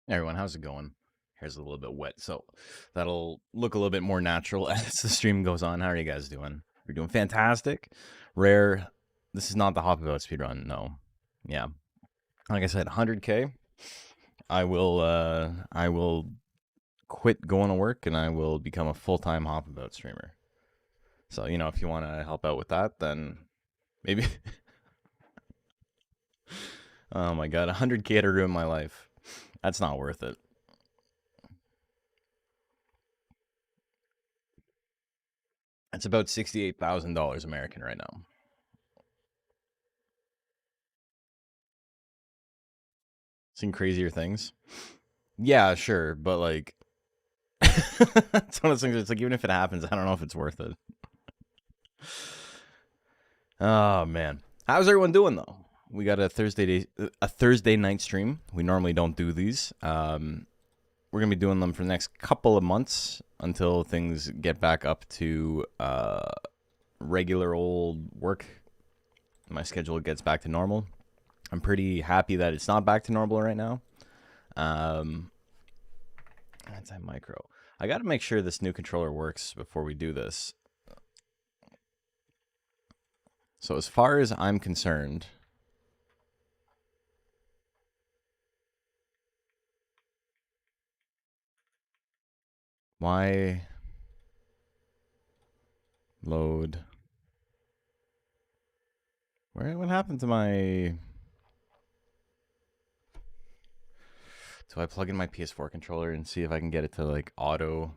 Hey everyone, how's it going? Hair's a little bit wet, so that'll look a little bit more natural as the stream goes on. How are you guys doing? We're doing fantastic. Rare. This is not the hop about speedrun. No. Yeah. Like I said, 100K. I will quit going to work and I will become a full-time hop about streamer. So, if you want to help out with that, then maybe. Oh my god, 100K to ruin my life. That's not worth it. It's about $68,000 American right now. Seen crazier things. Yeah, sure, but like, it's one of those things. It's like even if it happens, I don't know if it's worth it. Oh man, how's everyone doing though? We got a Thursday night stream. We normally don't do these. We're gonna be doing them for the next couple of months until things get back up to regular old work. My schedule gets back to normal. I'm pretty happy that it's not back to normal right now. Anti-micro. I got to make sure this new controller works before we do this. So as far as I'm concerned, why load? What happened to my? Do I plug in my PS4 controller and see if I can get it to like auto,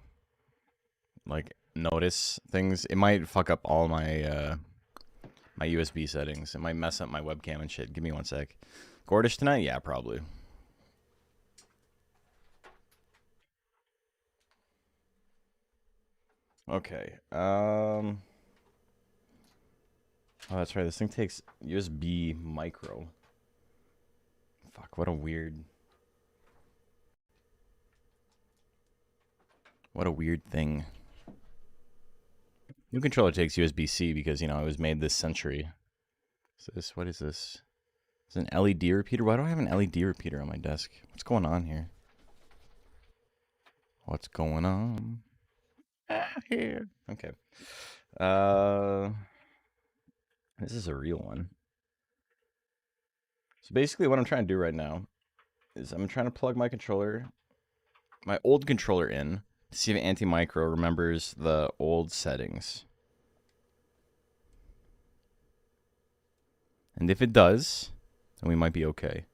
like notice things? It might fuck up all my my USB settings. It might mess up my webcam and shit. Give me one sec. Gordish tonight? Yeah, probably. Okay. Oh, that's right. This thing takes USB micro. Fuck, what a weird thing. New controller takes USB-C because, it was made this century. What is this? Is it an LED repeater? Why do I have an LED repeater on my desk? What's going on here? What's going on? Here. Okay. This is a real one. So basically what I'm trying to do right now is I'm trying to plug my old controller in to see if anti-micro remembers the old settings. And if it does, then we might be okay.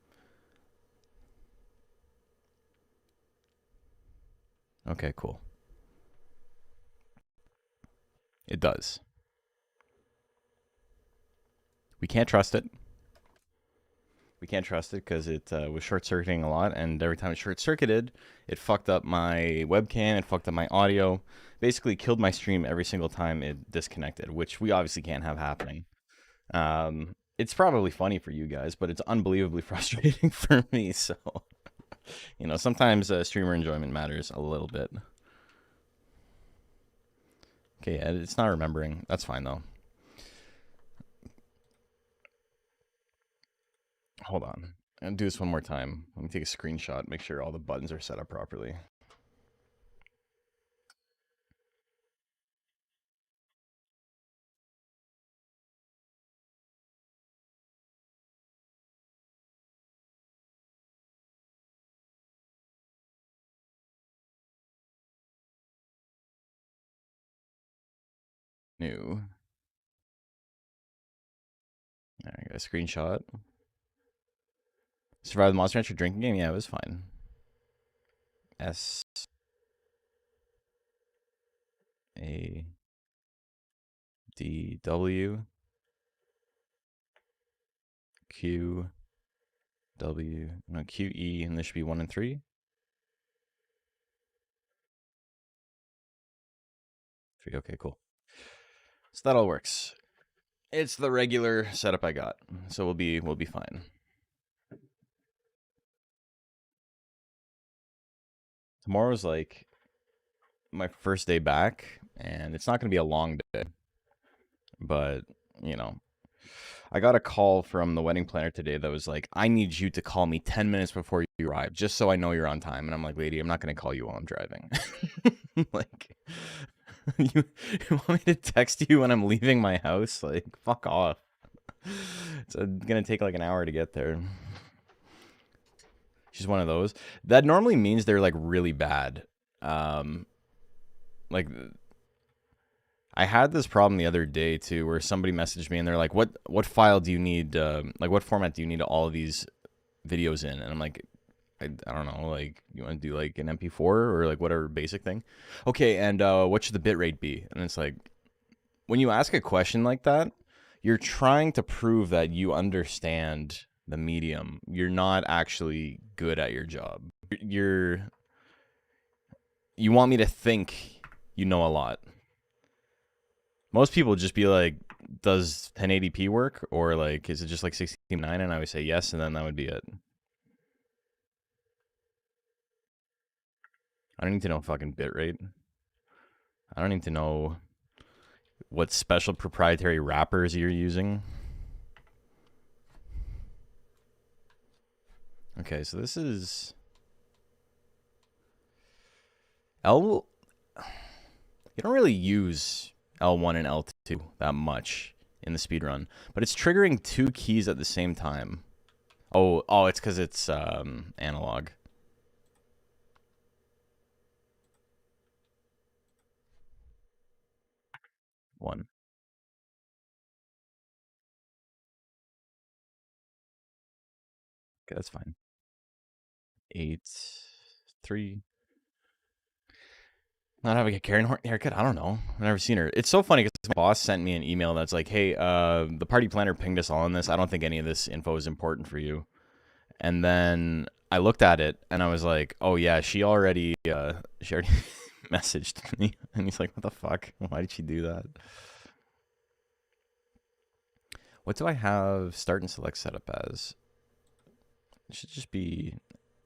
Okay, cool. It does. We can't trust it. We can't trust it because it was short-circuiting a lot, and every time it short-circuited, it fucked up my webcam, it fucked up my audio, basically killed my stream every single time it disconnected, which we obviously can't have happening. It's probably funny for you guys, but it's unbelievably frustrating for me, so, sometimes streamer enjoyment matters a little bit. Okay, it's not remembering. That's fine, though. Hold on. I'll do this one more time. Let me take a screenshot, make sure all the buttons are set up properly. New. There, I got a screenshot. Survive the Monster Rancher drinking game? Yeah, it was fine. S A D W Q W, no, Q E, and this should be 1 and 3. 3, okay, cool. So that all works. It's the regular setup I got, so we'll be fine. Tomorrow's like my first day back, and it's not going to be a long day, but I got a call from the wedding planner today that was like, I need you to call me 10 minutes before you arrive, just so I know you're on time. And I'm like, lady, I'm not going to call you while I'm driving. Like, you want me to text you when I'm leaving my house? Like, fuck off. It's going to take like an hour to get there. She's one of those. That normally means they're like really bad. Like, I had this problem the other day too, where somebody messaged me and they're like, "What file do you need? Like, what format do you need all of these videos in?" And I'm like, I don't know. Like, you want to do like an MP4 or like whatever basic thing? Okay, and what should the bitrate be? And it's like, when you ask a question like that, you're trying to prove that you understand the medium. You're not actually good at your job. You want me to think you know a lot. Most people just be like, does 1080p work? Or like, is it just like 16:9? And I would say yes, and then that would be it. I don't need to know fucking bitrate. I don't need to know what special proprietary wrappers you're using. Okay, so this is L. You don't really use L1 and L2 that much in the speedrun, but it's triggering two keys at the same time. Oh, it's because it's analog. One. Okay, that's fine. 8, 3. Not having a Karen haircut? I don't know. I've never seen her. It's so funny because my boss sent me an email that's like, hey, the party planner pinged us all on this. I don't think any of this info is important for you. And then I looked at it and I was like, oh yeah, she already messaged me. And he's like, what the fuck? Why did she do that? What do I have start and select setup as? It should just be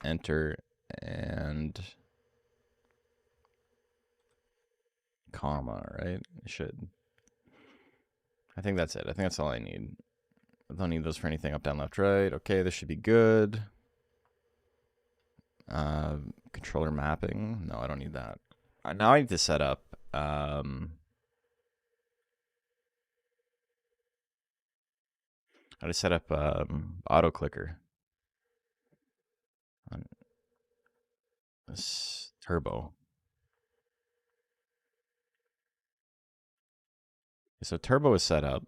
enter and comma, right? It should. I think that's it. I think that's all I need. I don't need those for anything. Up, down, left, right. Okay, this should be good. Controller mapping. No, I don't need that. Now I need to set up. How to set up auto clicker on this turbo. So turbo is set up.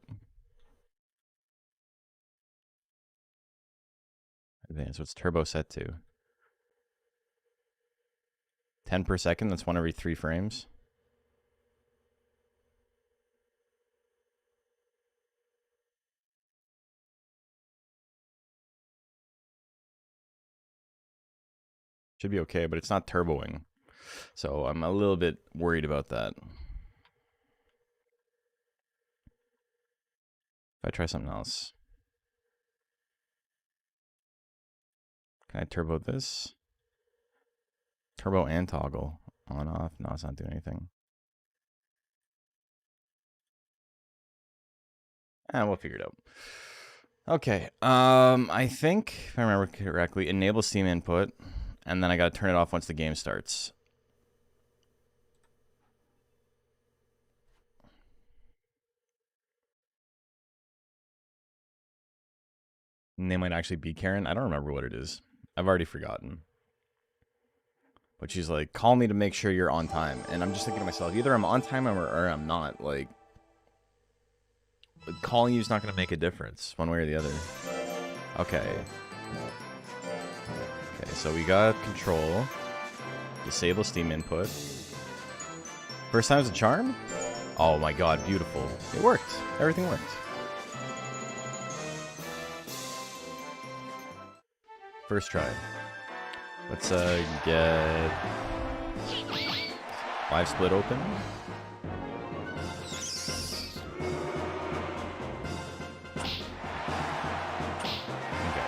Advanced. What's turbo set to? 10 per second. That's one every 3 frames. Should be okay, but it's not turboing. So I'm a little bit worried about that. If I try something else. Can I turbo this? Turbo and toggle. On, off. No, it's not doing anything. We'll figure it out. Okay. I think, if I remember correctly, enable Steam input, and then I gotta turn it off once the game starts. Name might actually be Karen. I don't remember what it is. I've already forgotten. But she's like, call me to make sure you're on time. And I'm just thinking to myself, either I'm on time or I'm not. Like, calling you is not going to make a difference one way or the other. Okay. Okay, so we got control. Disable Steam input. First time's a charm? Oh my god, beautiful. It worked. Everything worked. First try. Let's get live split open. Okay.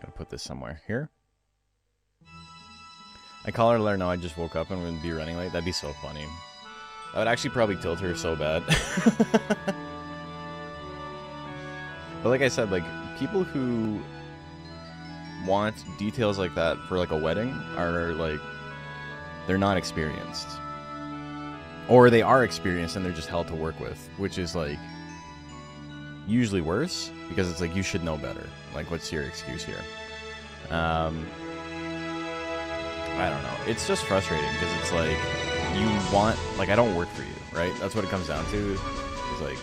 Gotta put this somewhere here. I call her to let her know I just woke up and would be running late. That'd be so funny. I would actually probably tilt her so bad. But like I said, like, people who want details like that for like a wedding are like, they're not experienced. Or they are experienced and they're just hell to work with, which is like usually worse, because it's like, you should know better. Like, what's your excuse here? I don't know. It's just frustrating because it's like, you want, like, I don't work for you, right? That's what it comes down to. It's like,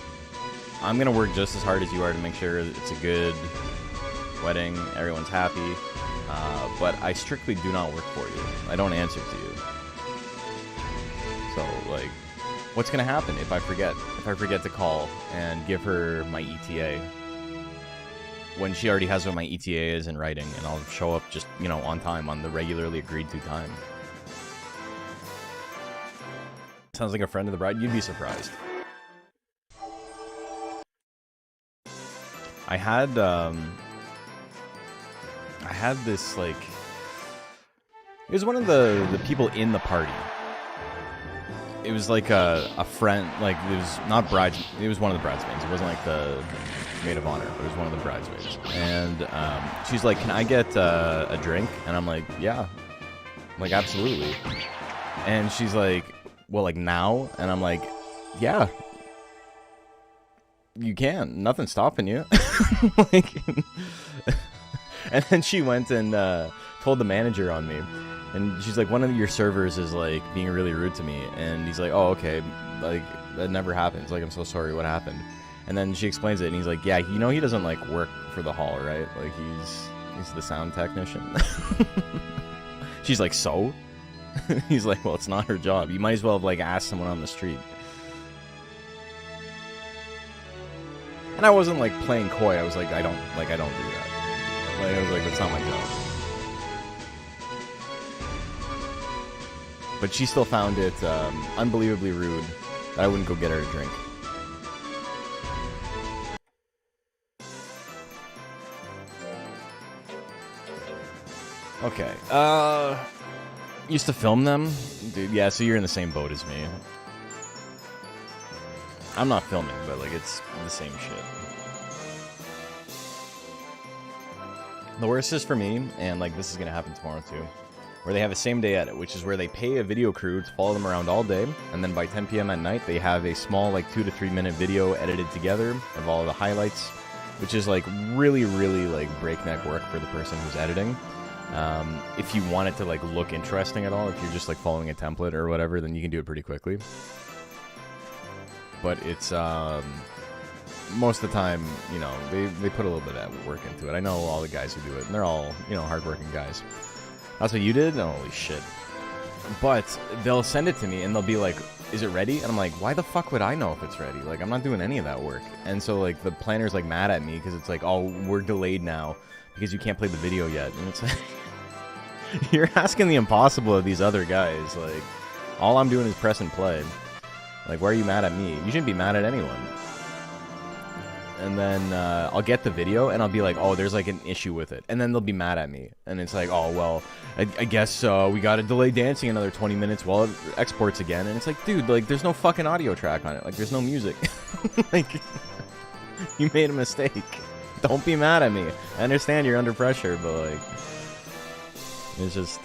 I'm going to work just as hard as you are to make sure it's a good wedding, everyone's happy, but I strictly do not work for you. I don't answer to you. So, like, what's going to happen if I forget? If I forget to call and give her my ETA? When she already has what my ETA is in writing, and I'll show up just, you know, on time, on the regularly agreed to time. Sounds like a friend of the bride. You'd be surprised. I had this, like, it was one of the people in the party. It was like a friend, like, it was not brides, it was one of the bridesmaids. It wasn't like the maid of honor, but it was one of the bridesmaids. And she's like, can I get a drink? And I'm like, yeah, like, absolutely. And she's like, well, like, now? And I'm like, yeah, you can. Nothing's stopping you. Like, and then she went and told the manager on me. And she's like, one of your servers is, like, being really rude to me. And he's like, oh, okay. Like, that never happens. Like, I'm so sorry. What happened? And then she explains it. And he's like, yeah, you know, he doesn't, like, work for the hall, right? Like, he's the sound technician. She's like, so? He's like, well, it's not her job. You might as well have, like, asked someone on the street. And I wasn't, like, playing coy. I was like, I don't do that. Like, I was like, that's not my job. But she still found it unbelievably rude that I wouldn't go get her a drink. Okay. Used to film them? Dude, yeah, so you're in the same boat as me. I'm not filming, but, like, it's the same shit. The worst is for me, and, like, this is gonna happen tomorrow too, where they have a same-day edit, which is where they pay a video crew to follow them around all day, and then by 10 p.m. at night, they have a small, like, 2 to 3 minute video edited together of all of the highlights, which is, like, really, really, like, breakneck work for the person who's editing. If you want it to, like, look interesting at all, if you're just, like, following a template or whatever, then you can do it pretty quickly. But it's, most of the time, you know, they put a little bit of work into it. I know all the guys who do it, and they're all, you know, hardworking guys. That's what you did? Holy shit. But they'll send it to me, and they'll be like, is it ready? And I'm like, why the fuck would I know if it's ready? Like, I'm not doing any of that work. And so, like, the planner's, like, mad at me, because it's like, oh, we're delayed now, because you can't play the video yet. And it's like, you're asking the impossible of these other guys. Like, all I'm doing is press and play. Like, why are you mad at me? You shouldn't be mad at anyone. And then I'll get the video, and I'll be like, oh, there's, like, an issue with it. And then they'll be mad at me. And it's like, oh, well, I guess we got to delay dancing another 20 minutes while it exports again. And it's like, dude, like, there's no fucking audio track on it. Like, there's no music. Like, you made a mistake. Don't be mad at me. I understand you're under pressure, but, like, it's just,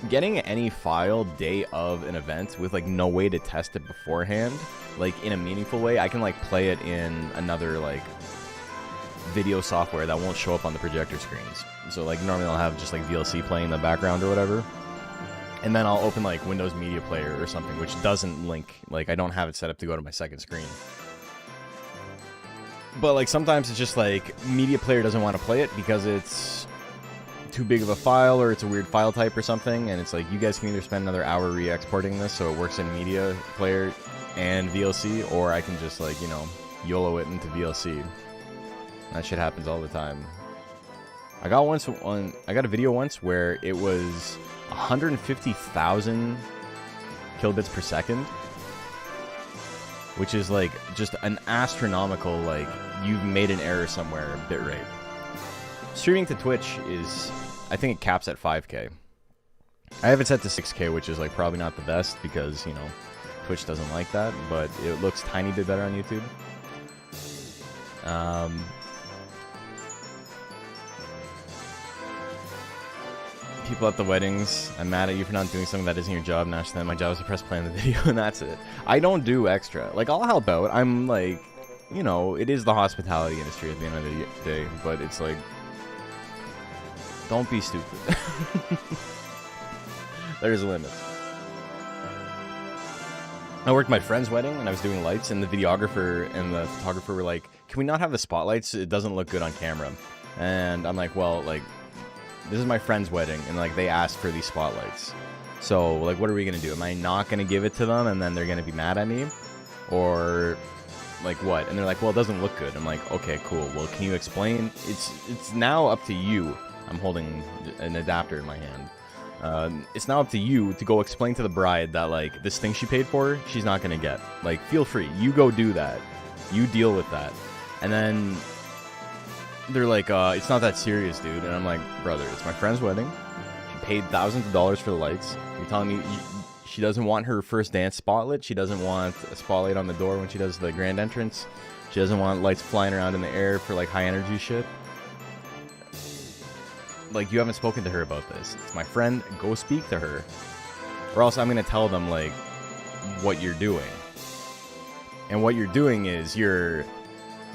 getting any file day of an event with, like, no way to test it beforehand, like, in a meaningful way. I can, like, play it in another, like, video software that won't show up on the projector screens. So, like, normally I'll have just, like, VLC playing in the background or whatever. And then I'll open, like, Windows Media Player or something, which doesn't link. Like, I don't have it set up to go to my second screen. But, like, sometimes it's just, like, Media Player doesn't want to play it because it's too big of a file, or it's a weird file type or something, and it's like, you guys can either spend another hour re-exporting this so it works in Media Player and VLC, or I can just, like, you know, YOLO it into VLC. That shit happens all the time. I got a video once where it was 150,000 kilobits per second, which is, like, just an astronomical, like, you've made an error somewhere bitrate. Streaming to Twitch is I think it caps at 5K. I have it set to 6K, which is like probably not the best because, you know, Twitch doesn't like that, but it looks tiny bit better on YouTube. People at the weddings, I'm mad at you for not doing something that isn't your job. Nash, then my job is to press play on the video, and that's it. I don't do extra. Like, I'll help out. I'm like, you know, it is the hospitality industry at the end of the day, but it's like, don't be stupid. There's limits. I worked my friend's wedding, and I was doing lights, and the videographer and the photographer were like, can we not have the spotlights? It doesn't look good on camera. And I'm like, well, like, this is my friend's wedding, and, like, they asked for these spotlights. So, like, what are we going to do? Am I not going to give it to them, and then they're going to be mad at me? Or, like, what? And they're like, well, it doesn't look good. I'm like, okay, cool. Well, can you explain? It's now up to you. I'm holding an adapter in my hand. It's now up to you to go explain to the bride that, like, this thing she paid for, she's not going to get. Like, feel free. You go do that. You deal with that. And then they're like, it's not that serious, dude. And I'm like, brother, it's my friend's wedding. She paid thousands of dollars for the lights. You're telling me she doesn't want her first dance spotlit? She doesn't want a spotlight on the door when she does the grand entrance? She doesn't want lights flying around in the air for, like, high energy shit? Like, you haven't spoken to her about this. It's my friend. Go speak to her. Or else I'm going to tell them, like, what you're doing. And what you're doing is you're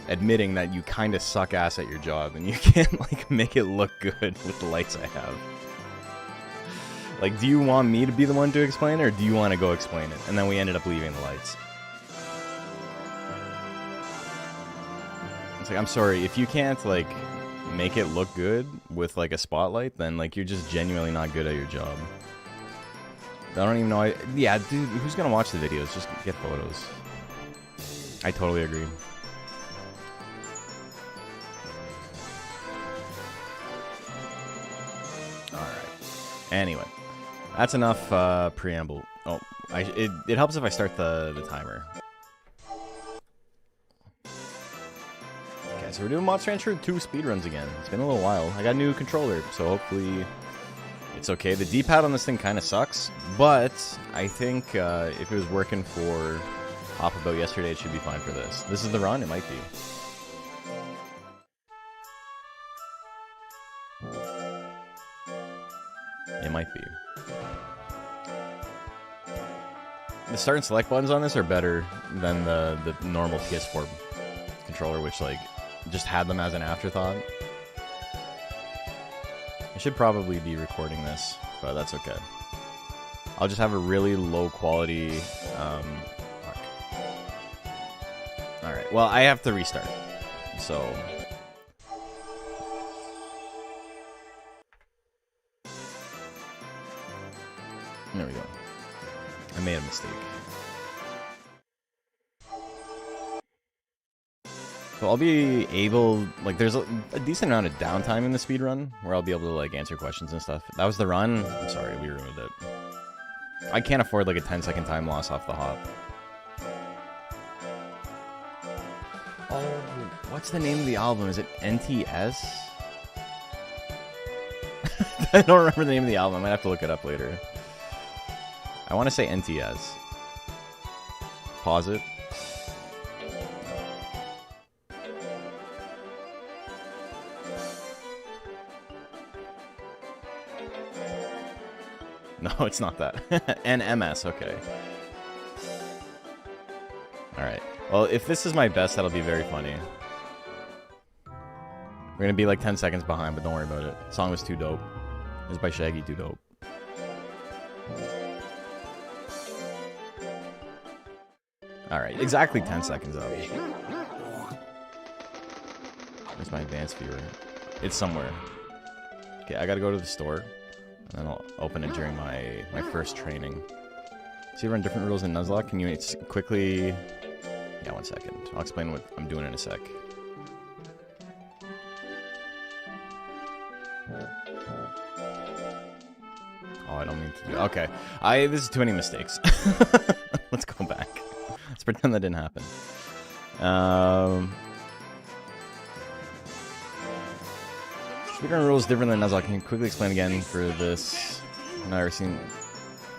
admitting that you kind of suck ass at your job and you can't, like, make it look good with the lights I have. Like, do you want me to be the one to explain it, or do you want to go explain it? And then we ended up leaving the lights. It's like, I'm sorry, if you can't, like, make it look good with, like, a spotlight, then, like, you're just genuinely not good at your job. I don't even know. Yeah, dude, who's gonna watch the videos? Just get photos. I totally agree. Alright. Anyway. That's enough preamble. Oh, it helps if I start the timer. Okay, so we're doing Monster Rancher 2 speedruns again. It's been a little while. I got a new controller, so hopefully it's okay. The D-pad on this thing kind of sucks, but I think if it was working for Hop About yesterday, it should be fine for this. This is the run? It might be. It might be. The start and select buttons on this are better than the normal PS4 controller, which, like, just had them as an afterthought. I should probably be recording this, but that's okay. I'll just have a really low quality... Alright, well, I have to restart, so... There we go. I made a mistake. So I'll be able, like, there's a decent amount of downtime in the speedrun where I'll be able to, like, answer questions and stuff. That was the run. I'm sorry, we ruined it. I can't afford, like, a 10-second time loss off the hop. Oh, what's the name of the album? Is it NTS? I don't remember the name of the album. I might have to look it up later. I want to say NTS. Pause it. No, it's not that. NMS, okay. Alright. Well, if this is my best, that'll be very funny. We're gonna be like 10 seconds behind, but don't worry about it. The song was too dope. It was by Shaggy, too dope. Alright, exactly 10 seconds up. Where's my advanced viewer? It's somewhere. Okay, I gotta go to the store. And then I'll open it during my first training. So you run different rules in Nuzlocke? Can you quickly... Yeah, 1 second. I'll explain what I'm doing in a sec. Oh, I don't mean to do... Okay. This is too many mistakes. Let's go back. Let's pretend that didn't happen. Speedrun rules different than Nuzlocke. Can you quickly explain again for this? I've never seen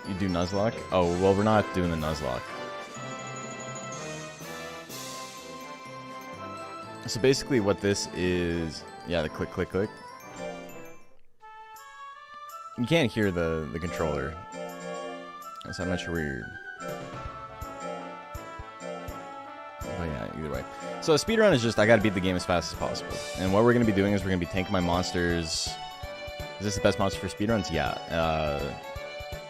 you do Nuzlocke. Oh, well, we're not doing the Nuzlocke. So basically what this is... Yeah, the click, click, click. You can't hear the controller. So I'm not sure where you're... Oh yeah, either way. So a speedrun is just, I gotta beat the game as fast as possible. And what we're gonna be doing is we're gonna be tanking my monsters. Is this the best monster for speedruns? Yeah.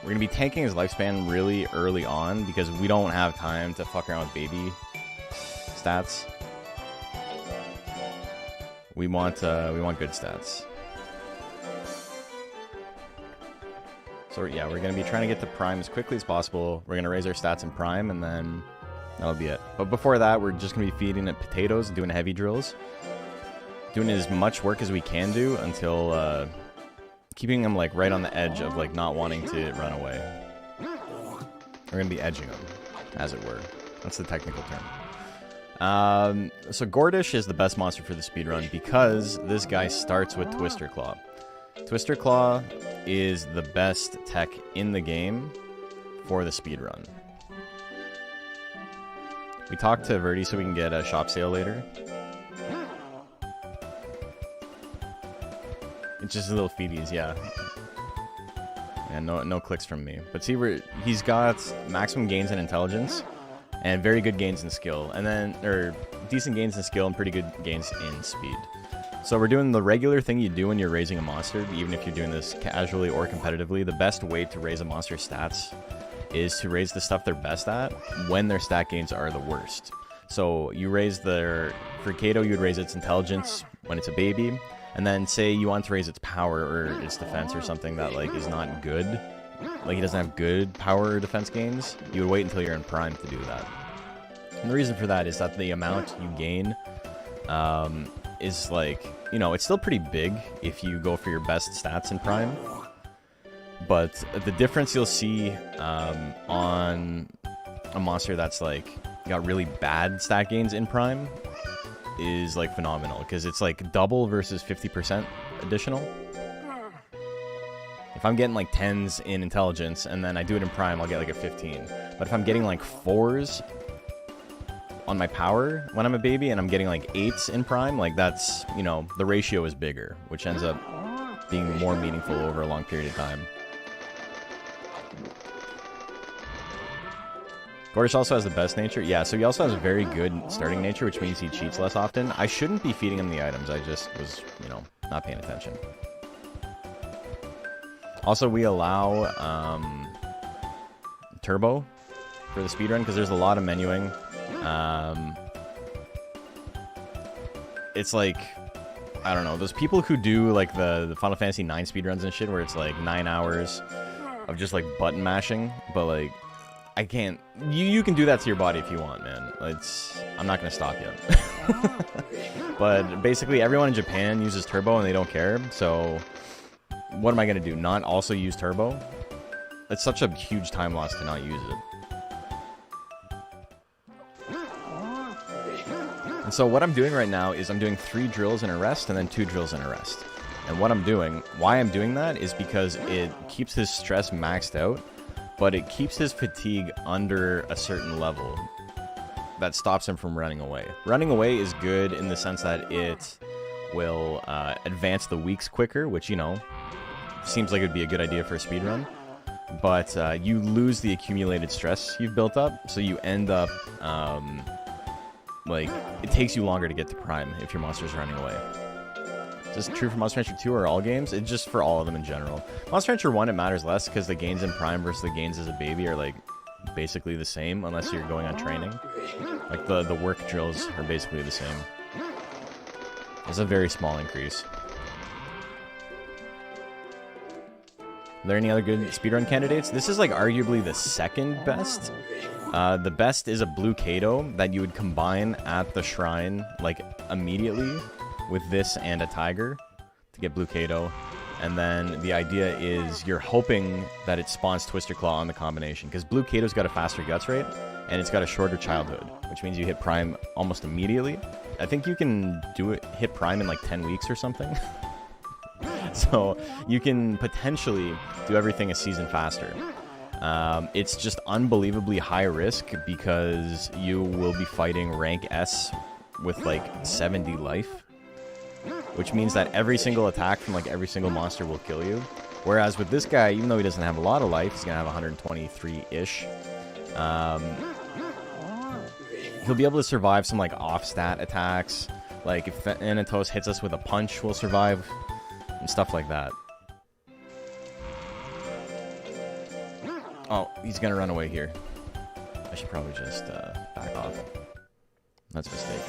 We're gonna be tanking his lifespan really early on because we don't have time to fuck around with baby stats. We want good stats. So yeah, we're gonna be trying to get to prime as quickly as possible. We're gonna raise our stats in prime, and then that'll be it. But before that, we're just gonna be feeding it potatoes and doing heavy drills, doing as much work as we can do until keeping them like right on the edge of like not wanting to run away. We're gonna be edging them, as it were. That's the technical term. So Gordish is the best monster for the speedrun because this guy starts with Twister Claw. Twister Claw is the best tech in the game for the speedrun. We talked to Verdi so we can get a shop sale later. It's just little feedies, yeah. Yeah, no clicks from me. But see, he's got maximum gains in intelligence and very good gains in skill, and then decent gains in skill and pretty good gains in speed. So we're doing the regular thing you do when you're raising a monster, even if you're doing this casually or competitively. The best way to raise a monster's stats is to raise the stuff they're best at when their stat gains are the worst. So you raise for Kato, you would raise its intelligence when it's a baby, and then say you want to raise its power or its defense or something that like is not good, like he doesn't have good power or defense gains, you would wait until you're in prime to do that. And the reason for that is that the amount you gain is like, you know, it's still pretty big if you go for your best stats in prime. But the difference you'll see on a monster that's like got really bad stat gains in prime is like phenomenal, because it's like double versus 50% additional. If I'm getting like 10s in intelligence and then I do it in prime, I'll get like a 15. But if I'm getting like 4s on my power when I'm a baby and I'm getting like 8s in prime, like that's, you know, the ratio is bigger, which ends up being more meaningful over a long period of time. Gordish also has the best nature. Yeah, so he also has a very good starting nature, which means he cheats less often. I shouldn't be feeding him the items. I just was, you know, not paying attention. Also, we allow turbo for the speedrun because there's a lot of menuing. It's like, I don't know, those people who do like the Final Fantasy 9 speedruns and shit where it's like 9 hours of just like button mashing, but like I can't. You can do that to your body if you want, man. I'm not gonna stop you. But basically, everyone in Japan uses turbo and they don't care. So, what am I gonna do? Not also use turbo? It's such a huge time loss to not use it. And so what I'm doing right now is I'm doing 3 drills in a rest and then 2 drills in a rest. And what I'm doing, why I'm doing that, is because it keeps his stress maxed out, but it keeps his fatigue under a certain level that stops him from running away. Running away is good in the sense that it will advance the weeks quicker, which, you know, seems like it would be a good idea for a speedrun. But you lose the accumulated stress you've built up, so you end up, like, it takes you longer to get to prime if your monster's running away. Is this true for Monster Rancher 2 or all games? It's just for all of them in general. Monster Rancher 1, it matters less because the gains in prime versus the gains as a baby are like basically the same unless you're going on training. Like the work drills are basically the same. It's a very small increase. Are there any other good speedrun candidates? This is like arguably the second best. The best is a blue Kato that you would combine at the shrine like immediately with this and a tiger to get blue Kato. And then the idea is you're hoping that it spawns Twister Claw on the combination, because blue Kato's got a faster guts rate and it's got a shorter childhood, which means you hit prime almost immediately. I think you can do it, hit prime in like 10 weeks or something. So you can potentially do everything a season faster. It's just unbelievably high risk because you will be fighting rank S with like 70 life, which means that every single attack from like every single monster will kill you. Whereas with this guy, even though he doesn't have a lot of life, he's gonna have 123-ish. He'll be able to survive some like off-stat attacks. Like if Thanatos hits us with a punch, we'll survive, and stuff like that. Oh, he's gonna run away here. I should probably just back off. That's a mistake.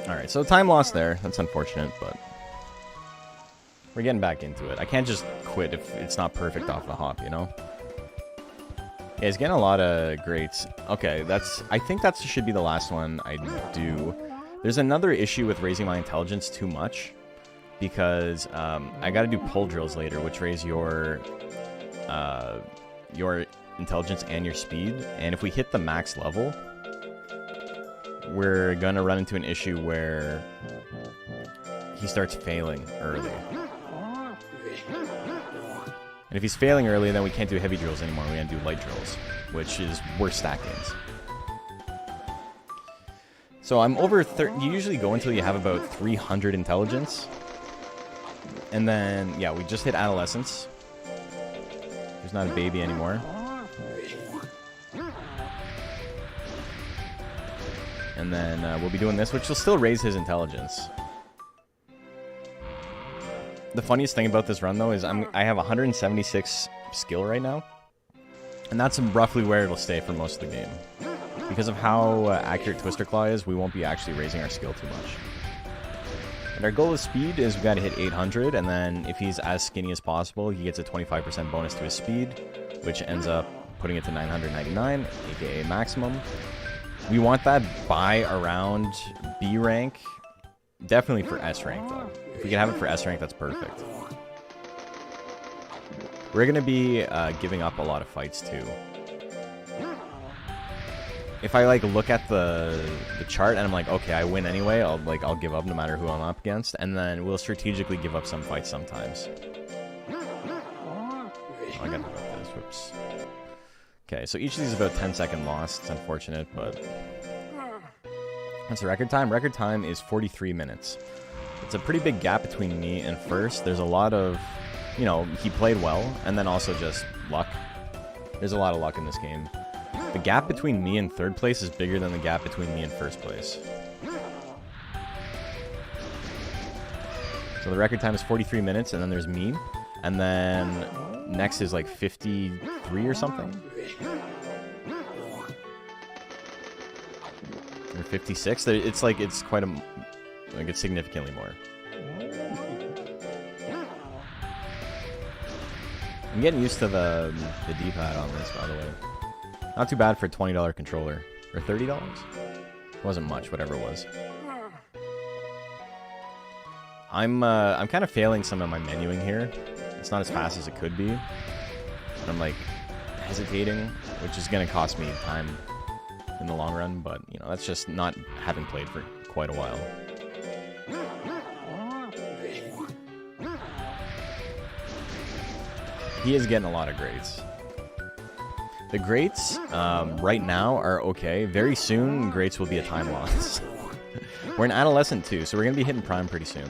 Alright, so time lost there. That's unfortunate, but we're getting back into it. I can't just quit if it's not perfect off the hop, you know? Yeah, he's getting a lot of greats. Okay, I think that should be the last one I do. There's another issue with raising my intelligence too much, because I gotta do pull drills later, which raise your intelligence and your speed. And if we hit the max level, we're gonna run into an issue where he starts failing early. And if he's failing early, then we can't do heavy drills anymore. We're gonna do light drills, which is worse stat gains. So I'm over 30. You usually go until you have about 300 intelligence. And then, yeah, we just hit adolescence. He's not a baby anymore. And then we'll be doing this, which will still raise his intelligence. The funniest thing about this run, though, is I have 176 skill right now. And that's roughly where it'll stay for most of the game. Because of how accurate Twister Claw is, we won't be actually raising our skill too much. And our goal with speed is we've got to hit 800, and then if he's as skinny as possible, he gets a 25% bonus to his speed, which ends up putting it to 999, aka maximum. We want that by around B rank. Definitely for S rank, though. If we can have it for S rank, that's perfect. We're going to be giving up a lot of fights, too. If I like look at the chart and I'm like, okay, I win anyway, I'll give up no matter who I'm up against, and then we'll strategically give up some fights sometimes. Oh, I gotta about this. Whoops. Okay, so each of these is about 10-second loss. It's unfortunate, but what's the record time? Record time is 43 minutes. It's a pretty big gap between me and first. There's a lot of, you know, he played well, and then also just luck. There's a lot of luck in this game. The gap between me and third place is bigger than the gap between me and first place. So the record time is 43 minutes, and then there's me. And then next is like 53 or something. Or 56. It's like, it's quite a... like, it's significantly more. I'm getting used to the D-pad on this, by the way. Not too bad for a $20 controller. Or $30? Wasn't much, whatever it was. I'm kind of failing some of my menuing here. It's not as fast as it could be. And I'm like hesitating, which is going to cost me time in the long run, but you know, that's just not having played for quite a while. He is getting a lot of grades. The greats, right now, are okay. Very soon, greats will be a time loss. We're in adolescent, too, so we're going to be hitting prime pretty soon.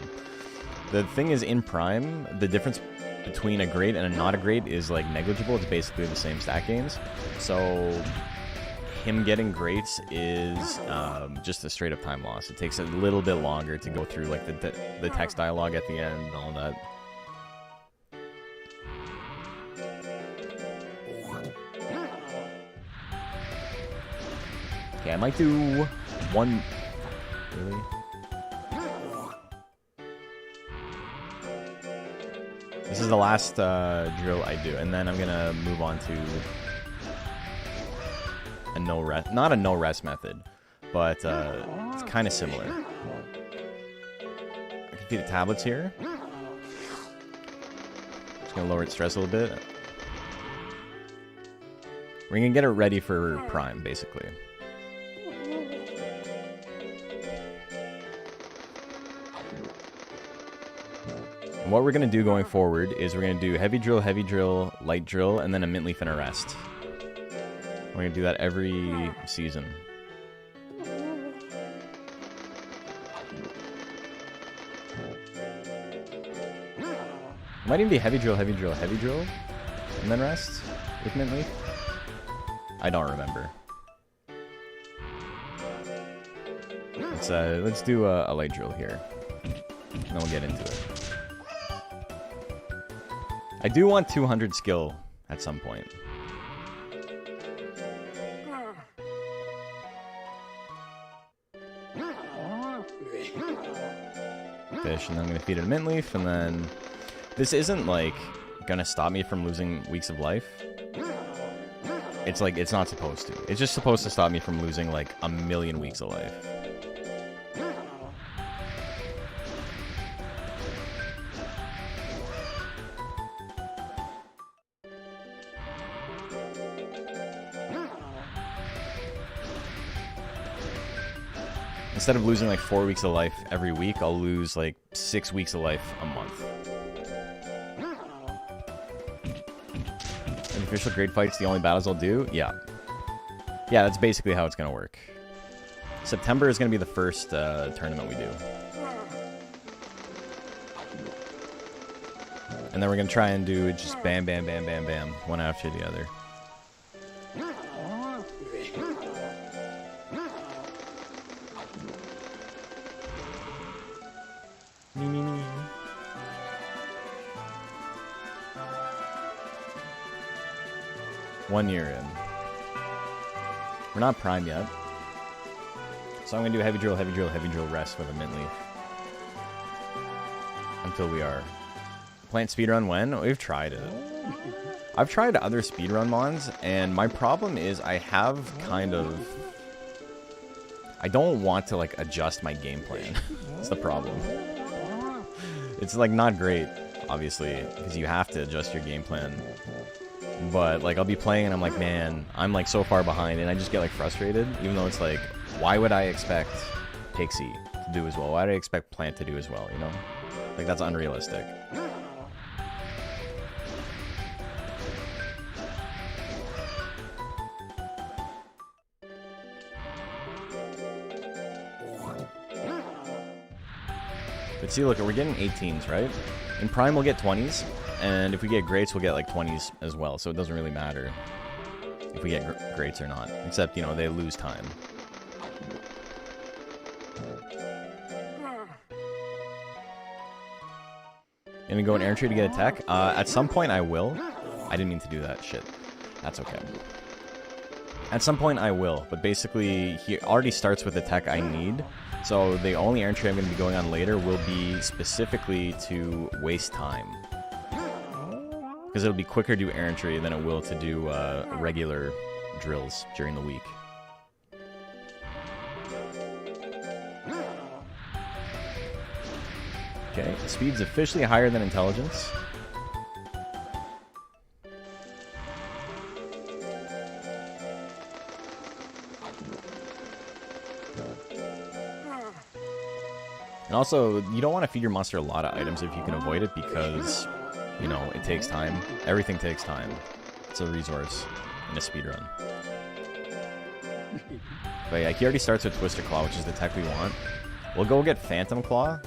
The thing is, in prime, the difference between a great and a not a great is, like, negligible. It's basically the same stat gains. So, him getting greats is just a straight-up time loss. It takes a little bit longer to go through, like, the text dialogue at the end and all that. Okay, I might do one... Really? This is the last drill I do, and then I'm gonna move on to a no-rest... Not a no-rest method, but it's kind of similar. I can see the tablets here. Just gonna lower its stress a little bit. We're gonna get it ready for prime, basically. What we're going to do going forward is we're going to do heavy drill, light drill, and then a mint leaf and a rest. We're going to do that every season. Might even be heavy drill, and then rest with mint leaf. I don't remember. Let's do a light drill here, and then we'll get into it. I do want 200 skill at some point. Fish, and then I'm gonna feed it a mint leaf, and then this isn't like gonna stop me from losing weeks of life. It's like it's not supposed to. It's just supposed to stop me from losing like 1,000,000 weeks of life. Instead of losing like 4 weeks of life every week, I'll lose like 6 weeks of life a month. And official grade fights, the only battles I'll do? Yeah. Yeah, that's basically how it's going to work. September is going to be the first tournament we do. And then we're going to try and do just bam, bam, bam, bam, bam, one after the other. One year in. We're not prime yet. So I'm going to do heavy drill, rest with a mint leaf. Until we are. Plant speedrun when? We've tried it. I've tried other speedrun mods, and my problem is I have kind of... I don't want to, like, adjust my game plan. That's the problem. It's, like, not great, obviously, because you have to adjust your game plan. But, like, I'll be playing and I'm like, man, I'm, like, so far behind, and I just get, like, frustrated, even though it's like, why would I expect Pixie to do as well? Why do I expect Plant to do as well, you know? Like, that's unrealistic. But see, look, we're getting 18s, right? In Prime, we'll get 20s. And if we get greats, we'll get like 20s as well. So it doesn't really matter if we get greats or not. Except, you know, they lose time. Gonna go in Errantry to get a tech? At some point I will. I didn't mean to do that. Shit. That's okay. At some point I will. But basically, he already starts with the tech I need. So the only Errantry I'm going to be going on later will be specifically to waste time. Because it'll be quicker to do Errantry than it will to do regular drills during the week. Okay, speed's officially higher than intelligence. And also, you don't want to feed your monster a lot of items if you can avoid it because, you know, it takes time. Everything takes time. It's a resource in a speedrun. But yeah, he already starts with Twister Claw, which is the tech we want. We'll go get Phantom Claw,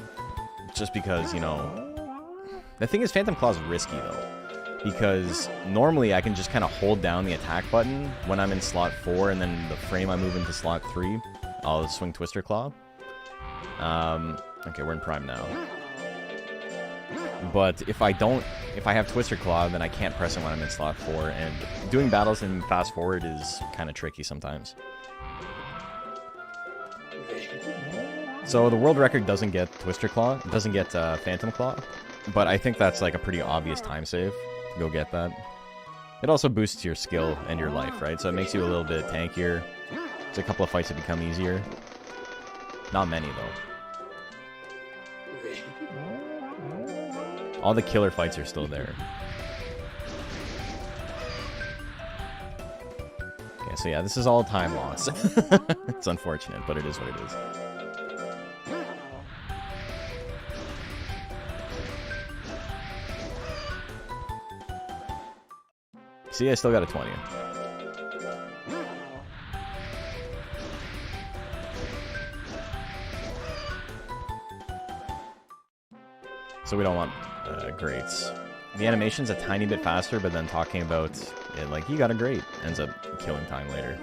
just because, you know... The thing is, Phantom Claw is risky, though. Because normally I can just kind of hold down the attack button when I'm in slot 4, and then the frame I move into slot 3, I'll swing Twister Claw. Okay, we're in Prime now. But if I have Twister Claw, then I can't press it when I'm in slot 4, and doing battles in fast forward is kind of tricky sometimes. So the world record doesn't get Twister Claw, doesn't get Phantom Claw, but I think that's like a pretty obvious time save to go get that. It also boosts your skill and your life, right? So it makes you a little bit tankier. There's a couple of fights that become easier. Not many, though. All the killer fights are still there. Okay, so yeah, this is all time loss. It's unfortunate, but it is what it is. See, I still got a 20. So we don't want greats. The animation's a tiny bit faster, but then talking about it like, you got a great, ends up killing time later.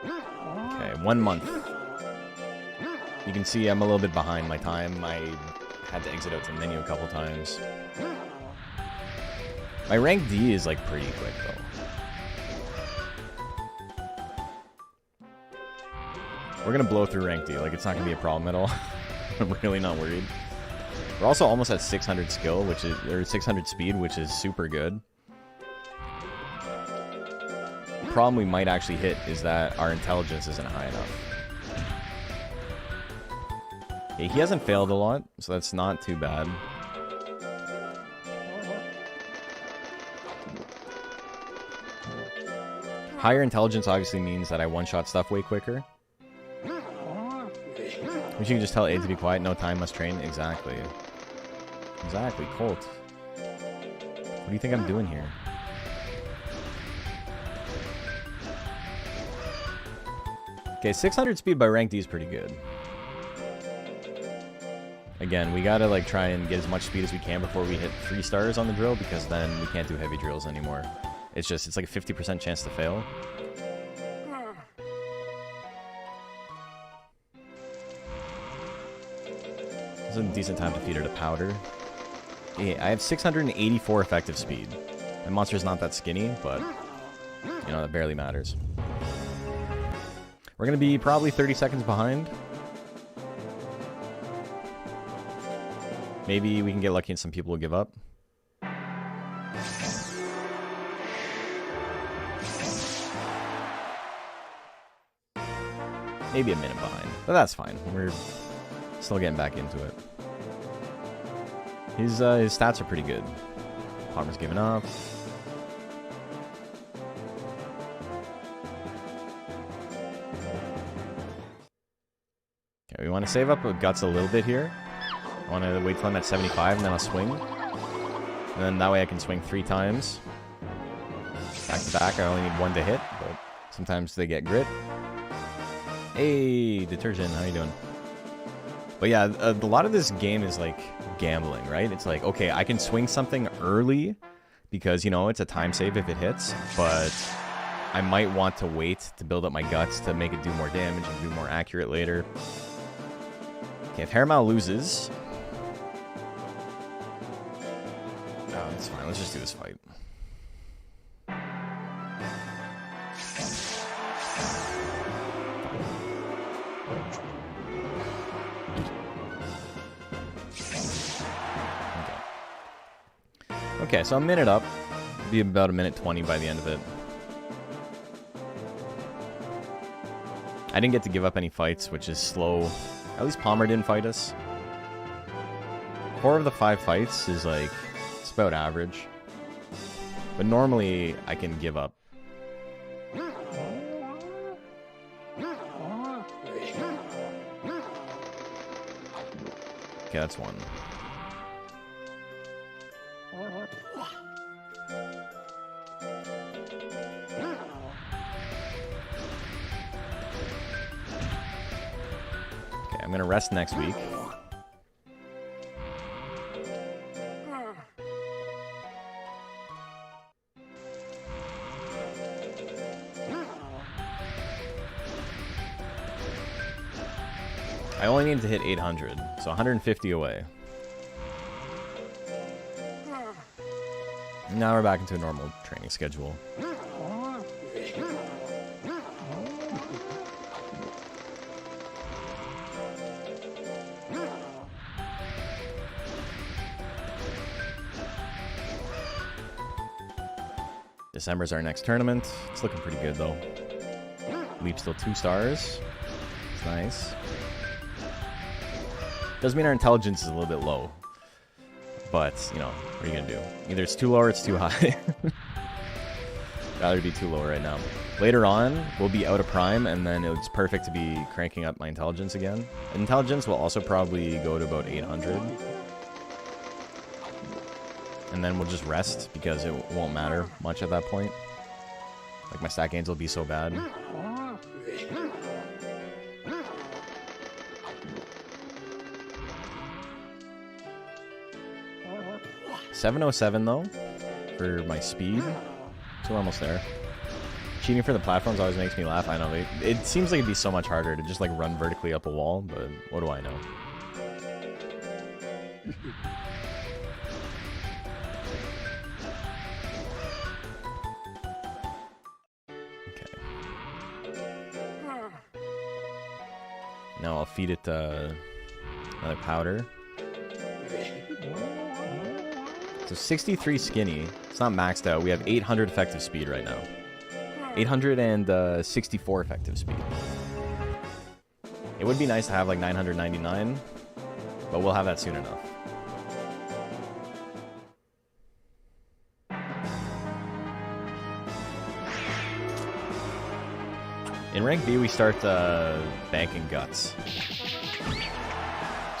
Okay, 1 month. You can see I'm a little bit behind my time. I had to exit out the menu a couple times. My rank D is like pretty quick though. We're gonna blow through rank D, like it's not gonna be a problem at all. I'm really not worried. We're also almost at 600 skill, which is, or 600 speed, which is super good. The problem we might actually hit is that our intelligence isn't high enough. Yeah, he hasn't failed a lot, so that's not too bad. Higher intelligence obviously means that I one-shot stuff way quicker. Which you can just tell A to be quiet, no time, must train. Exactly. Exactly, Colt. What do you think I'm doing here? Okay, 600 speed by rank D is pretty good. Again, we gotta like try and get as much speed as we can before we hit 3 stars on the drill, because then we can't do heavy drills anymore. It's just, it's like a 50% chance to fail. This is a decent time to feed her to powder. Yeah, I have 684 effective speed. My monster's not that skinny, but, you know, that barely matters. We're gonna be probably 30 seconds behind. Maybe we can get lucky and some people will give up. Maybe a minute behind, but that's fine. We're still getting back into it. His stats are pretty good. Palmer's giving up. Okay, we want to save up guts a little bit here. I want to wait till I'm at 75 and then I'll swing. And then that way I can swing 3 times. Back to back, I only need 1 to hit, but sometimes they get grit. Hey, Detergent, how you doing? But yeah, a lot of this game is like gambling, right? It's like, okay, I can swing something early because, you know, it's a time save if it hits, but I might want to wait to build up my guts to make it do more damage and do more accurate later. Okay, if Hairmal loses... Oh, that's fine. Let's just do this fight. Okay, so a minute up. It'll be about a minute 20 by the end of it. I didn't get to give up any fights, which is slow. At least Palmer didn't fight us. 4 of the 5 fights is like, it's about average. But normally, I can give up. Okay, that's 1. Okay, I'm gonna rest next week. I only need to hit 800, so 150 away. Now we're back into a normal training schedule. December's our next tournament. It's looking pretty good though. Leap still 2 stars. It's nice. Does mean our intelligence is a little bit low. But, you know, what are you gonna do? Either it's too low or it's too high. Rather be too low right now. Later on, we'll be out of prime, and then it's perfect to be cranking up my intelligence again. Intelligence will also probably go to about 800. And then we'll just rest because it won't matter much at that point. Like, my stack gains will be so bad. 707 though, for my speed. So we're almost there. Cheating for the platforms always makes me laugh. I know, it seems like it'd be so much harder to just like run vertically up a wall, but what do I know? Okay. Now I'll feed it another powder. So 63 skinny. It's not maxed out. We have 800 effective speed right now. 864 effective speed. It would be nice to have like 999, but we'll have that soon enough. In rank B, we start banking guts.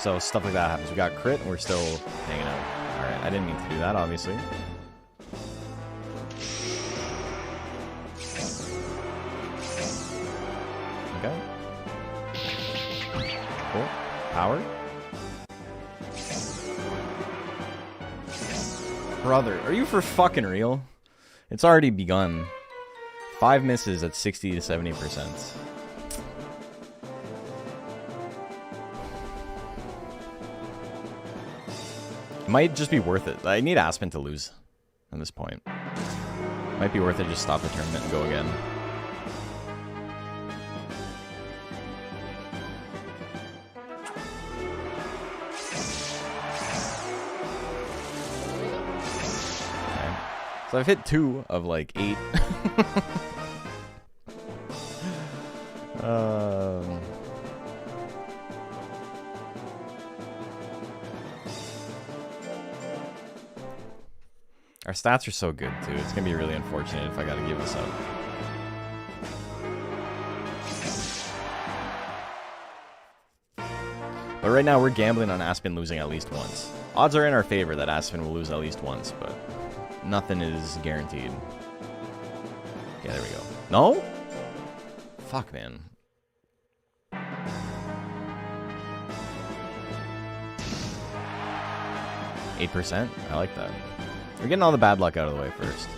So stuff like that happens. We got crit, and we're still hanging out. Alright, I didn't mean to do that, obviously. Okay. Cool. Power. Brother, are you for fucking real? It's already begun. 5 misses at 60 to 70%. It might just be worth it. I need Aspen to lose at this point. Might be worth it to just stop the tournament and go again. Okay. So I've hit 2 of like 8. Our stats are so good, too. It's going to be really unfortunate if I got to give this up. But right now, we're gambling on Aspen losing at least once. Odds are in our favor that Aspen will lose at least once, but nothing is guaranteed. Okay, there we go. No? Fuck, man. %? I like that. We're getting all the bad luck out of the way first.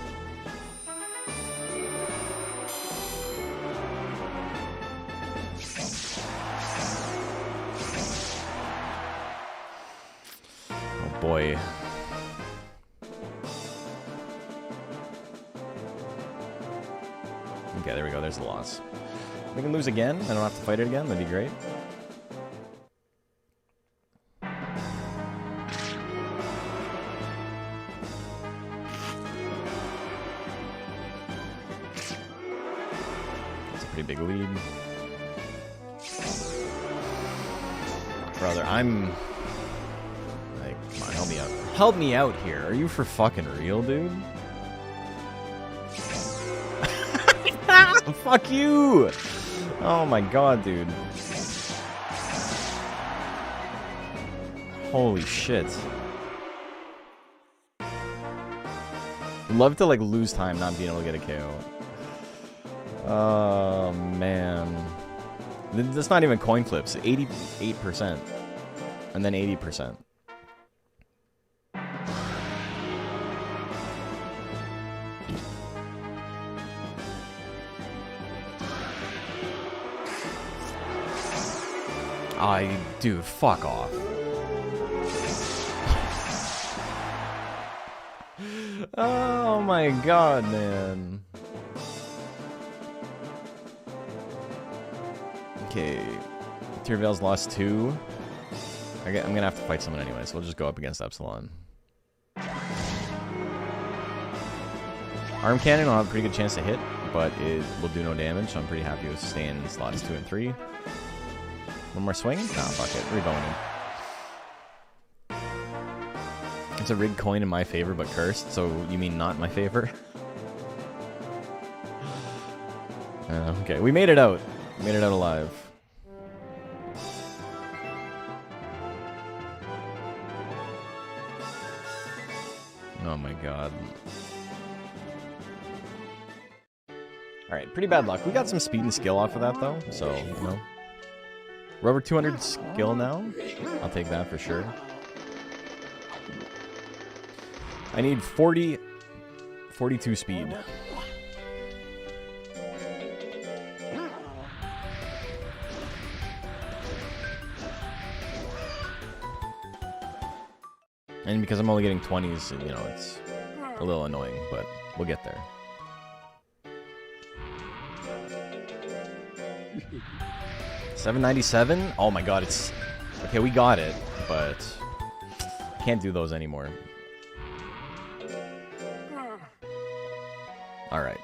Oh boy. Okay, there we go. There's the loss. We can lose again. I don't have to fight it again. That'd be great. Big lead. Brother, I'm... Like, come on, help me out. Help me out here. Are you for fucking real, dude? Fuck you! Oh my god, dude. Holy shit. Love to, like, lose time not being able to get a KO. Oh, man. That's not even coin flips. 88%. And then 80%. Dude, fuck off. Oh my god, man. Okay, Tyrvale's lost 2. I'm gonna have to fight someone anyway, so we'll just go up against Epsilon. Arm Cannon will have a pretty good chance to hit, but it will do no damage, so I'm pretty happy with staying in slots 2 and 3. One more swing? Nah, fuck it. We're going. It's a rigged coin in my favor, but cursed, so you mean not in my favor? Okay, we made it out. Made it out alive. Oh my god. Alright, pretty bad luck. We got some speed and skill off of that, though. So, you know. We're over 200 skill now. I'll take that for sure. I need 42 speed. And because I'm only getting 20s, you know, it's a little annoying, but we'll get there. $797? Oh my god, it's... Okay, we got it, but... Can't do those anymore. Alright.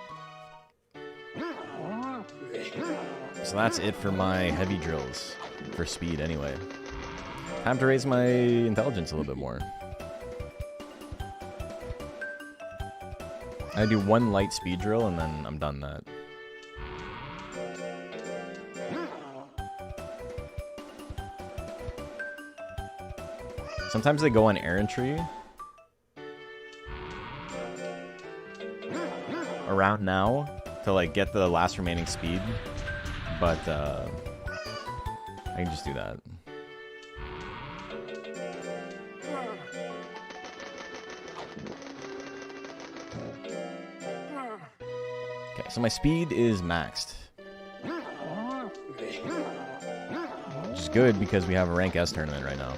So that's it for my heavy drills. For speed, anyway. Time to raise my intelligence a little bit more. I do one light speed drill, and then I'm done that. Sometimes they go on errantry. Around now to like get the last remaining speed, but I can just do that. Okay, so my speed is maxed, which is good because we have a rank S tournament right now.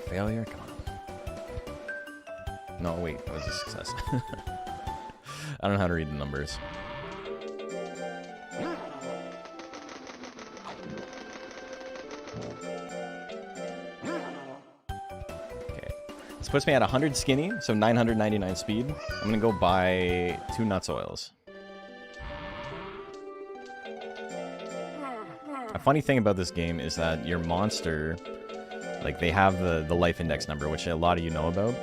Failure? Come on. No, wait, that was a success. I don't know how to read the numbers. Okay. This puts me at 100 skinny, so 999 speed. I'm gonna go buy 2 nuts oils. A funny thing about this game is that your monster... Like, they have the life index number, which a lot of you know about.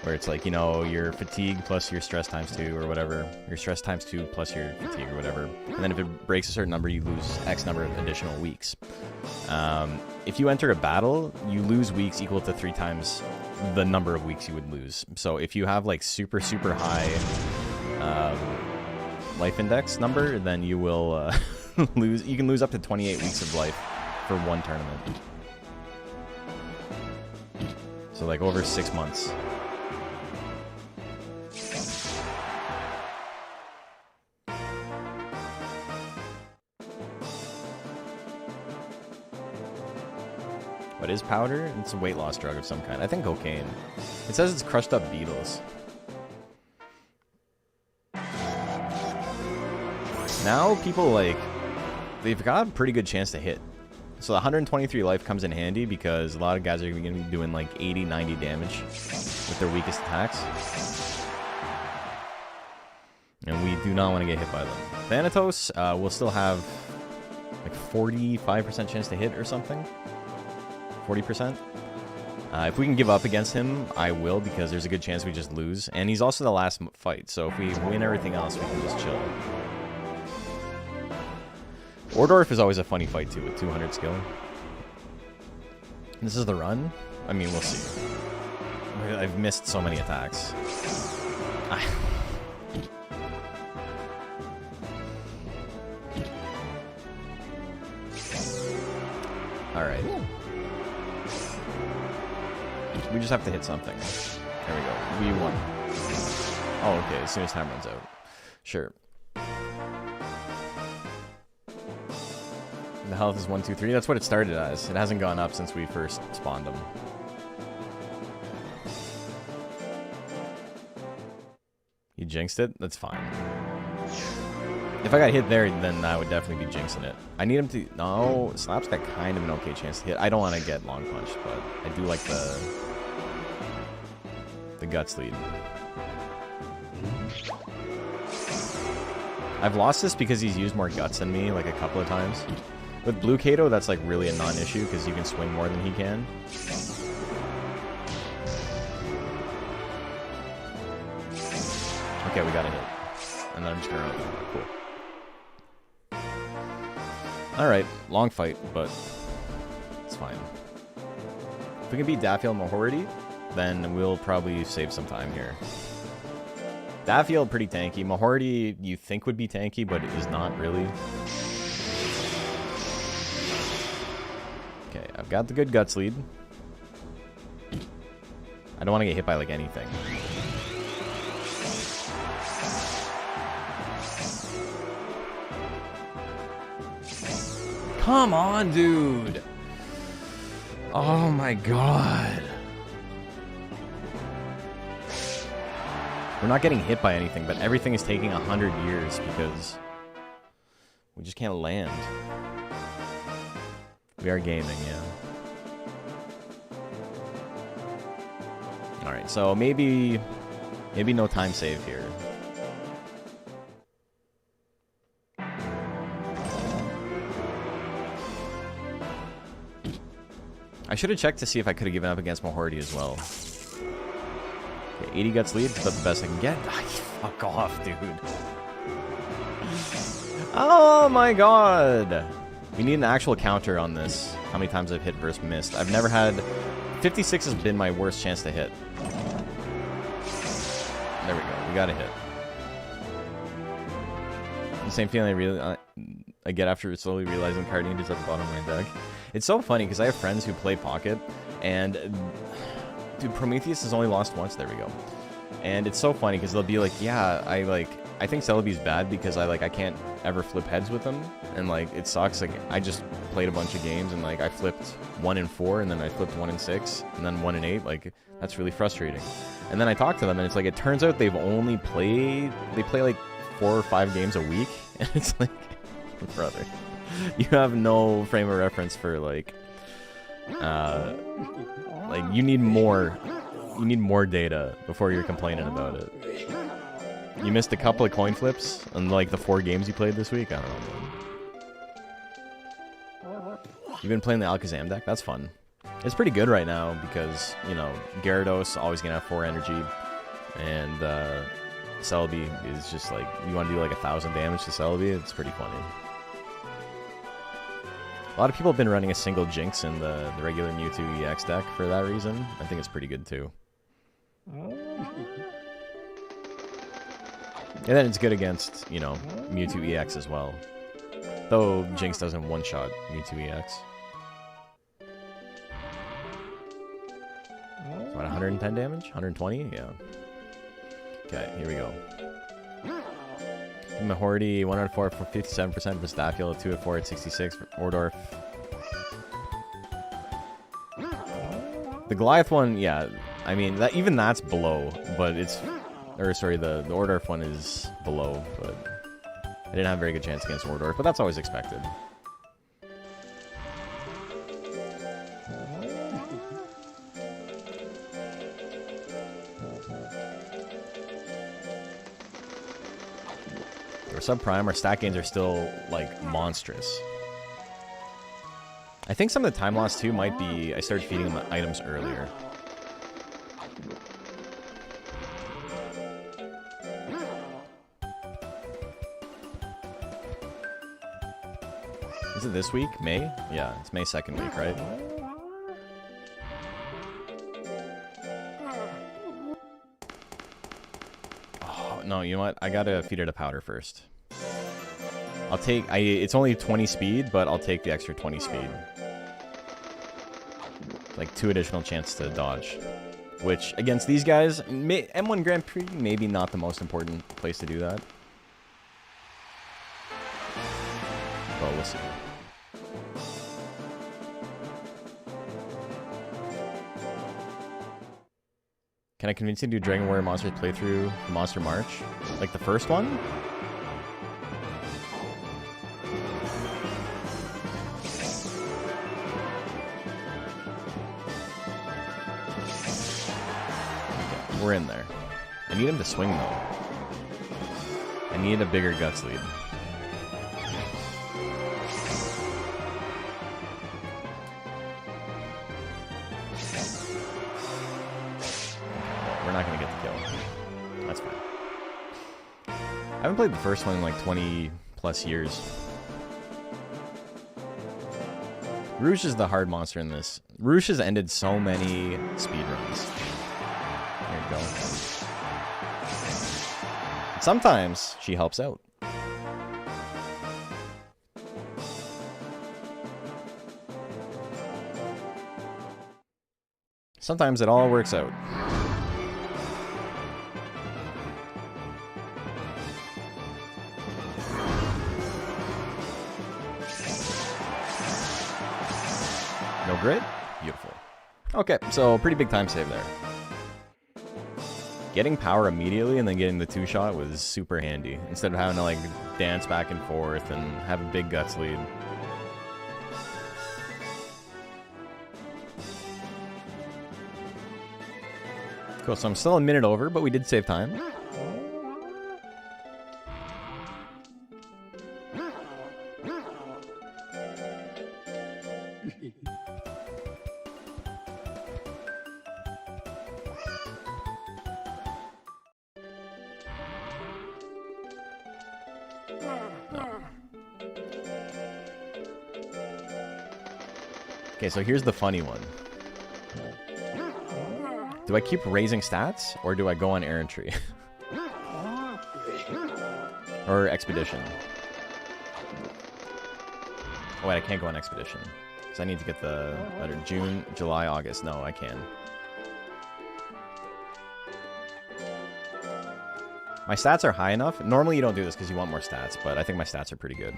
Where it's like, you know, your fatigue plus your stress times 2 or whatever. Your stress times 2 plus your fatigue or whatever. And then if it breaks a certain number, you lose X number of additional weeks. If you enter a battle, you lose weeks equal to 3 times the number of weeks you would lose. So if you have, like, super, super high life index number, then you will lose... You can lose up to 28 weeks of life for one tournament. So, like, over 6 months. What is powder? It's a weight loss drug of some kind. I think cocaine. It says it's crushed up beetles. Now, people, like, they've got a pretty good chance to hit. So 123 life comes in handy because a lot of guys are going to be doing like 80, 90 damage with their weakest attacks. And we do not want to get hit by them. Thanatos will still have like 45% chance to hit or something. 40%. If we can give up against him, I will, because there's a good chance we just lose. And he's also the last fight, so if we win everything else, we can just chill. Ordorf is always a funny fight, too, with 200 skill. This is the run? I mean, we'll see. I've missed so many attacks. Alright. We just have to hit something. There we go. We won. Oh, okay, as soon as time runs out. Sure. The health is 1, 2, 3. That's what it started as. It hasn't gone up since we first spawned them. You jinxed it? That's fine. If I got hit there, then I would definitely be jinxing it. I need him to... No, Slap's got kind of an okay chance to hit. I don't want to get long punched, but I do like the guts lead. I've lost this because he's used more guts than me, like a couple of times. With Blue Kato, that's like really a non-issue because you can swing more than he can. Okay, we got a hit. And then I'm just gonna run. Cool. Alright, long fight, but it's fine. If we can beat Daffield and Mahorty, then we'll probably save some time here. Daffield, pretty tanky. Mahorty, you think would be tanky, but it is not really. Okay, I've got the good guts lead. I don't want to get hit by, like, anything. Come on, dude! Oh my god. We're not getting hit by anything, but everything is taking 100 years because we just can't land. We are gaming, yeah. Alright, so maybe no time save here. I should have checked to see if I could have given up against Mahorty as well. Okay, 80 guts lead, is that the best I can get? Fuck off, dude. Oh my god! We need an actual counter on this. How many times I've hit versus missed. I've never had... 56 has been my worst chance to hit. There we go, we got a hit. The same feeling I get after slowly realizing Cardine is at the bottom of my deck. It's so funny because I have friends who play Pocket, and dude, Prometheus has only lost once. There we go. And it's so funny because they'll be like, yeah, I think Celebi's bad because I can't ever flip heads with him, and like it sucks. Like I just played a bunch of games and like I flipped 1 in 4, and then I flipped 1 in 6, and then 1 in 8. Like that's really frustrating. And then I talk to them, and it's like it turns out they play like 4 or 5 games a week, and it's like, brother, you have no frame of reference for like you need more data before you're complaining about it. You missed a couple of coin flips on like the 4 games you played this week. I don't know, man. You've been playing the Alakazam deck? That's fun. It's pretty good right now because, you know, Gyarados always gonna have 4 energy, and Celebi is just like, you want to do like 1,000 damage to Celebi, it's pretty funny. A lot of people have been running a single Jinx in the regular Mewtwo EX deck for that reason. I think it's pretty good too. And then it's good against, you know, Mewtwo EX as well. Though Jinx doesn't one-shot Mewtwo EX. So what, 110 damage? 120? Yeah. Okay, here we go. Mahorty, 1 out of 4 for 57% for Staffield, 2 out of 4 at 66 for Ordorf. The Goliath one, yeah, I mean, even that's below, but it's... Or, sorry, the Ordorf one is below, but... I didn't have a very good chance against Ordorf, but that's always expected. We're subprime, our stat gains are still, like, monstrous. I think some of the time loss, too, might be I started feeding them items earlier. Is it this week? May? Yeah, it's May 2nd week, right? Oh, no, you know what? I gotta feed it a powder first. I'll take... it's only 20 speed, but I'll take the extra 20 speed. Like 2 additional chances to dodge. Which, against these guys, M1 Grand Prix, maybe not the most important place to do that. Well, we'll see. Can I convince you to do Dragon Warrior Monsters playthrough Monster March? Like the first one? Okay, we're in there. I need him to swing though. I need a bigger guts lead. We're not going to get the kill. That's fine. I haven't played the first one in like 20 plus years. Rouge is the hard monster in this. Rouge has ended so many speedruns. There you go. Sometimes she helps out. Sometimes it all works out. No grid? Beautiful. Okay, so pretty big time save there. Getting power immediately and then getting the two-shot was super handy. Instead of having to, like, dance back and forth and have a big guts lead. Cool, so I'm still a minute over, but we did save time. Okay, so here's the funny one. Do I keep raising stats, or do I go on errantry? Or expedition? Oh wait, I can't go on expedition. Because I need to get the June, July, August. No, I can. My stats are high enough. Normally you don't do this because you want more stats, but I think my stats are pretty good.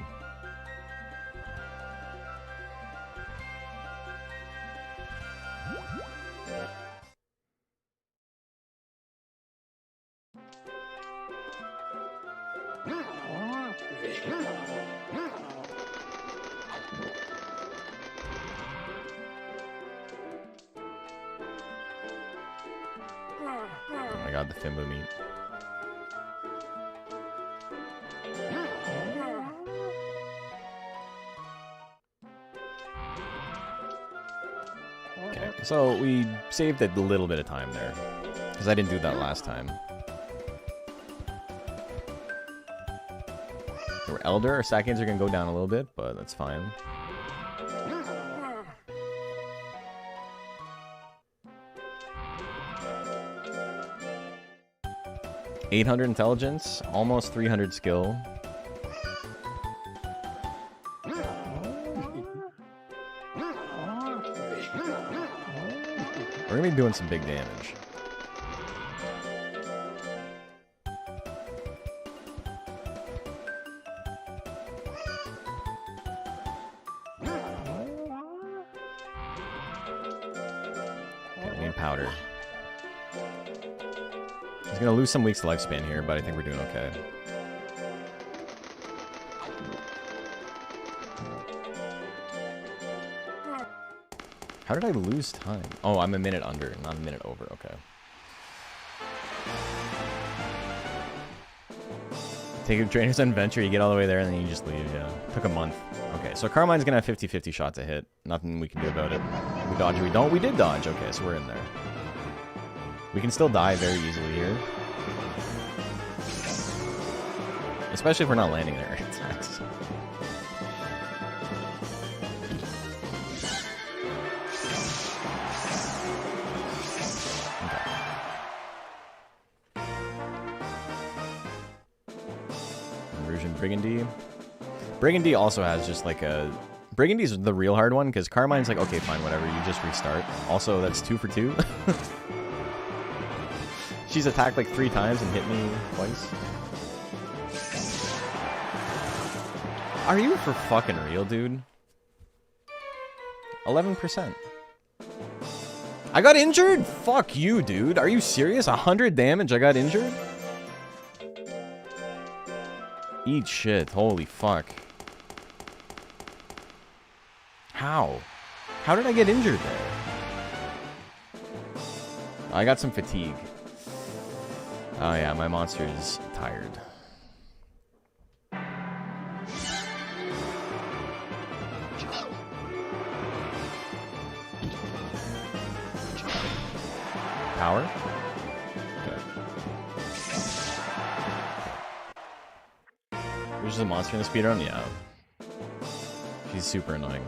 Oh my god, the Fimbo meat. Okay, so we saved a little bit of time there, because I didn't do that last time. We're Elder, our stack gains are going to go down a little bit, but that's fine. $800 intelligence, almost 300 skill. We're gonna be doing some big damage. Okay, I need powder. He's gonna lose some weeks of lifespan here, but I think we're doing okay. How did I lose time? Oh, I'm a minute under, not a minute over. Okay. Take a trainer's adventure, you get all the way there, and then you just leave. Yeah. Took a month. Okay, so Carmine's gonna have 50-50 shot to hit. Nothing we can do about it. We dodge or we don't. We did dodge. Okay, so we're in there. We can still die very easily here. Especially if we're not landing their attacks. Brigandy. Brigandy also has just like a... Brigandy's the real hard one, because Carmine's like, okay, fine, whatever, you just restart. Also, that's 2 for 2. She's attacked like 3 times and hit me twice. Are you for fucking real, dude? 11%. I got injured? Fuck you, dude. Are you serious? 100 damage, I got injured? Eat shit. Holy fuck. How? How did I get injured there? I got some fatigue. Oh yeah, my monster is tired. Power? Okay. Which is a monster in the speedrun? Yeah. She's super annoying.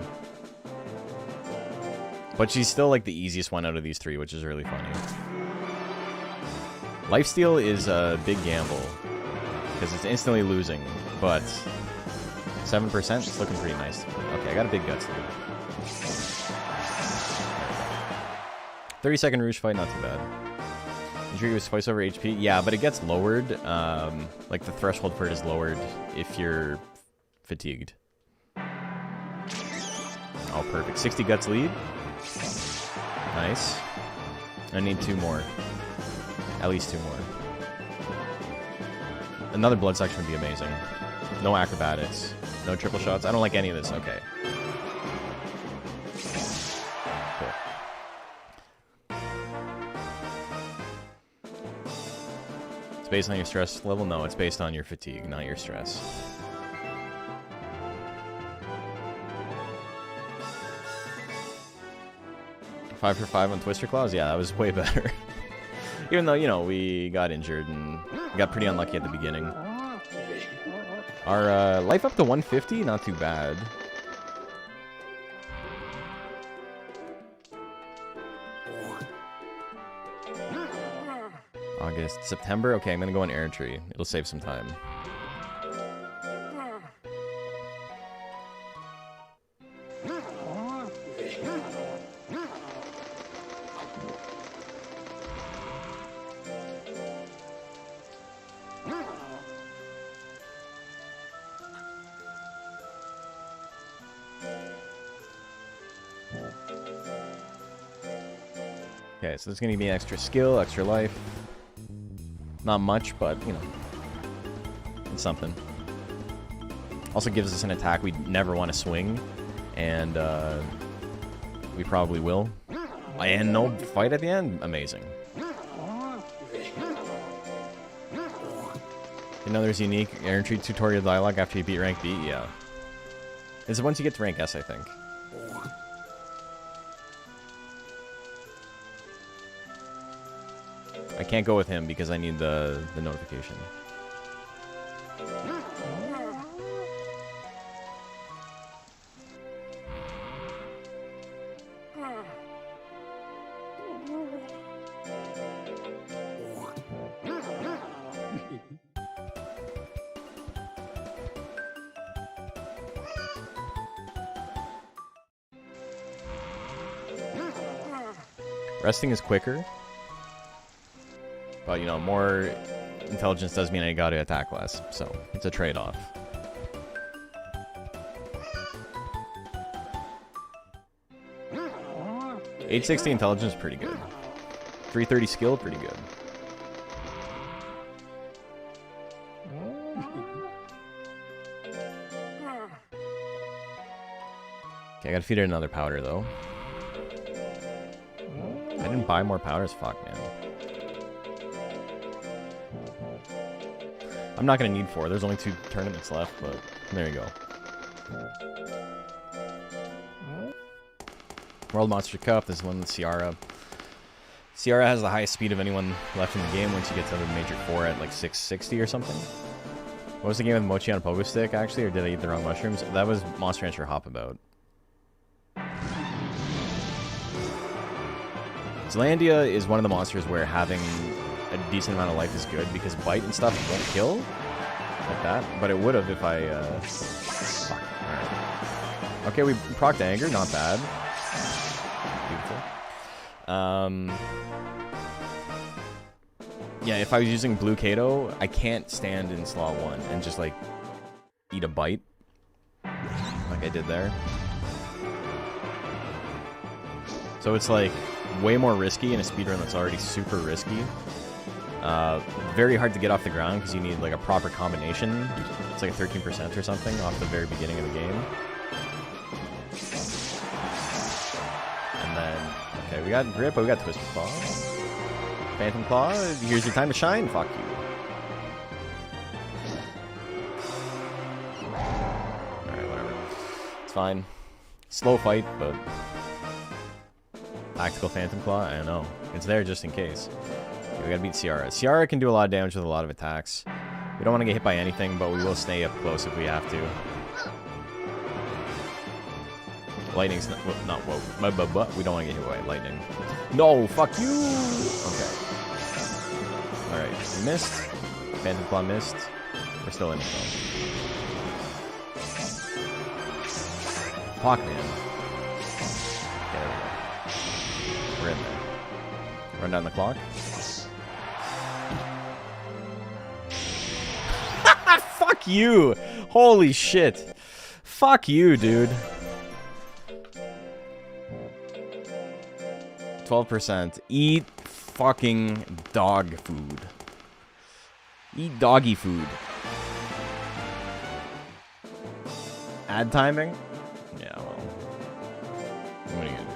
But she's still like the easiest one out of these three, which is really funny. Lifesteal is a big gamble. Because it's instantly losing. But 7%, it's looking pretty nice. Okay, I got a big guts lead. 30-second Rouge fight, not too bad. Injury was twice over HP. Yeah, but it gets lowered. Like, the threshold for it is lowered if you're fatigued. Oh, perfect. 60 guts lead. Nice. I need 2 more. At least 2 more. Another blood section would be amazing. No acrobatics. No triple shots. I don't like any of this. Okay. Based on your stress level? No, it's based on your fatigue, not your stress. Five for 5 on Twister Claws? Yeah, that was way better. Even though, you know, we got injured and got pretty unlucky at the beginning. Our life up to 150? Not too bad. August, September? Okay, I'm gonna go on Air Tree. It'll save some time. Okay, so this is gonna give me extra skill, extra life. Not much, but, you know, it's something. Also gives us an attack we never want to swing, and we probably will. And no fight at the end? Amazing. You know there's unique entry tutorial dialogue after you beat rank B? Yeah. It's once you get to rank S, I think. I can't go with him because I need the notification. Resting is quicker. But, you know, more intelligence does mean I gotta attack less. So, it's a trade-off. $860 intelligence, pretty good. 330 skill, pretty good. Okay, I gotta feed it another powder, though. I didn't buy more powders? Fuck, man. I'm not going to need 4. There's only 2 tournaments left, but there you go. World Monster Cup. This one with Ciara. Ciara has the highest speed of anyone left in the game once you get to the Major 4 at like 660 or something. What was the game with Mochi on a pogo stick, actually? Or did I eat the wrong mushrooms? That was Monster Rancher Hop About. Zealandia is one of the monsters where having a decent amount of life is good because bite and stuff won't kill like that, but it would have if I fuck. All right. Okay, we procced anger, not bad. Beautiful. Yeah, if I was using Blue Kato, I can't stand in slot 1 and just like eat a bite like I did there. So it's like way more risky in a speedrun that's already super risky. Very hard to get off the ground because you need like a proper combination. It's like a 13% or something off the very beginning of the game. And then, okay, we got grip, but we got Twisted Claw. Phantom Claw, here's your time to shine. Fuck you. Alright, whatever. It's fine. Slow fight, but Tactical Phantom Claw? I don't know. It's there just in case. Okay, we gotta beat Ciara. Ciara can do a lot of damage with a lot of attacks. We don't want to get hit by anything, but we will stay up close if we have to. Lightning's not what. We don't want to get hit by lightning. No, fuck you! Okay. Alright, we missed. Phantom Claw missed. We're still in it, though. Fuck, man. Okay, there we go. We're in there. Run down the clock. Fuck you! Holy shit. Fuck you, dude. 12%. Eat fucking dog food. Eat doggy food. Ad timing? Yeah, well. What are you gonna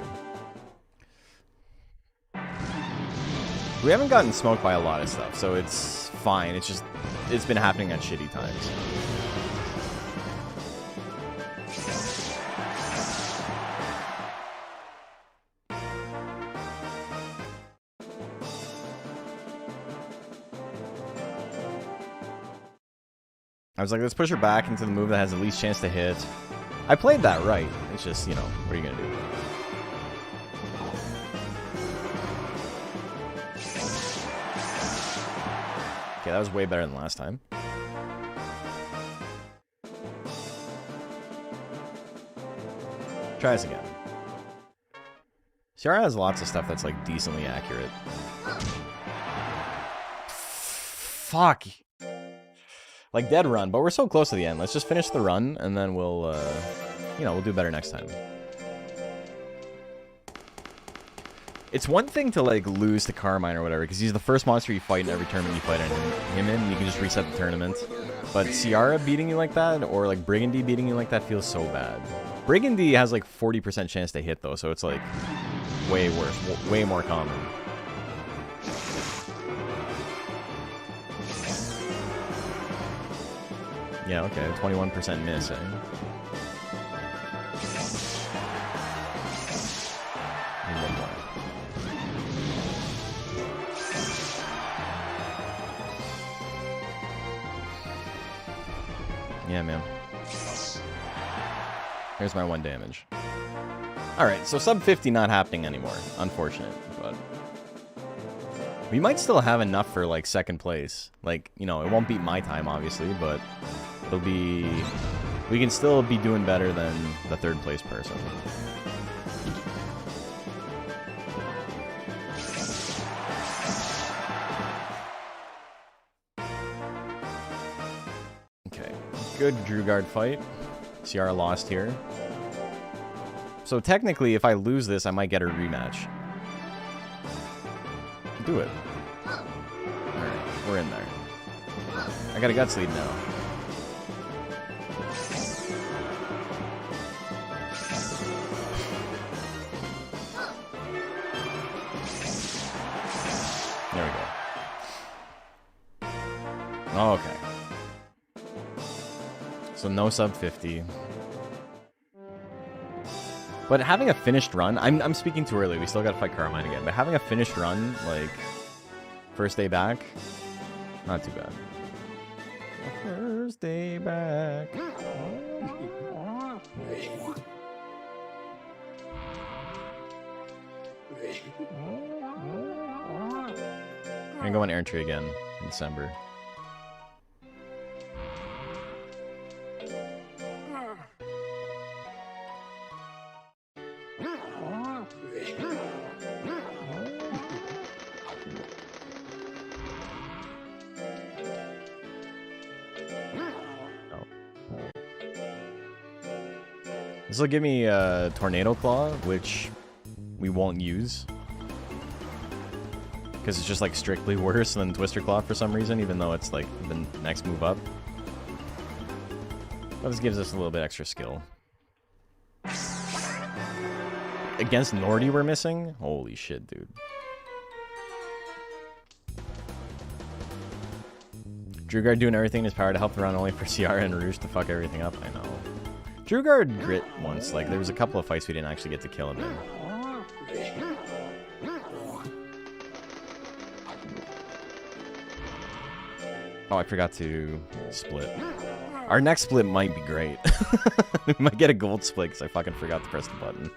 do? We haven't gotten smoked by a lot of stuff, so it's fine. It's just, it's been happening at shitty times. I was like, let's push her back into the move that has the least chance to hit. I played that right. It's just, you know, what are you gonna do? Okay, that was way better than last time. Try this again. Ciara has lots of stuff that's, like, decently accurate. Fuck. Like, dead run, but we're so close to the end. Let's just finish the run, and then we'll, you know, we'll do better next time. It's one thing to, like, lose to Carmine or whatever, because he's the first monster you fight in every tournament you fight him in, and you can just reset the tournament. But Ciara beating you like that, or, like, Brigandee beating you like that feels so bad. Brigandee has, like, 40% chance to hit, though, so it's, like, way worse, way more common. Yeah, okay, 21% miss, eh? Maybe one more. Yeah, man. Here's my 1 damage. Alright, so sub 50 not happening anymore. Unfortunate, but... we might still have enough for, like, 2nd place. Like, you know, it won't beat my time, obviously, but... it'll be... we can still be doing better than the 3rd place person. Okay. Good Drugard fight. Ciara lost here. So technically, if I lose this, I might get a rematch. Do it. Alright, we're in there. I got a guts lead now. There we go. Oh, okay. So no sub 50. But having a finished run, I'm speaking too early. We still gotta fight Carmine again. But having a finished run, like, first day back, not too bad. First day back. I'm gonna go on Errantry again in December. This will give me a Tornado Claw, which we won't use. Because it's just, like, strictly worse than Twister Claw for some reason, even though it's, like, the next move up. But this gives us a little bit extra skill. Against Nordy we're missing? Holy shit, dude. Drugard doing everything in his power to help the run, only for Ciara and Rouge to fuck everything up. I know. Drugard grit once. Like, there was a couple of fights we didn't actually get to kill him in. Oh, I forgot to split. Our next split might be great. We might get a gold split because I fucking forgot to press the button.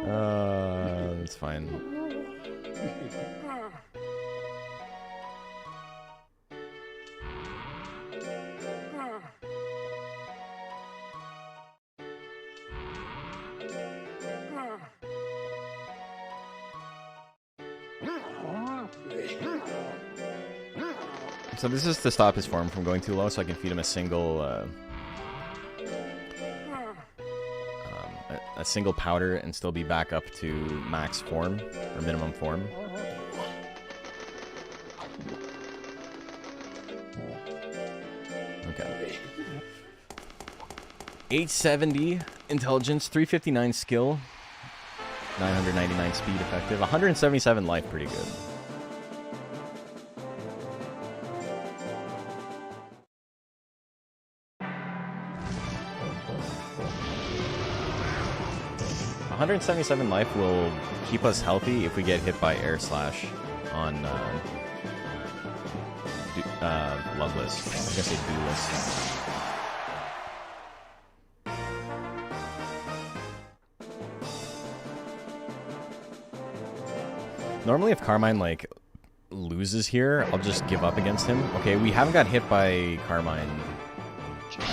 That's fine. So this is to stop his form from going too low, so I can feed him a single, a single powder and still be back up to max form or minimum form. Okay. 870 intelligence, 359 skill, 999 speed effective, 177 life, pretty good. $177 life will keep us healthy if we get hit by air slash on Loveless. I was gonna say Duelist. Normally if Carmine like loses here, I'll just give up against him. Okay, we haven't got hit by Carmine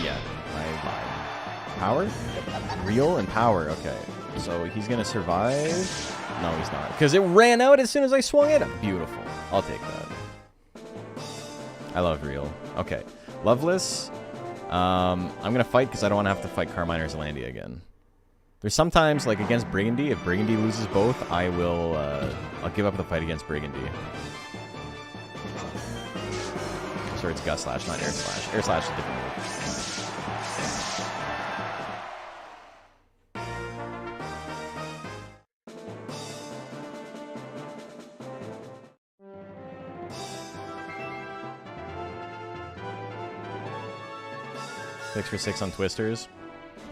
yet. I lied. Power? Real and power, okay. So he's gonna survive? No, he's not. Because it ran out as soon as I swung it. Beautiful. I'll take that. I love real. Okay. Loveless. I'm gonna fight because I don't want to have to fight Carmine or Zelandia again. There's sometimes, like against Brigandy, if Brigandy loses both, I will, I'll give up the fight against Brigandy. Sorry, it's Gust Slash, not Air Slash. Air Slash is a different move. 6 for 6 on Twisters.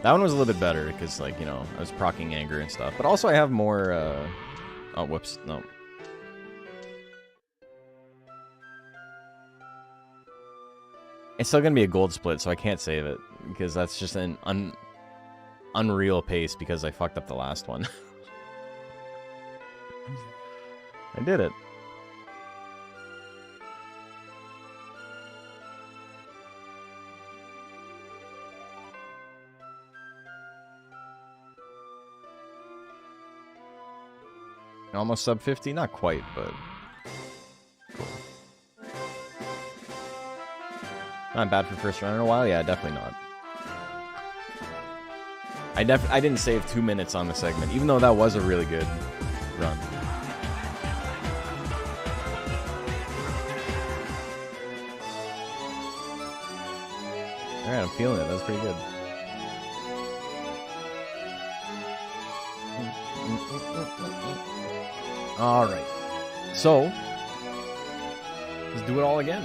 That one was a little bit better because, like, you know, I was proccing anger and stuff. But also I have more, oh, whoops, no. It's still going to be a gold split, so I can't save it. Because that's just an unreal pace because I fucked up the last one. I did it. Almost sub 50? Not quite, but cool. Not bad for first run in a while? Yeah, definitely not. I didn't save 2 minutes on the segment, even though that was a really good run. Alright, I'm feeling it. That was pretty good. Alright. So, let's do it all again.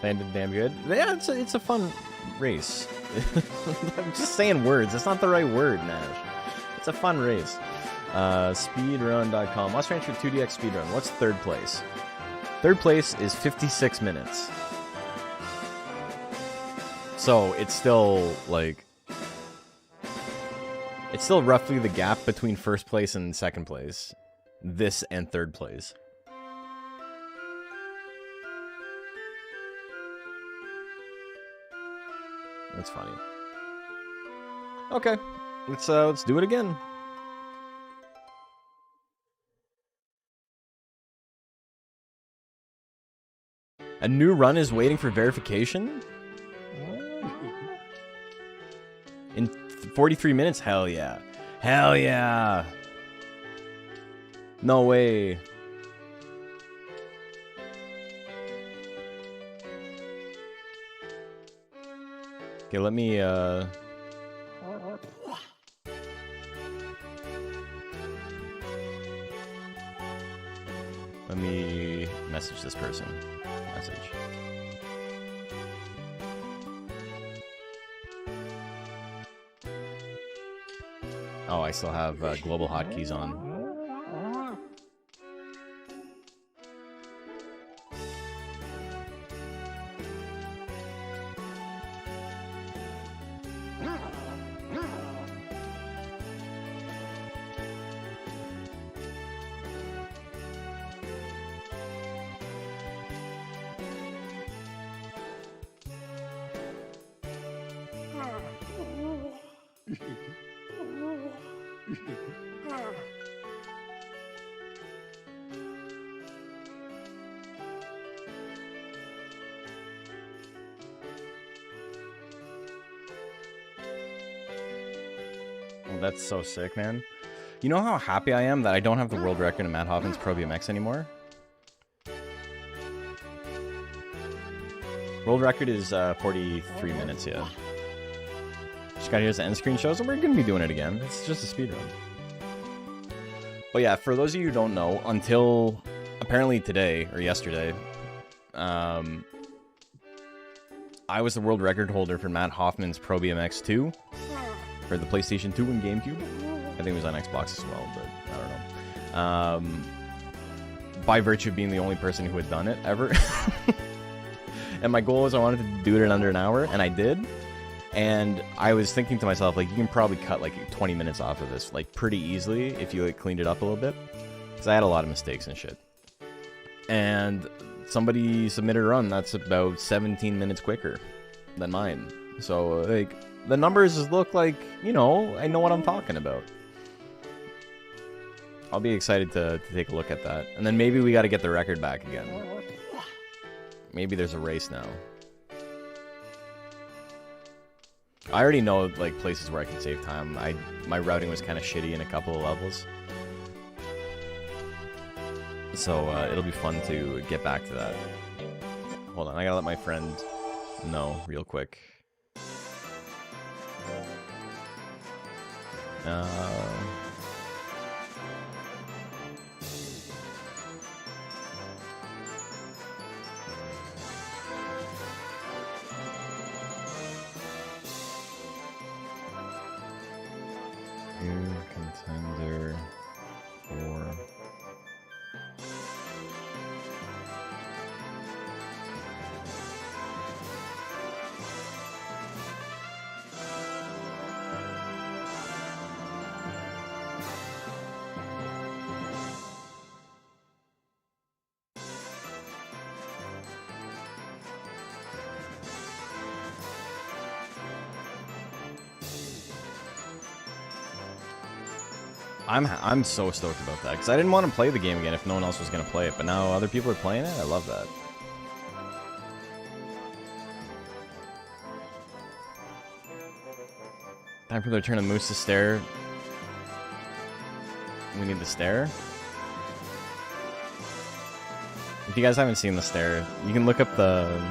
Landed damn good. Yeah, it's a fun race. I'm just saying words. That's not the right word, Nash. It's a fun race. Speedrun.com. Let's transfer 2DX Speedrun. What's third place? Third place is 56 minutes. So, it's still, like... It's still roughly the gap between first place and second place. This and third place. That's funny. Okay, let's do it again. A new run is waiting for verification? In 43 minutes? Hell yeah. Hell yeah. No way. Okay, let me message this person. Message. Oh, I still have global hotkeys on. Oh, that's so sick, man. You know how happy I am that I don't have the world record in Matt Hoffman's Pro BMX anymore? World record is 43 minutes, yeah. Just got here's the end screen shows, and we're gonna be doing it again. It's just a speedrun. But yeah, for those of you who don't know, until apparently today, or yesterday, I was the world record holder for Matt Hoffman's Pro BMX 2 for the PlayStation 2 and GameCube. I think it was on Xbox as well, but I don't know. By virtue of being the only person who had done it ever. And my goal was I wanted to do it in under an hour, and I did. And I was thinking to myself, like, you can probably cut, like, 20 minutes off of this, like, pretty easily if you, like, cleaned it up a little bit. Because I had a lot of mistakes and shit. And somebody submitted a run that's about 17 minutes quicker than mine. So, like, the numbers look like, you know, I know what I'm talking about. I'll be excited to take a look at that. And then maybe we got to get the record back again. Maybe there's a race now. I already know, like, places where I can save time. My routing was kind of shitty in a couple of levels. So, it'll be fun to get back to that. Hold on, I gotta let my friend know real quick. New contender for... I'm so stoked about that, because I didn't want to play the game again if no one else was going to play it, but now other people are playing it. I love that. Time for the return of Moose to stare. We need the stare. If you guys haven't seen the stare, you can look up the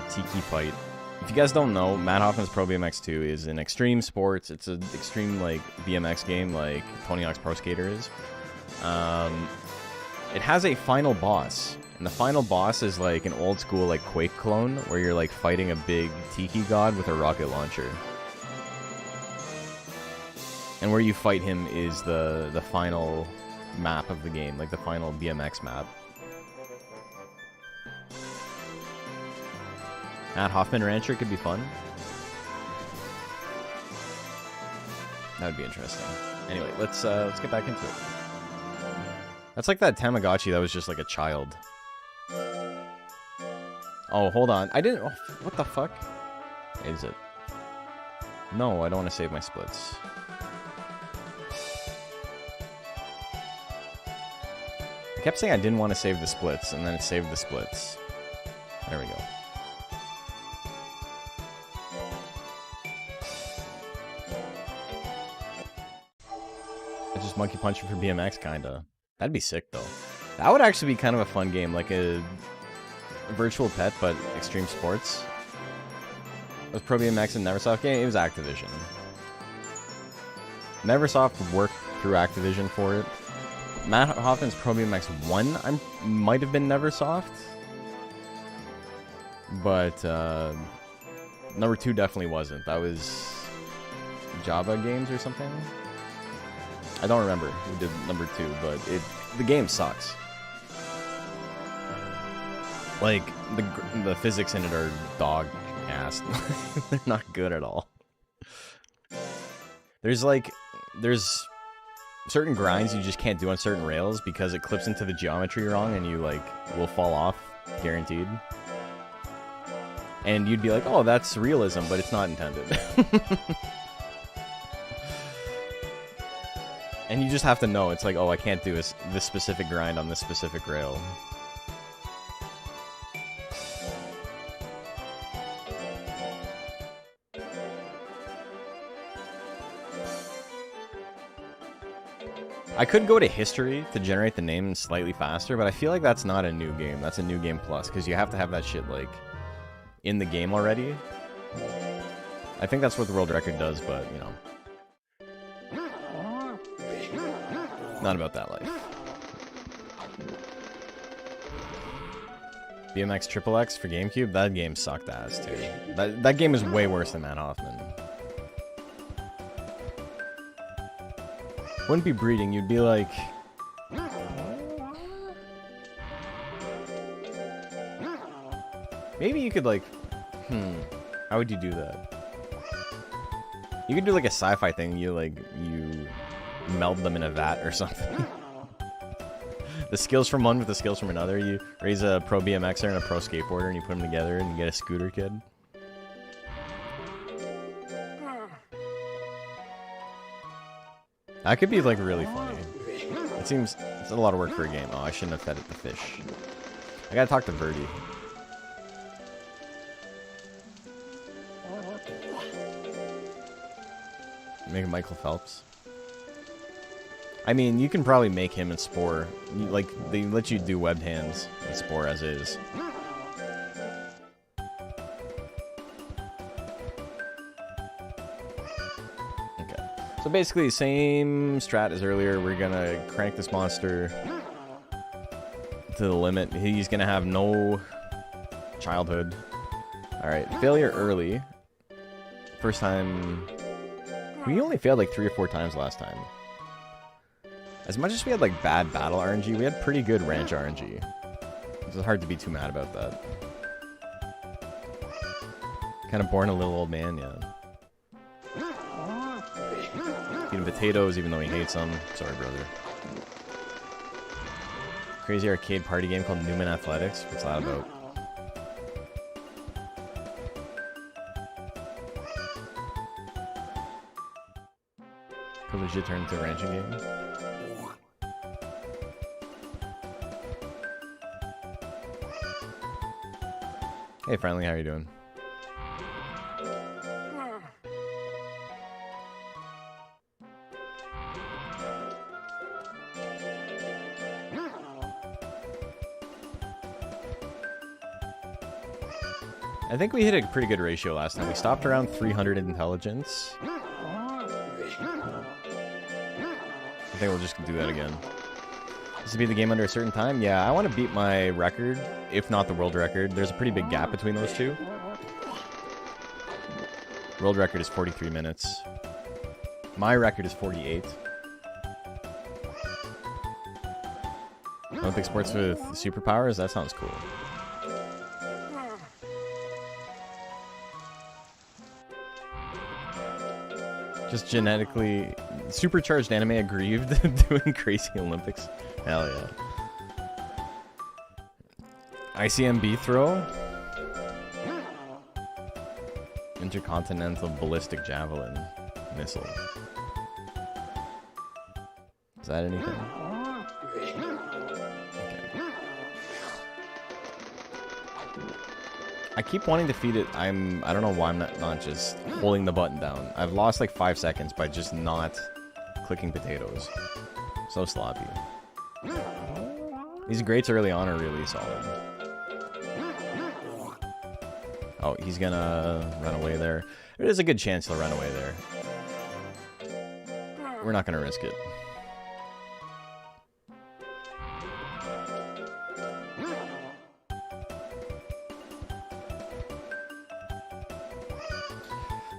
Tiki fight. If you guys don't know, Matt Hoffman's Pro BMX 2 is an extreme sports. It's an extreme, like, BMX game like Tony Hawk's Pro Skater is. It has a final boss. And the final boss is like an old school, like, Quake clone where you're, like, fighting a big Tiki god with a rocket launcher. And where you fight him is the final map of the game, like the final BMX map. Matt Hoffman Rancher could be fun. That would be interesting. Anyway, let's get back into it. That's like that Tamagotchi that was just like a child. Oh, hold on. I didn't... Oh, what the fuck? Is it? No, I don't want to save my splits. I kept saying I didn't want to save the splits, and then it saved the splits. There we go. It's just monkey punching for BMX, kinda. That'd be sick, though. That would actually be kind of a fun game, like a virtual pet, but extreme sports. It was Pro BMX and Neversoft game? It was Activision. Neversoft worked through Activision for it. Matt Hoffman's Pro BMX 1 might have been Neversoft. But number 2 definitely wasn't. That was Java Games or something. I don't remember who did number 2, but the game sucks. Like, the physics in it are dog ass. They're not good at all. There's certain grinds you just can't do on certain rails because it clips into the geometry wrong and you, like, will fall off, guaranteed. And you'd be like, oh, that's realism, but it's not intended. And you just have to know, it's like, oh, I can't do this specific grind on this specific rail. I could go to history to generate the name slightly faster, but I feel like that's not a new game. That's a new game plus, because you have to have that shit, like, in the game already. I think that's what the world record does, but, you know. Not about that life. BMX Triple X for GameCube? That game sucked ass, too. That game is way worse than Matt Hoffman. Wouldn't be breeding, you'd be like... Maybe you could like... How would you do that? You could do like a sci-fi thing, you meld them in a vat or something. The skills from one with the skills from another. You raise a pro BMXer and a pro skateboarder and you put them together and you get a scooter kid. That could be like really funny. It seems it's a lot of work for a game. Oh, I shouldn't have fed it the fish. I gotta talk to Birdie. Make Michael Phelps. I mean, you can probably make him in Spore. Like, they let you do webbed hands in Spore as is. Okay. So basically, same strat as earlier. We're gonna crank this monster to the limit. He's gonna have no childhood. Alright, failure early. First time... We only failed like 3 or 4 times last time. As much as we had like bad battle RNG, we had pretty good ranch RNG. It's hard to be too mad about that. Kind of born a little old man, yeah. Eating potatoes even though he hates them. Sorry, brother. Crazy arcade party game called Newman Athletics. What's that about? Could legit turn into a ranching game. Hey, friendly, how are you doing? I think we hit a pretty good ratio last time. We stopped around 300 intelligence. I think we'll just do that again. This will be the game under a certain time? Yeah, I want to beat my record, if not the world record. There's a pretty big gap between those two. World record is 43 minutes. My record is 48. Olympic sports with superpowers? That sounds cool. Just genetically... Supercharged anime aggrieved doing crazy Olympics. Hell yeah. ICMB throw? Intercontinental ballistic javelin missile. Is that anything? Okay. I keep wanting to feed it. I don't know why I'm not just holding the button down. I've lost like 5 seconds by just not clicking potatoes. So sloppy. These grates early on are really solid. Oh, he's gonna run away there. There's a good chance he'll run away there. We're not gonna risk it.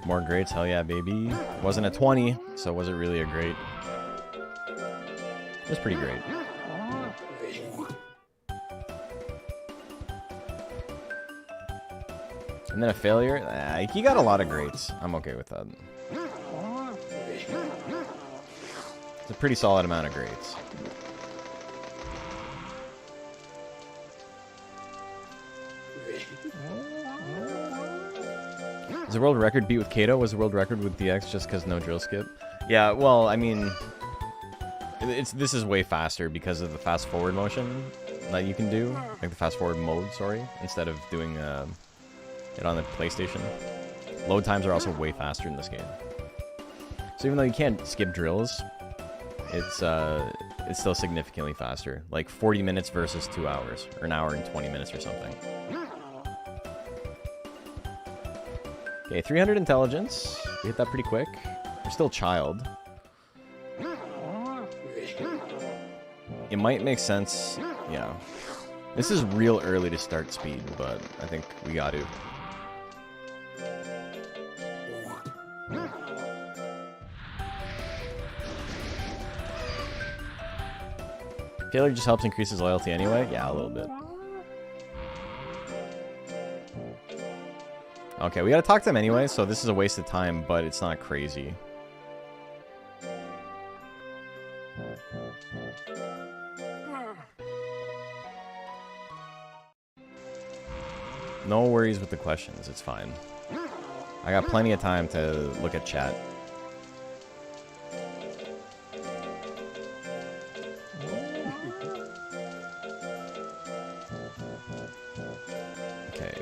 More grates, hell yeah, baby. Wasn't a 20, so was it really a grate? It was pretty great. And then a failure. He got a lot of grates. I'm okay with that. It's a pretty solid amount of grates. Is the world record beat with Kato? Was the world record with DX just because no drill skip? Yeah, well, I mean... This is way faster because of the fast forward motion that you can do, like the fast forward mode, sorry, instead of doing it on the PlayStation. Load times are also way faster in this game. So even though you can't skip drills, it's still significantly faster. Like 40 minutes versus 2 hours, or an hour and 20 minutes or something. Okay, 300 intelligence. We hit that pretty quick. We're still child. It might make sense. Yeah. This is real early to start speed, but I think we got to. Failure just helps increase his loyalty anyway? Yeah, a little bit. Okay, we gotta talk to him anyway, so this is a waste of time, but it's not crazy. No worries with the questions, it's fine. I got plenty of time to look at chat. Okay.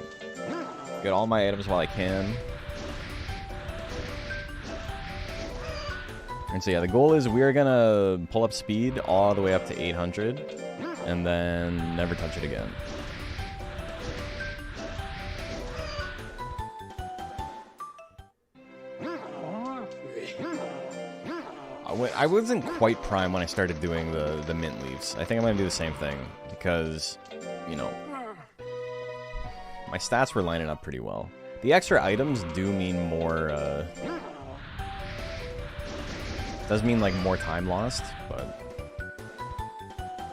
Get all my items while I can. And so yeah, the goal is we're gonna pull up speed all the way up to 800 and then never touch it again. I wasn't quite prime when I started doing the mint leaves. I think I'm going to do the same thing because, you know, my stats were lining up pretty well. The extra items do mean more, does mean like more time lost, but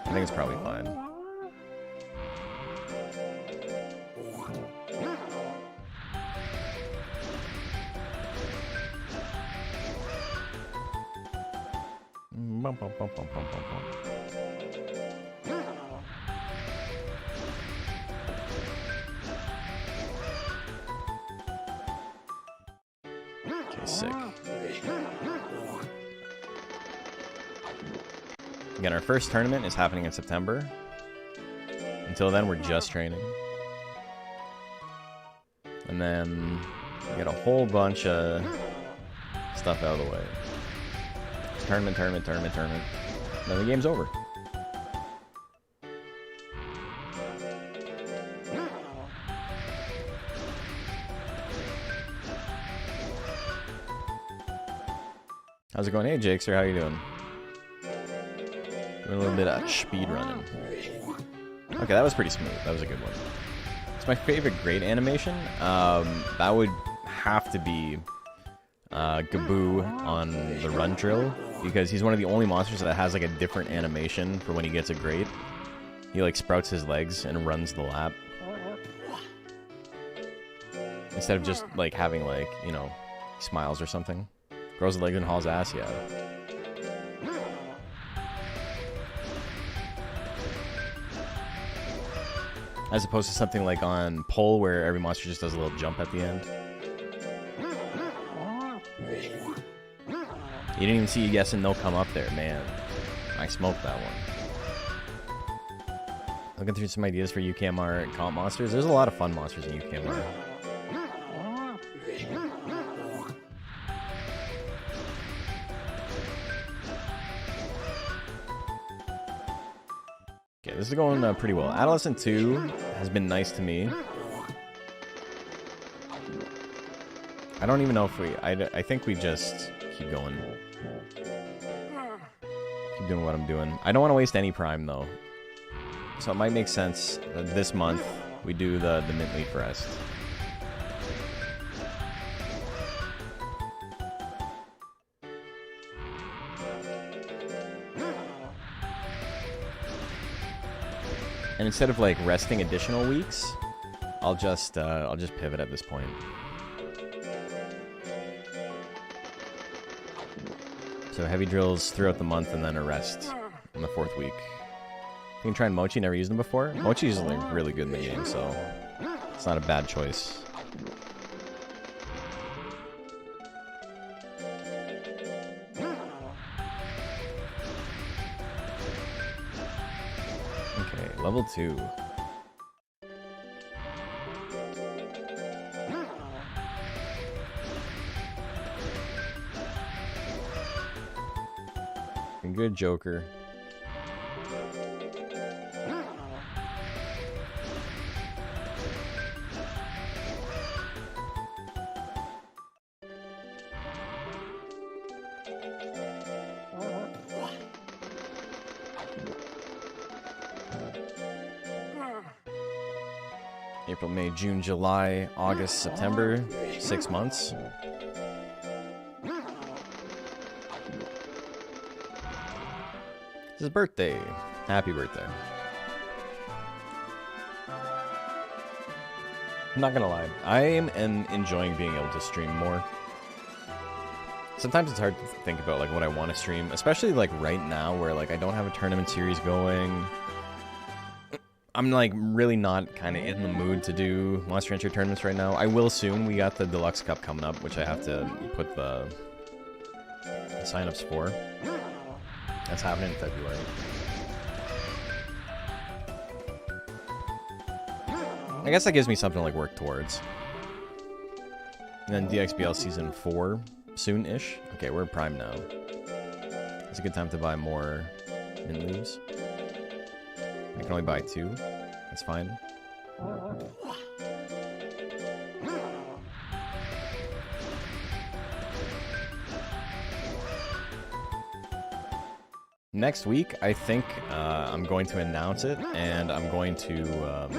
I think it's probably fine. Okay, sick. Again, our first tournament is happening in September. Until then, we're just training. And then we get a whole bunch of stuff out of the way. Tournament. Then the game's over. How's it going? Hey, Jakester, how you doing? Doing a little bit of speed running. Okay, that was pretty smooth. That was a good one. It's my favorite great animation. That would have to be Gaboo on the run drill, because he's one of the only monsters that has like a different animation for when he gets a great. He like sprouts his legs and runs the lap. Instead of just like having like, you know, smiles or something. Grows the legs and hauls ass, yeah. As opposed to something like on Pole where every monster just does a little jump at the end. You didn't even see yes and no come up there, man. I smoked that one. Looking through some ideas for UKMR and comp monsters. There's a lot of fun monsters in UKMR. Okay, this is going pretty well. Adolescent 2 has been nice to me. I don't even know if we... I think we just keep going. Keep doing what I'm doing. I don't want to waste any prime, though. So it might make sense that this month we do the mint leaf rest. And instead of like resting additional weeks, I'll just pivot at this point. So heavy drills throughout the month and then a rest in the 4th week. You can try and Mochi, never used them before. Mochi is like really good in the game, so it's not a bad choice. Okay, level 2. Good Joker. April, May, June, July, August, September. 6 months. It's his birthday. Happy birthday. I'm not gonna lie. I am enjoying being able to stream more. Sometimes it's hard to think about like what I want to stream, especially like right now where like I don't have a tournament series going. I'm like really not kind of in the mood to do Monster Hunter tournaments right now. I will soon. We got the Deluxe Cup coming up, which I have to put the sign-ups for. That's happening in February. I guess that gives me something to like work towards. And then DXBL Season 4 soon-ish. Okay, we're Prime now. It's a good time to buy more mint leaves. I can only buy 2. That's fine. Next week, I think I'm going to announce it, and I'm going to...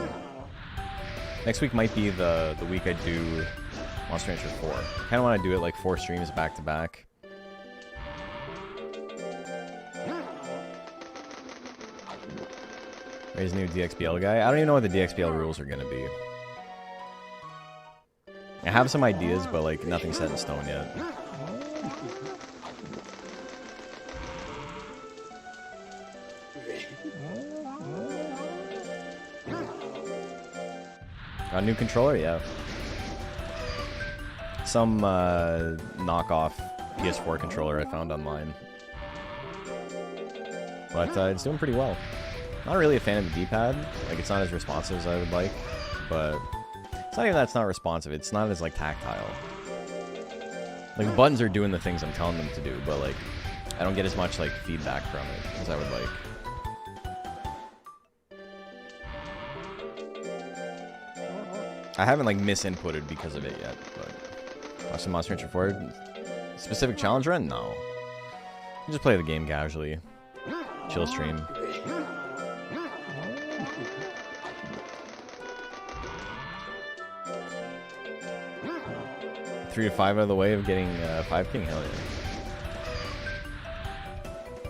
next week might be the week I do Monster Hunter 4. I kind of want to do it like 4 streams back-to-back. There's a new DXBL guy. I don't even know what the DXBL rules are going to be. I have some ideas, but like nothing's set in stone yet. Got a new controller? Yeah. Some knockoff PS4 controller I found online. But it's doing pretty well. Not really a fan of the D-pad. Like, it's not as responsive as I would like. But it's not even that it's not responsive. It's not as, like, tactile. Like, the buttons are doing the things I'm telling them to do. But, like, I don't get as much, like, feedback from it as I would like. I haven't, like, misinputted because of it yet, but... Watch the Monster Hunter 4. Specific challenge run? No. You just play the game casually. Chill stream. Three to 5 out of the way of getting 5 King? Hell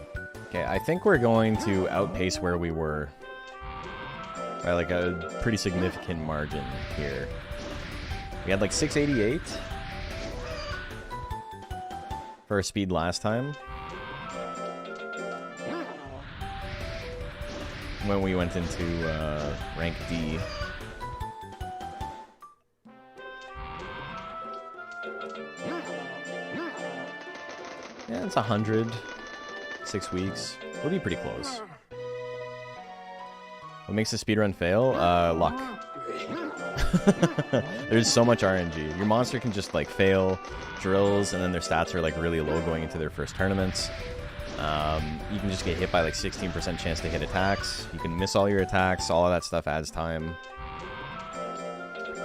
yeah. Okay, I think we're going to outpace where we were. By like a pretty significant margin here. We had like 688 for our speed last time. When we went into rank D. Yeah, it's 100. 6 weeks. We'll be pretty close. What makes a speedrun fail? Luck. There's so much RNG. Your monster can just like fail drills, and then their stats are like really low going into their first tournaments. You can just get hit by like 16% chance to hit attacks. You can miss all your attacks. All of that stuff adds time.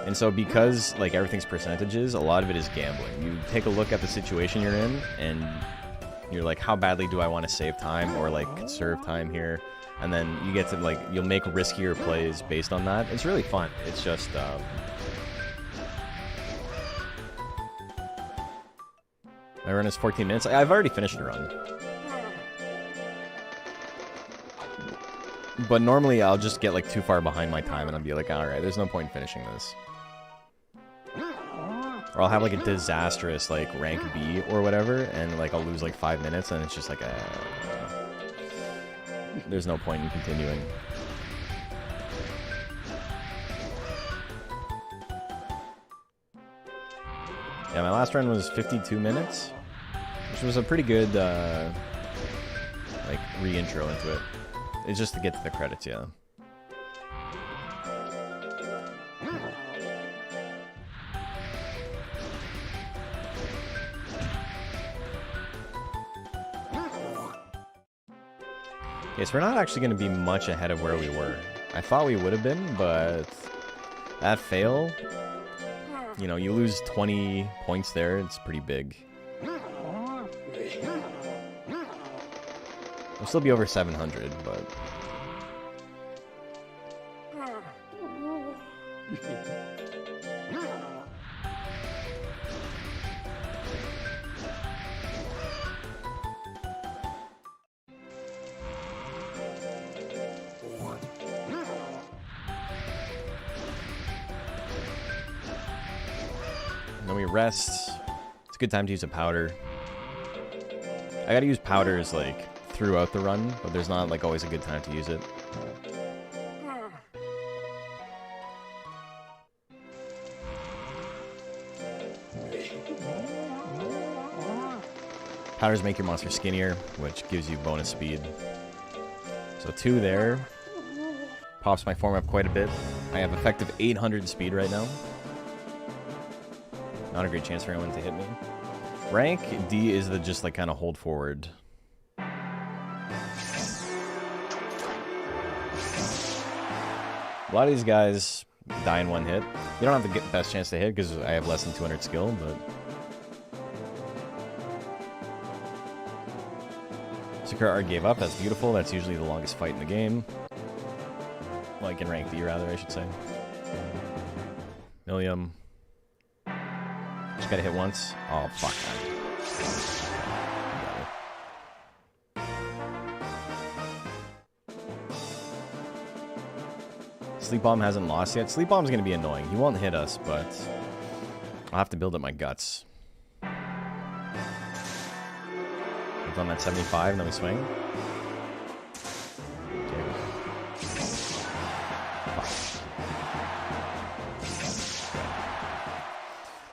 And so because like everything's percentages, a lot of it is gambling. You take a look at the situation you're in, and you're like, how badly do I want to save time or like conserve time here? And then you get to like, you'll make riskier plays based on that. It's really fun. It's just, my run is 14 minutes. I've already finished a run. But normally I'll just get like too far behind my time and I'll be like, alright, there's no point in finishing this. Or I'll have like a disastrous like rank B or whatever, and like I'll lose like 5 minutes and it's just like, there's no point in continuing. Yeah, my last run was 52 minutes, which was a pretty good, like, re-intro into it. It's just to get to the credits, yeah. Okay, so we're not actually going to be much ahead of where we were. I thought we would have been, but that fail, you know, you lose 20 points there. It's pretty big. We'll still be over 700, but... And then we rest. It's a good time to use a powder. I gotta use powders, like, throughout the run, but there's not, like, always a good time to use it. Powders make your monster skinnier, which gives you bonus speed. So 2 there. Pops my form up quite a bit. I have effective 800 speed right now. Not a great chance for anyone to hit me. Rank D is the just like kind of hold forward. A lot of these guys die in 1 hit. You don't have the best chance to hit because I have less than 200 skill, but... Secure Art gave up. That's beautiful. That's usually the longest fight in the game. Like in rank D, rather, I should say. Millium. Just gotta hit once. Oh, fuck that. Sleep Bomb hasn't lost yet. Sleep Bomb's gonna be annoying. He won't hit us, but I'll have to build up my guts. We've done that 75, and then we swing.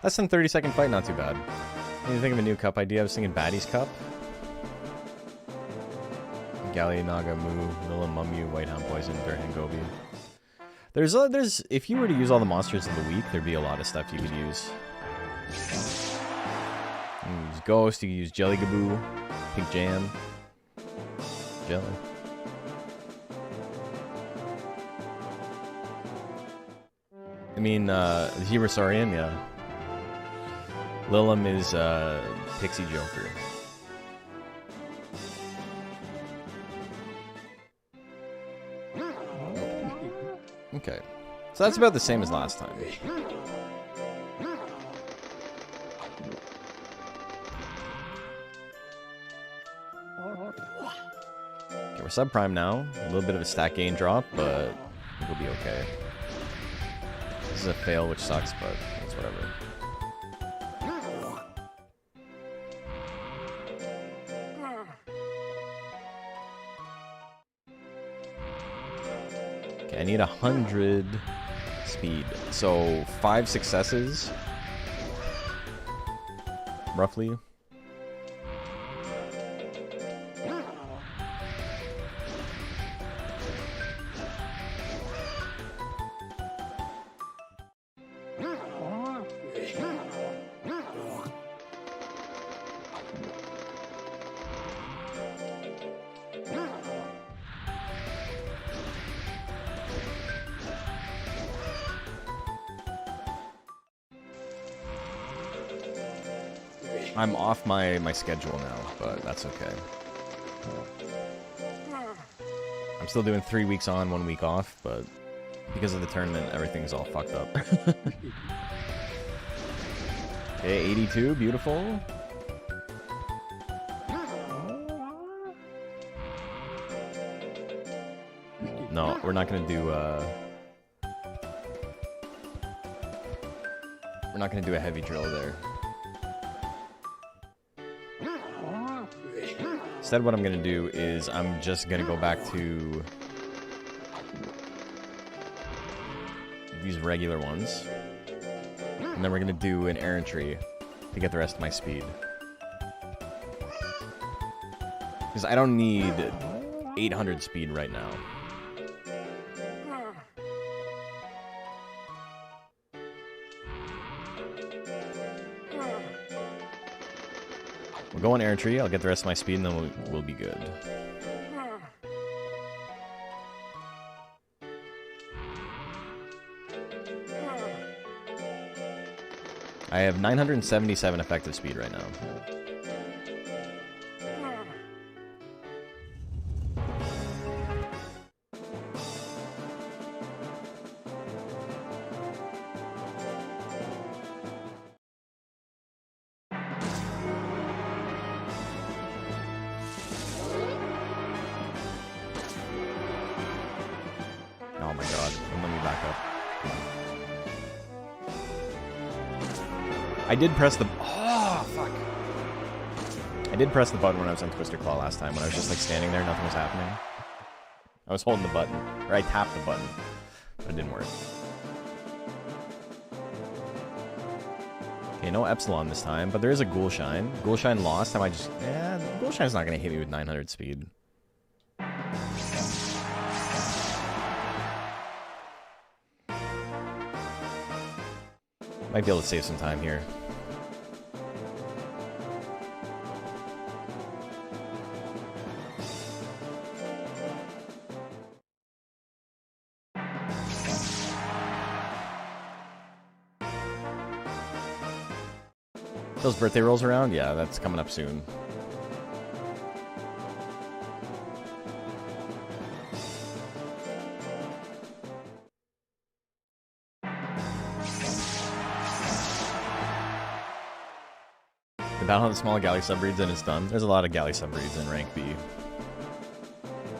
Less than 30-second fight, not too bad. What do you think of a new cup idea? I was thinking Baddie's Cup. Gali, Naga, Mu, Lilla, Mumyu, Whitehound, Poison, Durhan, Gobi. There's, if you were to use all the monsters of the week, there'd be a lot of stuff you could use. You can use Ghost, you can use Jelly Gaboo, Pink Jam, Jelly. I mean, Herosaurian, yeah. Lilim is Pixie Joker. Okay. So that's about the same as last time. Okay, we're subprime now. A little bit of a stat gain drop, but I think we'll be okay. This is a fail, which sucks, but that's whatever. I need 100 speed. So 5 successes, roughly. I'm off my schedule now, but that's okay. I'm still doing 3 weeks on, 1 week off, but because of the tournament, everything's all fucked up. Okay, 82, beautiful. No, we're not gonna do, we're not gonna do a heavy drill there. Instead, what I'm going to do is I'm just going to go back to these regular ones. And then we're going to do an errantry to get the rest of my speed. Because I don't need 800 speed right now. We'll go on errantry, I'll get the rest of my speed, and then we'll be good. I have 977 effective speed right now. Oh my god, let me back up. I did press the... Oh, fuck. I did press the button when I was on Twister Claw last time, when I was just like standing there, nothing was happening. I was holding the button, or I tapped the button, but it didn't work. Okay, no Epsilon this time, but there is a Ghoul Shine. Ghoul Shine lost, I just... Yeah, Ghoul Shine's not going to hit me with 900 speed. Might be able to save some time here. Those birthday rolls around? Yeah, that's coming up soon. The battle on the small galley subbreeds and it's done. There's a lot of galley subbreeds in rank B.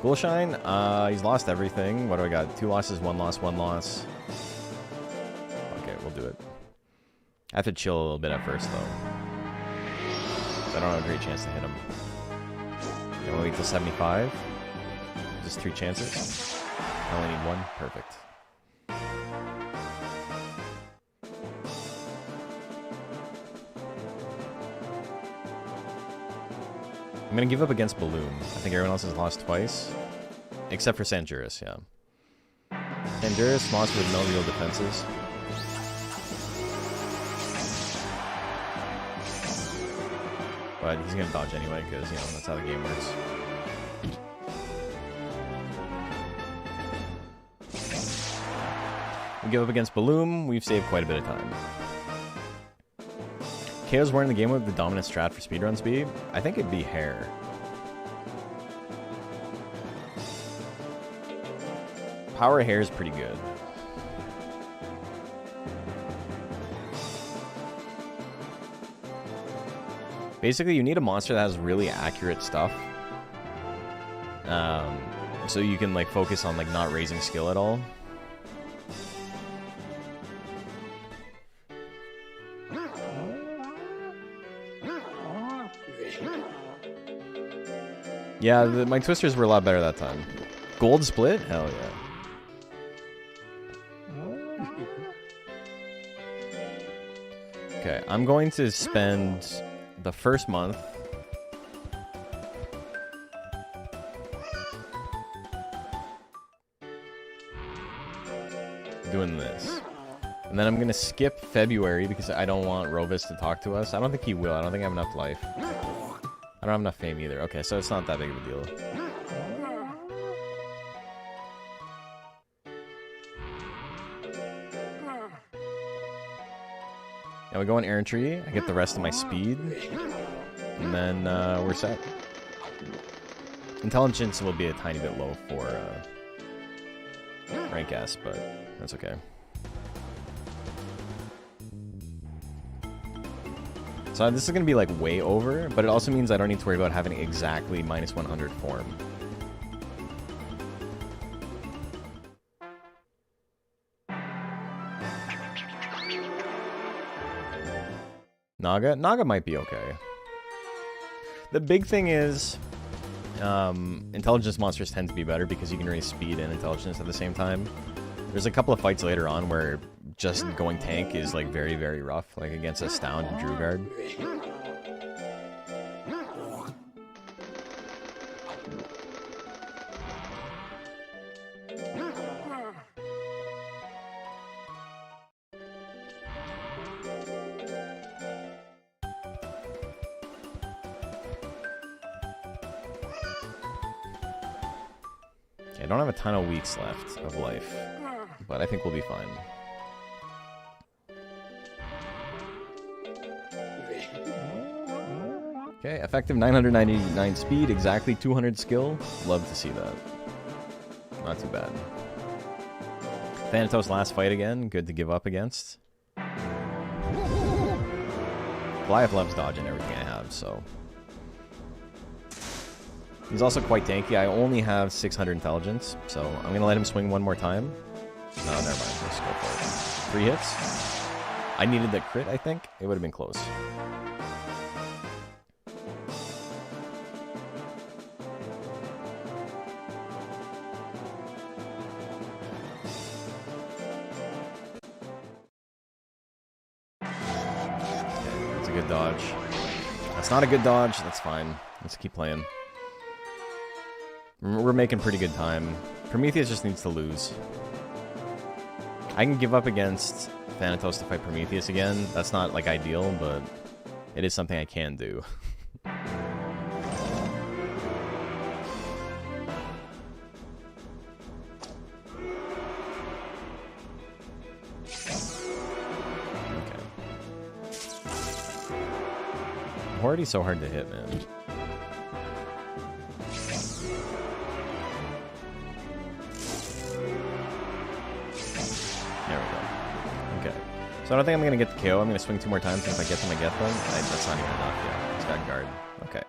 Ghoulshine, he's lost everything. What do I got? 2 losses, 1 loss, 1 loss. Okay, we'll do it. I have to chill a little bit at first, though. I don't have a great chance to hit him. I want to wait till 75. Just 3 chances. I only need 1. Perfect. I'm gonna give up against Balloon. I think everyone else has lost twice. Except for Sanjuris, yeah. Sanjuris lost with no real defenses. But he's gonna dodge anyway, because, you know, that's how the game works. We give up against Balloon, we've saved quite a bit of time. KO's wearing the game with the dominant strat for speedrun speed. I think it'd be Hair. Power Hair is pretty good. Basically, you need a monster that has really accurate stuff. So you can like focus on like not raising skill at all. Yeah, my twisters were a lot better that time. Gold split? Hell yeah. Okay, I'm going to spend the first month doing this. And then I'm going to skip February because I don't want Rovis to talk to us. I don't think he will. I don't think I have enough life. I don't have enough fame either. Okay, so it's not that big of a deal. Now we go on Errantry. I get the rest of my speed. And then we're set. Intelligence will be a tiny bit low for rank S, but that's okay. So this is going to be like way over, but it also means I don't need to worry about having exactly minus 100 form. Naga might be okay. The big thing is intelligence monsters tend to be better because you can raise speed and intelligence at the same time. There's a couple of fights later on where just going tank is like very, very rough, like against Astound and Drugard. Okay, I don't have a ton of weeks left of life, but I think we'll be fine. Okay, effective 999 speed, exactly 200 skill. Love to see that. Not too bad. Thanatos last fight again. Good to give up against. Goliath loves dodging everything I have, so... He's also quite tanky. I only have 600 intelligence, so I'm going to let him swing one more time. No, never mind. Let's go for it. 3 hits. I needed that crit, I think. It would have been close. Okay, that's a good dodge. That's not a good dodge. That's fine. Let's keep playing. We're making pretty good time. Prometheus just needs to lose. I can give up against Thanatos to fight Prometheus again. That's not, like, ideal, but it is something I can do. Okay. Already so hard to hit, man. There we go. Okay. So I don't think I'm going to get the KO. I'm going to swing 2 more times, and if I get them, I get them. That's not even enough yet. It's got guard. Okay.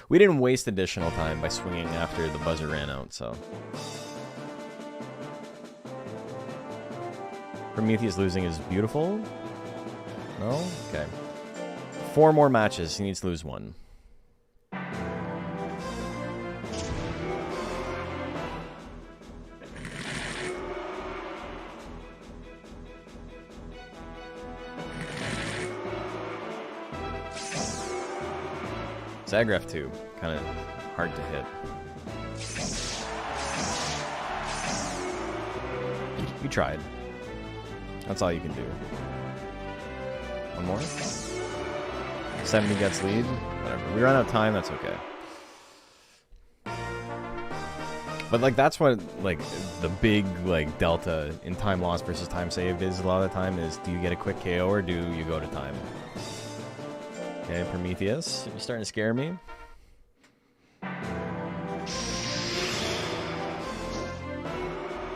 We didn't waste additional time by swinging after the buzzer ran out, so... Prometheus losing is beautiful. No? Okay. 4 more matches. He needs to lose 1. Zagraf too, kind of hard to hit. You tried. That's all you can do. One more? 70 gets lead? Whatever. We run out of time, that's okay. But, like, that's what, like, the big, like, delta in time lost versus time saved is a lot of the time is, do you get a quick KO or do you go to time? Okay, Prometheus, you're starting to scare me.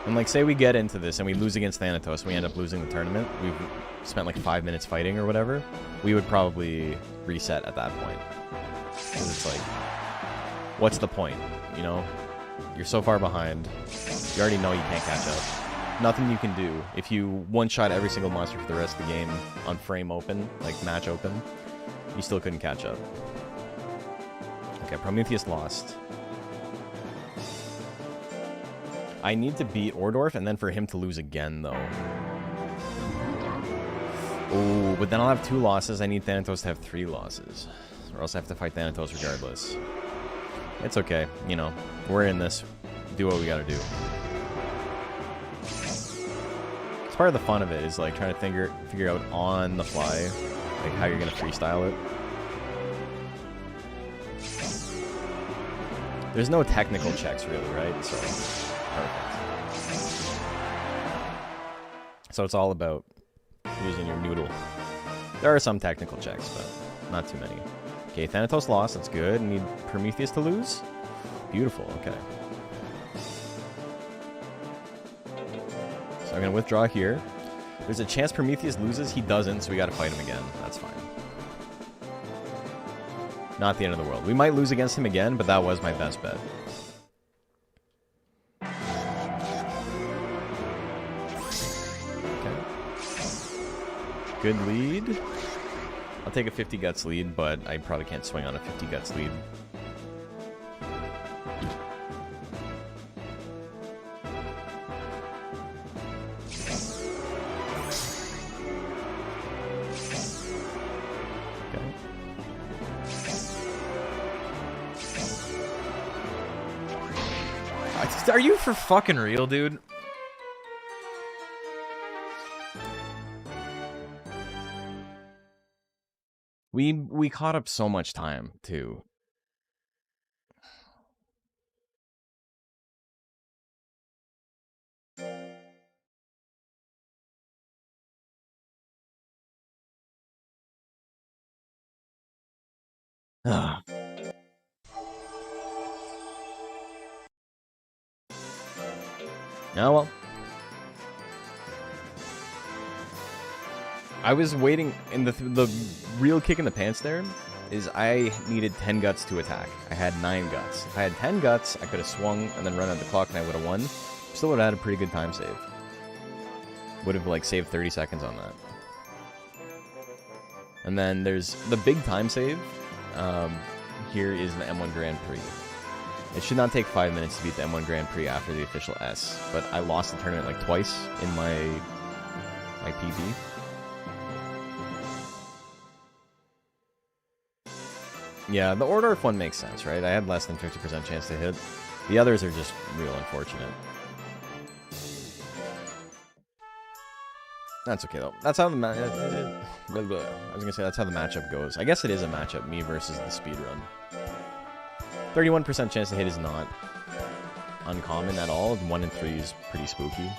And, like, say we get into this and we lose against Thanatos, we end up losing the tournament, we've spent, like, 5 minutes fighting or whatever, we would probably reset at that point. Because it's like, what's the point, you know? You're so far behind, you already know you can't catch up. Nothing you can do. If you one-shot every single monster for the rest of the game on frame open, like match open, you still couldn't catch up. Okay, Prometheus lost. I need to beat Ordorf and then for him to lose again, though. Oh, but then I'll have 2 losses. I need Thanatos to have 3 losses. Or else I have to fight Thanatos regardless. It's okay, you know. We're in this. Do what we gotta do. It's part of the fun of it, is like trying to figure out on the fly, like how you're gonna freestyle it. There's no technical checks really, right? So perfect. So it's all about using your noodle. There are some technical checks, but not too many. Okay, Thanatos lost. That's good. Need Prometheus to lose. Beautiful. Okay. So I'm gonna withdraw here. There's a chance Prometheus loses. He doesn't, so we gotta fight him again. That's fine. Not the end of the world. We might lose against him again, but that was my best bet. Okay. Good lead. I'll take a 50 guts lead, but I probably can't swing on a 50 guts lead. Are you for fucking real, dude? We caught up so much time, too. Oh, well. I was waiting, and the real kick in the pants there is I needed 10 guts to attack. I had 9 guts. If I had 10 guts, I could have swung and then run out the clock and I would have won. Still would have had a pretty good time save. Would have, like, saved 30 seconds on that. And then there's the big time save. Here is the M1 Grand Prix. It should not take 5 minutes to beat the M1 Grand Prix after the official S, but I lost the tournament like twice in my PB. Yeah, the Ordorf one makes sense, right? I had less than 50% chance to hit. The others are just real unfortunate. That's okay, though. That's how the I was gonna say, that's how the matchup goes. I guess it is a matchup, me versus the speedrun. 31% chance to hit is not uncommon at all. 1 in 3 is pretty spooky.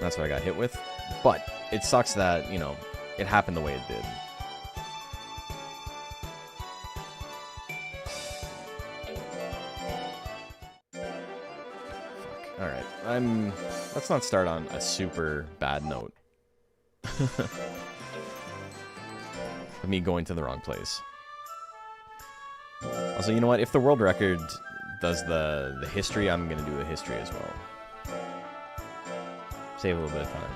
That's what I got hit with. But it sucks that, you know, it happened the way it did. Alright, let's not start on a super bad note. Of me going to the wrong place. Also, you know what? If the world record does the history, I'm gonna do the history as well. Save a little bit of time.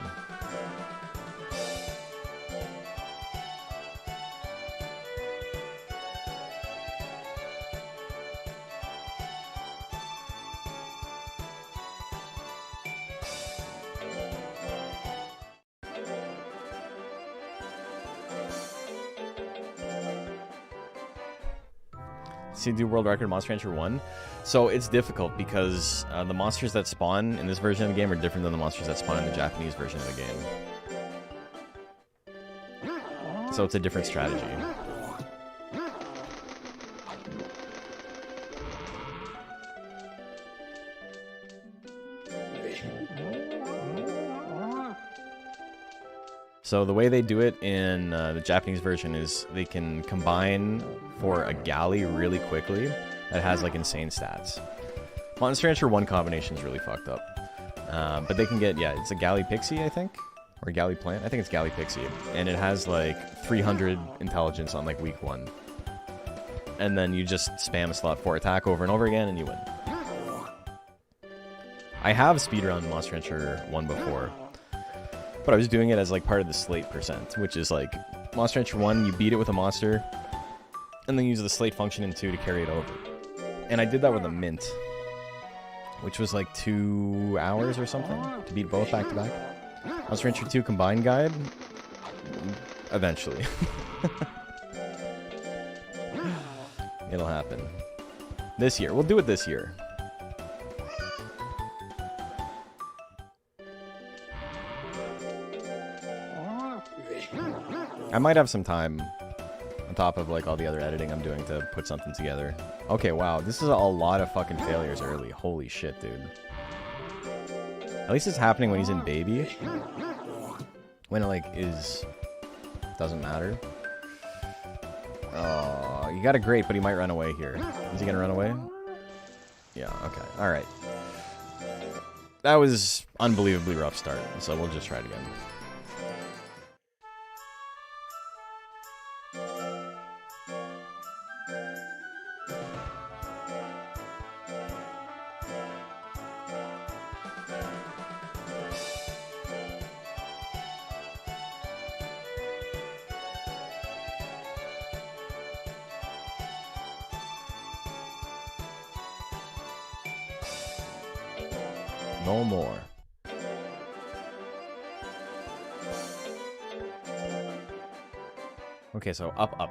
See, do world record Monster Rancher 1. So it's difficult because the monsters that spawn in this version of the game are different than the monsters that spawn in the Japanese version of the game. So it's a different strategy. So the way they do it in the Japanese version is they can combine for a galley really quickly that has like insane stats. Monster Rancher 1 combination is really fucked up. But they can get, yeah, it's a galley pixie, I think? Or galley plant? I think it's galley pixie. And it has like 300 intelligence on like week 1. And then you just spam slot 4 attack over and over again and you win. I have speedrun Monster Rancher 1 before. But I was doing it as like part of the slate percent, which is like Monster Rancher 1, you beat it with a monster, and then use the slate function in 2 to carry it over. And I did that with a mint, which was like 2 hours or something to beat both back to back. Monster Rancher 2 combined guide, eventually. It'll happen. This year. We'll do it this year. I might have some time on top of like all the other editing I'm doing to put something together. Okay, wow, this is a lot of fucking failures early. Holy shit, dude. At least it's happening when he's in baby. When it like is... doesn't matter. Oh, you got a great, but he might run away here. Is he gonna run away? Yeah, okay, alright. That was unbelievably rough start, so we'll just try it again. No more. Okay, so up, up.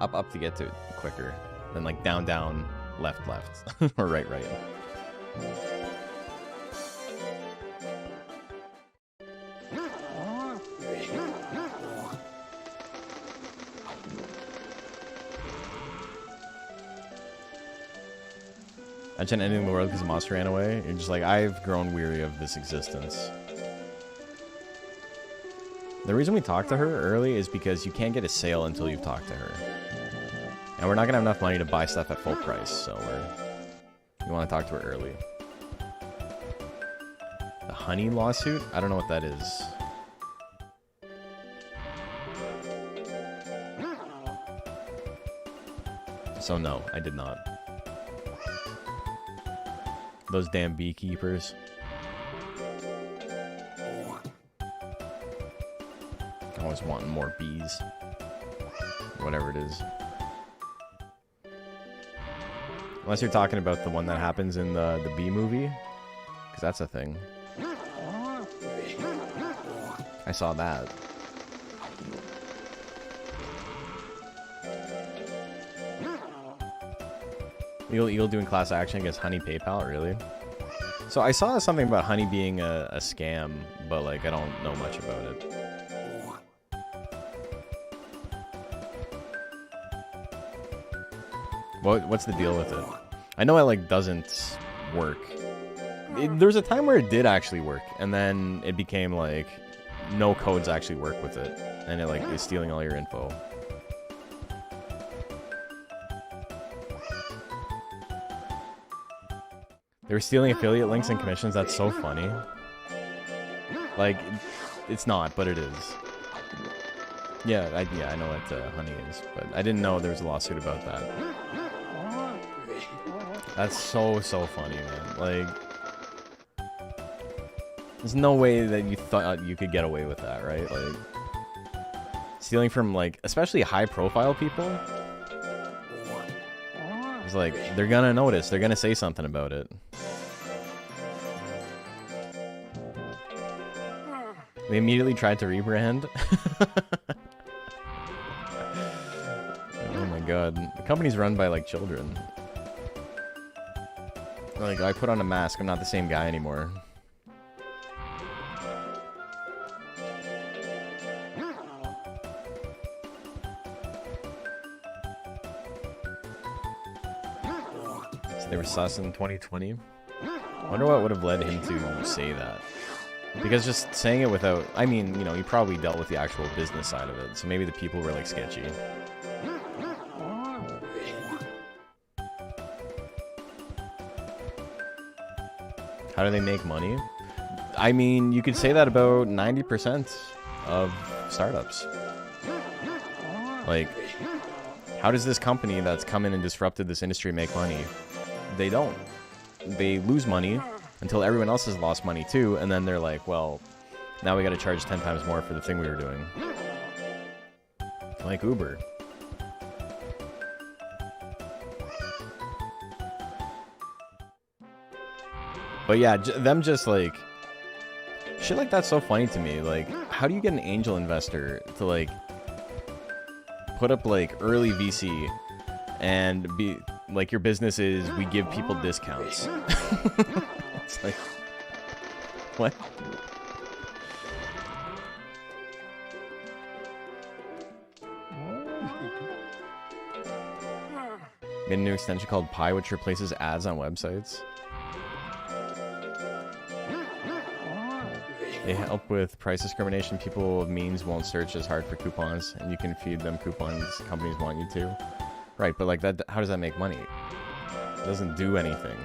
Up, up to get to it quicker. Then like down, down, left, left. Or right, right. Imagine ending the world because a monster ran away. You're just like, I've grown weary of this existence. The reason we talked to her early is because you can't get a sale until you've talked to her. And we're not gonna have enough money to buy stuff at full price, so we want to talk to her early. The honey lawsuit? I don't know what that is. So no, I did not. Those damn beekeepers. Always wanting more bees. Whatever it is. Unless you're talking about the one that happens in the bee movie. Because that's a thing. I saw that. Eagle doing class action against Honey PayPal, really? So I saw something about Honey being a scam, but like I don't know much about it. What's the deal with it? I know it like doesn't work. There was a time where it did actually work, and then it became like no codes actually work with it, and it like is stealing all your info. They were stealing affiliate links and commissions. That's so funny. Like, it's not, but it is. Yeah, I know what Honey is, but I didn't know there was a lawsuit about that. That's so funny, man. Like, there's no way that you thought you could get away with that, right? Like, stealing from, like, especially high-profile people. It's like, they're gonna notice. They're gonna say something about it. They immediately tried to rebrand. Oh my god. The company's run by, like, children. Like, I put on a mask, I'm not the same guy anymore. So they were sus in 2020? I wonder what would have led him to say that. Because just saying it without... I mean, you know, he probably dealt with the actual business side of it, so maybe the people were, like, sketchy. How do they make money? I mean, you could say that about 90% of startups. Like, how does this company that's come in and disrupted this industry make money? They don't. They lose money until everyone else has lost money too, and then they're like, well, now we gotta charge 10 times more for the thing we were doing. Like Uber. But yeah, them just like... shit like that's so funny to me. Like, how do you get an angel investor to like... put up like early VC and be... like your business is, we give people discounts. It's like... what? Made a new extension called Pi, which replaces ads on websites. They help with price discrimination. People of means won't search as hard for coupons, and you can feed them coupons companies want you to. Right, but like that, how does that make money? It doesn't do anything.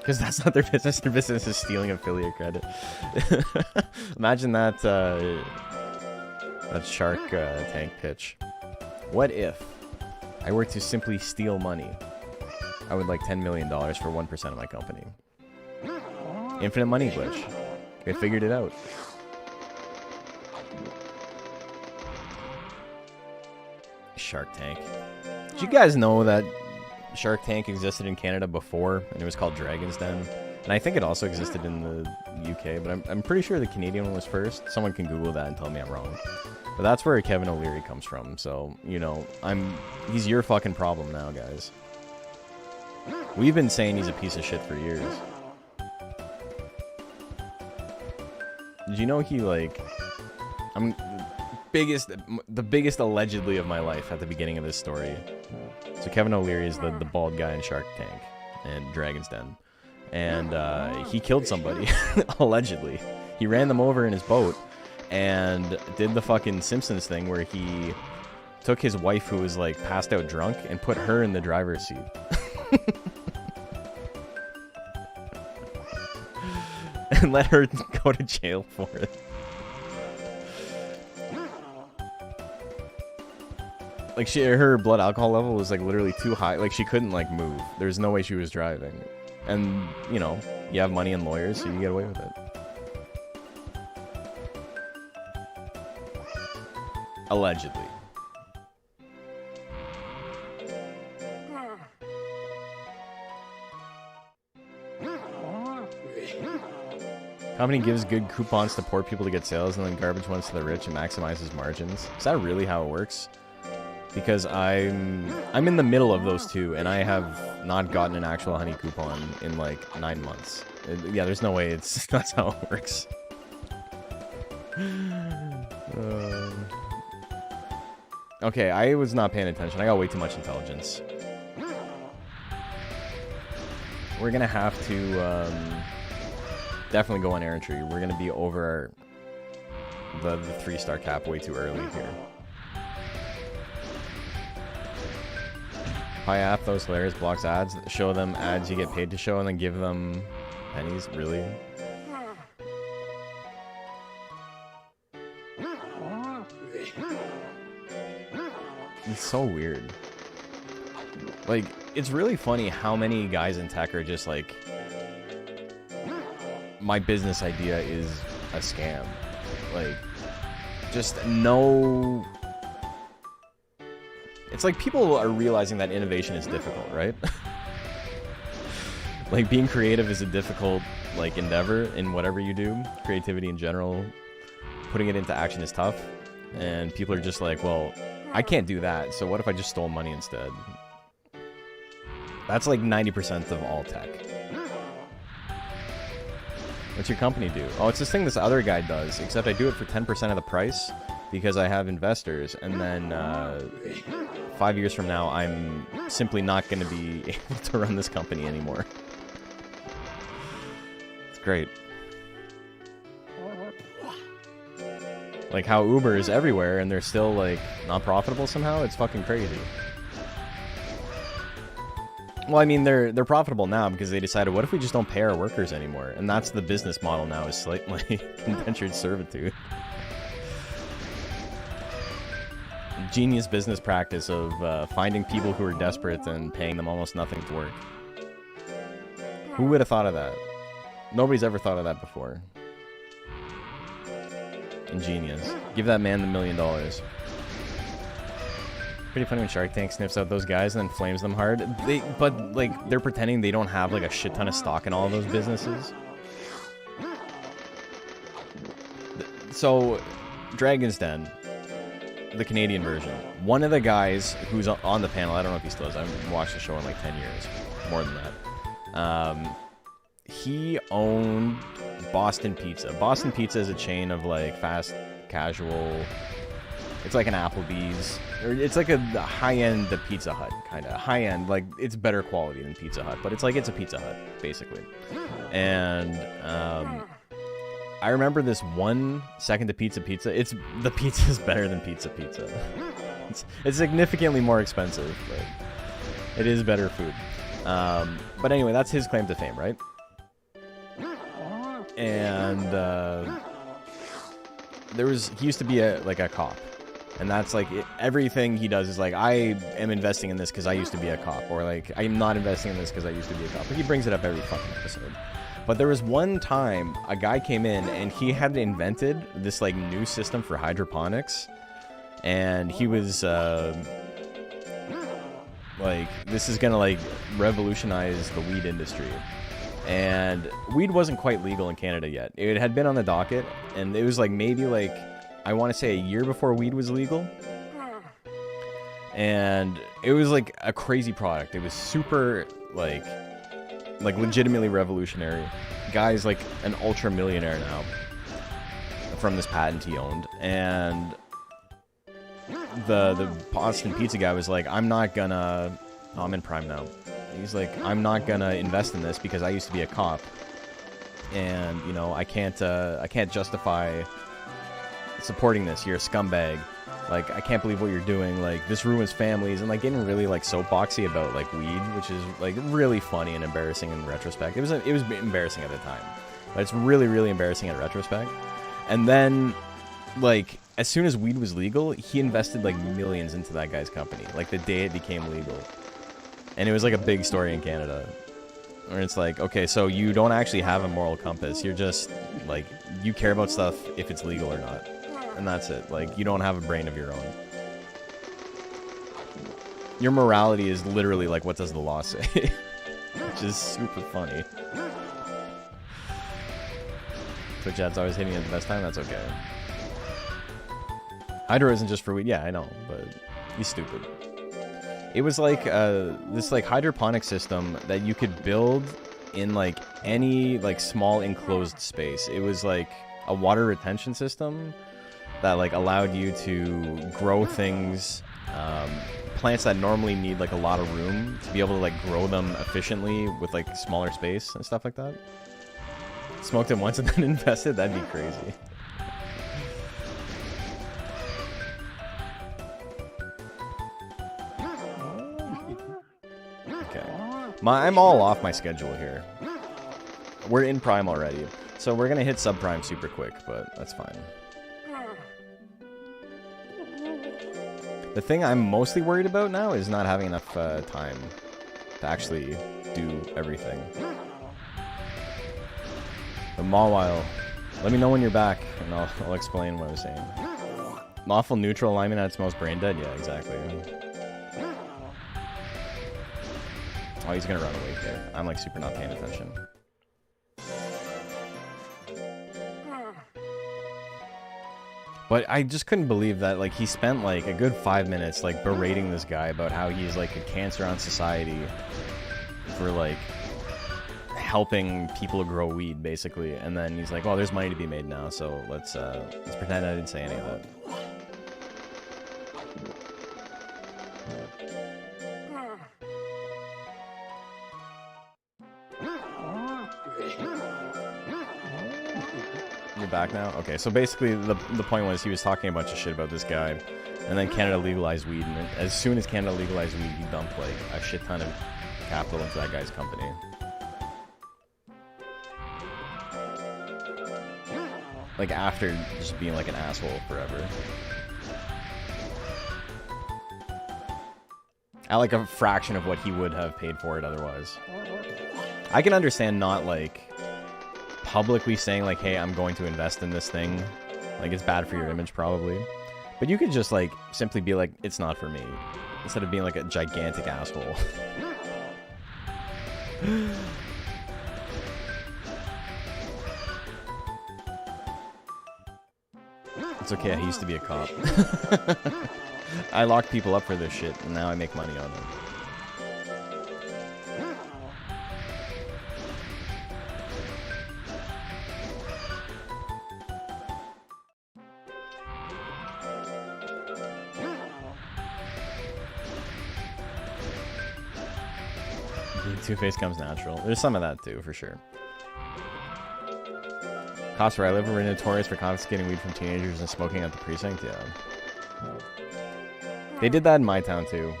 Because that's not their business. Their business is stealing affiliate credit. Imagine that that Shark Tank pitch. What if I were to simply steal money? I would like $10 million for 1% of my company. Infinite money glitch. I figured it out. Shark Tank. Did you guys know that Shark Tank existed in Canada before, and it was called Dragon's Den? And I think it also existed in the UK, but I'm pretty sure the Canadian one was first. Someone can Google that and tell me I'm wrong. But that's where Kevin O'Leary comes from, so, you know, he's your fucking problem now, guys. We've been saying he's a piece of shit for years. Did you know he, like... the biggest allegedly of my life at the beginning of this story. So Kevin O'Leary is the bald guy in Shark Tank and Dragon's Den. And he killed somebody, allegedly. He ran them over in his boat and did the fucking Simpsons thing where he took his wife, who was like passed out drunk, and put her in the driver's seat. And let her go to jail for it. Like, her blood alcohol level was like literally too high. Like, she couldn't like move. There's no way she was driving. And, you know, you have money and lawyers, so you get away with it. Allegedly. Company gives good coupons to poor people to get sales and then garbage ones to the rich and maximizes margins. Is that really how it works? Because I'm in the middle of those two, and I have not gotten an actual honey coupon in like 9 months. Yeah, there's no way that's how it works. Okay, I was not paying attention. I got way too much intelligence. We're gonna have to definitely go on errantry. We're gonna be over the 3-star cap way too early here. High Athos hilarious blocks ads. Show them ads you get paid to show, and then give them pennies. Really? It's so weird. Like, it's really funny how many guys in tech are just like, my business idea is a scam. Like, just no... It's like people are realizing that innovation is difficult, right? Like, being creative is a difficult, like, endeavor in whatever you do. Creativity in general. Putting it into action is tough. And people are just like, well, I can't do that, so what if I just stole money instead? That's like 90% of all tech. What's your company do? Oh, it's this thing this other guy does, except I do it for 10% of the price because I have investors, and then 5 years from now, I'm simply not going to be able to run this company anymore. It's great. Like how Uber is everywhere and they're still like not profitable somehow. It's fucking crazy. Well, I mean, they're profitable now because they decided, what if we just don't pay our workers anymore? And that's the business model now, is slightly indentured servitude. Genius business practice of finding people who are desperate and paying them almost nothing to work. Who would have thought of that? Nobody's ever thought of that before. Ingenious. Give that man the $1 million. Pretty funny when Shark Tank sniffs out those guys and then flames them hard. But like, they're pretending they don't have like a shit ton of stock in all of those businesses. So, Dragon's Den, the Canadian version. One of the guys who's on the panel, I don't know if he still is. I haven't watched the show in like 10 years, more than that. He owned Boston Pizza. Boston Pizza is a chain of like fast casual. It's like an Applebee's, or it's like a high-end Pizza Hut kind of high-end. Like, it's better quality than Pizza Hut, but it's like it's a Pizza Hut basically. And I remember this 1 second to Pizza. It's the pizza is better than Pizza. It's significantly more expensive, but it is better food. But anyway, that's his claim to fame, right? And he used to be a cop, and that's like everything he does is like, I am investing in this because I used to be a cop, or like, I'm not investing in this because I used to be a cop. But he brings it up every fucking episode. But there was one time a guy came in and he had invented this like new system for hydroponics, and he was like, this is gonna like revolutionize the weed industry. And weed wasn't quite legal in Canada yet. It had been on the docket, and it was like maybe like, I want to say a year before weed was legal. And it was like a crazy product. It was super like legitimately revolutionary. Guy's like an ultra millionaire now from this patent he owned. And the Boston Pizza guy was like, I'm in Prime now. He's like, I'm not gonna invest in this because I used to be a cop, and you know, I can't justify supporting this. You're a scumbag. Like, I can't believe what you're doing. Like, this ruins families. And, like, getting really, like, soapboxy about, like, weed, which is, like, really funny and embarrassing in retrospect. It was embarrassing at the time. But it's really, really embarrassing in retrospect. And then, like, as soon as weed was legal, he invested, like, millions into that guy's company. Like, the day it became legal. And it was, like, a big story in Canada. Where it's like, okay, so you don't actually have a moral compass. You're just, like, you care about stuff if it's legal or not. And that's it. Like, you don't have a brain of your own. Your morality is literally like, what does the law say? Which is super funny. Twitch ads always hitting at the best time? That's okay. Hydro isn't just for weed. Yeah, I know, but he's stupid. It was like this like hydroponic system that you could build in like any like small enclosed space. It was like a water retention system that like allowed you to grow things, plants that normally need like a lot of room, to be able to like grow them efficiently with like smaller space and stuff like that. Smoked it once and then invested? That'd be crazy. I'm all off my schedule here. We're in Prime already. So we're going to hit subprime super quick, but that's fine. The thing I'm mostly worried about now is not having enough time to actually do everything. But Mawile, let me know when you're back, and I'll explain what I was saying. Lawful neutral alignment at its most brain dead? Yeah, exactly. Oh, he's gonna run away here. I'm like super not paying attention. But I just couldn't believe that like he spent like a good 5 minutes like berating this guy about how he's like a cancer on society for like helping people grow weed basically, and then he's like, "Oh, there's money to be made now, so let's pretend I didn't say any of that." You're back now? Okay, so basically the point was he was talking a bunch of shit about this guy, and then Canada legalized weed, and as soon as Canada legalized weed, he dumped like a shit ton of capital into that guy's company. Like after just being like an asshole forever. At like a fraction of what he would have paid for it otherwise. I can understand not like publicly saying like, hey, I'm going to invest in this thing. Like, it's bad for your image probably. But you could just like simply be like, it's not for me, instead of being like a gigantic asshole. It's okay, I used to be a cop. I locked people up for this shit, and now I make money on them. Two-Face comes natural. There's some of that too, for sure. Cops where I live were notorious for confiscating weed from teenagers and smoking at the precinct. Yeah. They did that in my town too.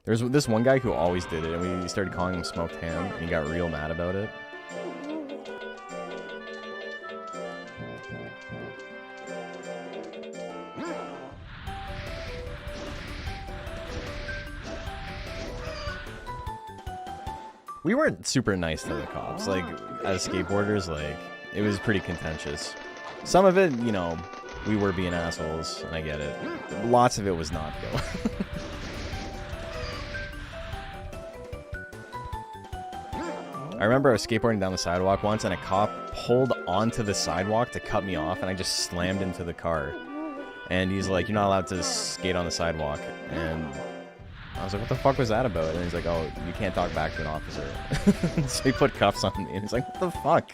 There's this one guy who always did it, and we started calling him Smoked Ham, and he got real mad about it. We weren't super nice to the cops. Like, as skateboarders, like, it was pretty contentious. Some of it, you know, we were being assholes, and I get it. Lots of it was not, though. I remember I was skateboarding down the sidewalk once, and a cop pulled onto the sidewalk to cut me off, and I just slammed into the car. And he's like, "You're not allowed to skate on the sidewalk." And I was like, what the fuck was that about? And he's like, "Oh, you can't talk back to an officer." So he put cuffs on me, and he's like, what the fuck?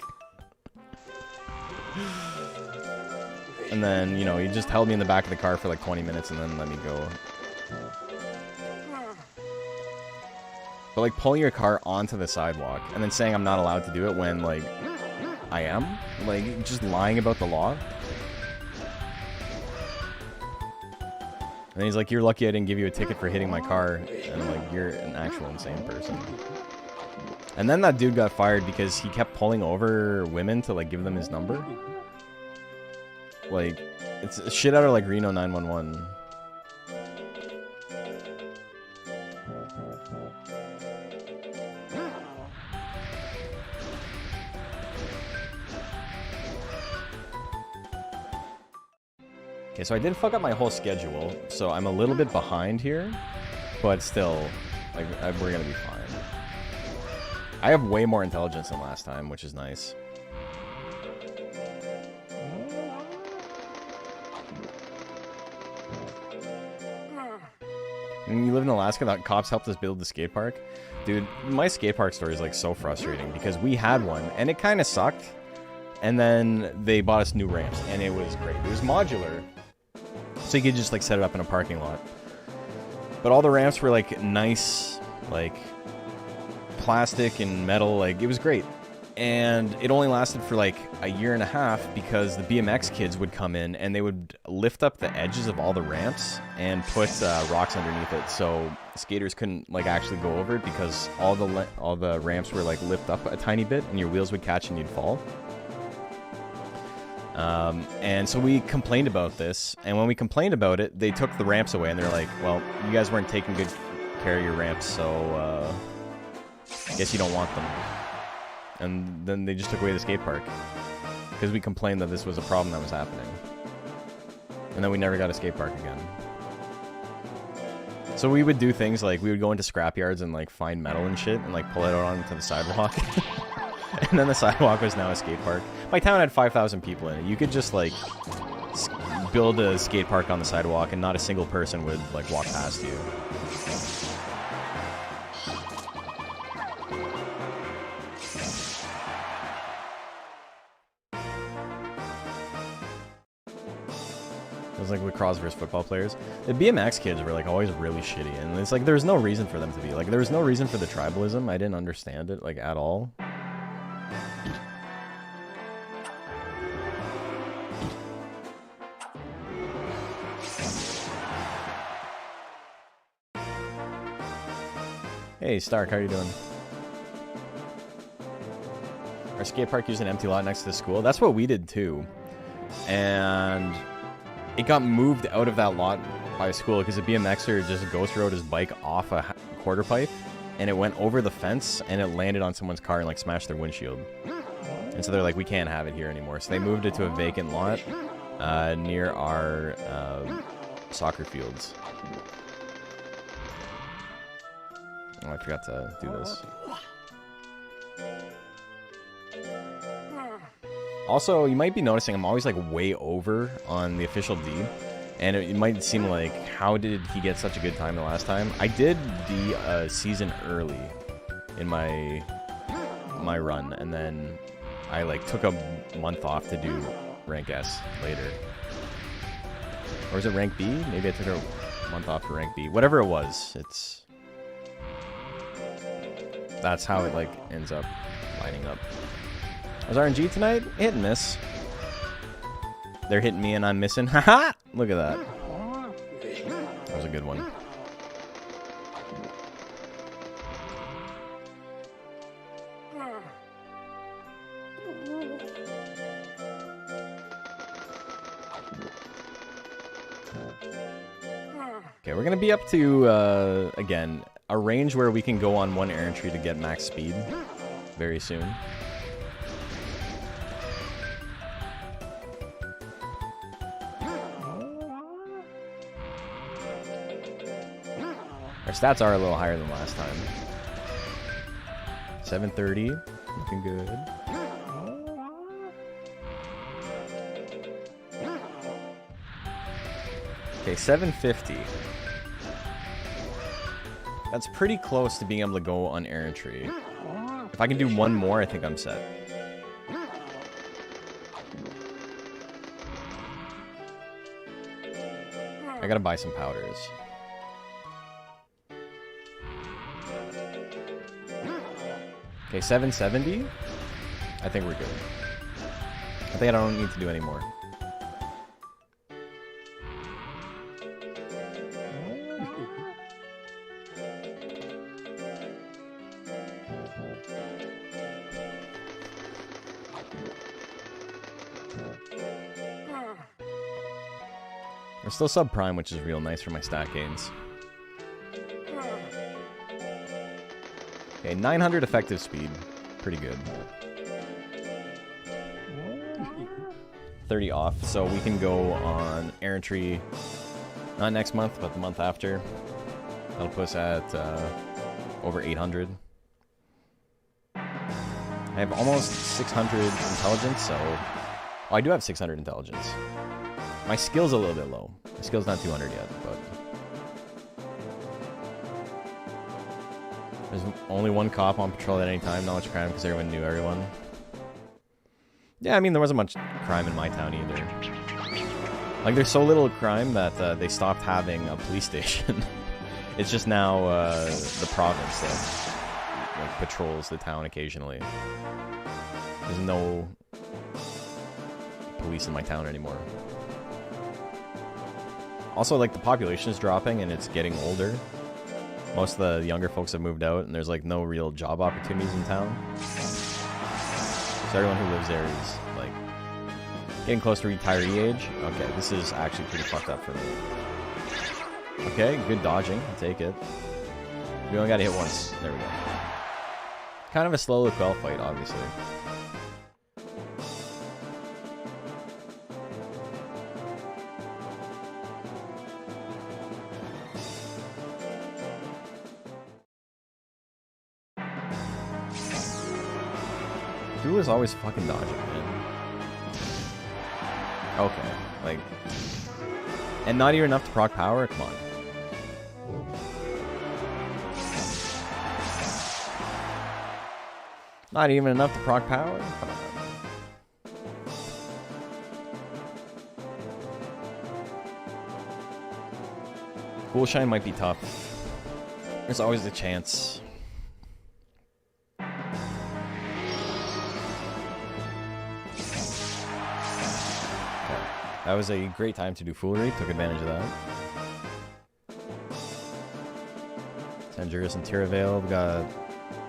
And then, you know, he just held me in the back of the car for like 20 minutes and then let me go. But like pulling your car onto the sidewalk and then saying I'm not allowed to do it when like I am? Like just lying about the law? And he's like, you're lucky I didn't give you a ticket for hitting my car. And I'm like, you're an actual insane person. And then that dude got fired because he kept pulling over women to, like, give them his number. Like, it's shit out of, like, Reno 911. Okay, so I did fuck up my whole schedule, so I'm a little bit behind here, but still, like, we're gonna be fine. I have way more intelligence than last time, which is nice. When you live in Alaska, that cops helped us build the skate park. Dude, my skate park story is, like, so frustrating, because we had one, and it kind of sucked, and then they bought us new ramps, and it was great. It was modular. So you could just, like, set it up in a parking lot. But all the ramps were, like, nice, like, plastic and metal. Like, it was great. And it only lasted for, like, a year and a half because the BMX kids would come in and they would lift up the edges of all the ramps and put rocks underneath it. So skaters couldn't, like, actually go over it because all the ramps were, like, lift up a tiny bit and your wheels would catch and you'd fall. And so we complained about this, and when we complained about it, they took the ramps away, and they're like, well, you guys weren't taking good care of your ramps, so, I guess you don't want them. And then they just took away the skate park, because we complained that this was a problem that was happening. And then we never got a skate park again. So we would do things like, we would go into scrapyards and, like, find metal and shit, and, like, pull it out onto the sidewalk. And then the sidewalk was now a skate park. My town had 5,000 people in it. You could just, like, build a skate park on the sidewalk and not a single person would, like, walk past you. It was like lacrosse versus football players. The BMX kids were, like, always really shitty. And it's like, there's no reason for them to be. Like, there was no reason for the tribalism. I didn't understand it, like, at all. Hey, Stark, how you doing? Our skate park used an empty lot next to the school. That's what we did, too. And it got moved out of that lot by school because the BMXer just ghost rode his bike off a quarter pipe, and it went over the fence, and it landed on someone's car and, like, smashed their windshield. And so they're like, we can't have it here anymore. So they moved it to a vacant lot near our soccer fields. Oh, I forgot to do this. Also, you might be noticing I'm always, like, way over on the official D. And it might seem like, how did he get such a good time the last time? I did the season early in my run. And then I, like, took a month off to do rank S later. Or was it rank B? Maybe I took a month off for rank B. Whatever it was, that's how it, like, ends up lining up. Was RNG tonight? Hit and miss. They're hitting me and I'm missing. Haha! Look at that. That was a good one. Okay, we're gonna be up to, again, a range where we can go on one air entry to get max speed very soon. Our stats are a little higher than last time. 730, looking good. Okay, 750. That's pretty close to being able to go on air entry. If I can do one more, I think I'm set. I gotta buy some powders. Okay, 770. I think we're good. I think I don't need to do any more. We're still subprime, which is real nice for my stat gains. Okay, 900 effective speed. Pretty good. 30 off, so we can go on errantry, not next month, but the month after. That'll put us at over 800. I have almost 600 intelligence, so... Oh, I do have 600 intelligence. My skill's a little bit low. My skill's not 200 yet, but... There's only one cop on patrol at any time, not much crime because everyone knew everyone. Yeah, I mean, there wasn't much crime in my town either. Like, there's so little crime that they stopped having a police station. It's just now the province that like, patrols the town occasionally. There's no police in my town anymore. Also, like, the population is dropping and it's getting older. Most of the younger folks have moved out and there's, like, no real job opportunities in town. So everyone who lives there is, like, getting close to retiree age. Okay, this is actually pretty fucked up for me. Okay, good dodging. I'll take it. We only gotta hit once. There we go. Kind of a slow Quell fight, obviously. Drew is always fucking dodging, man. Okay, like... And not even enough to proc power? Come on. Not even enough to proc power? Come on. Cool Shine might be tough. There's always a chance. That was a great time to do foolery. Took advantage of that. Tangerus and Tiravale. We got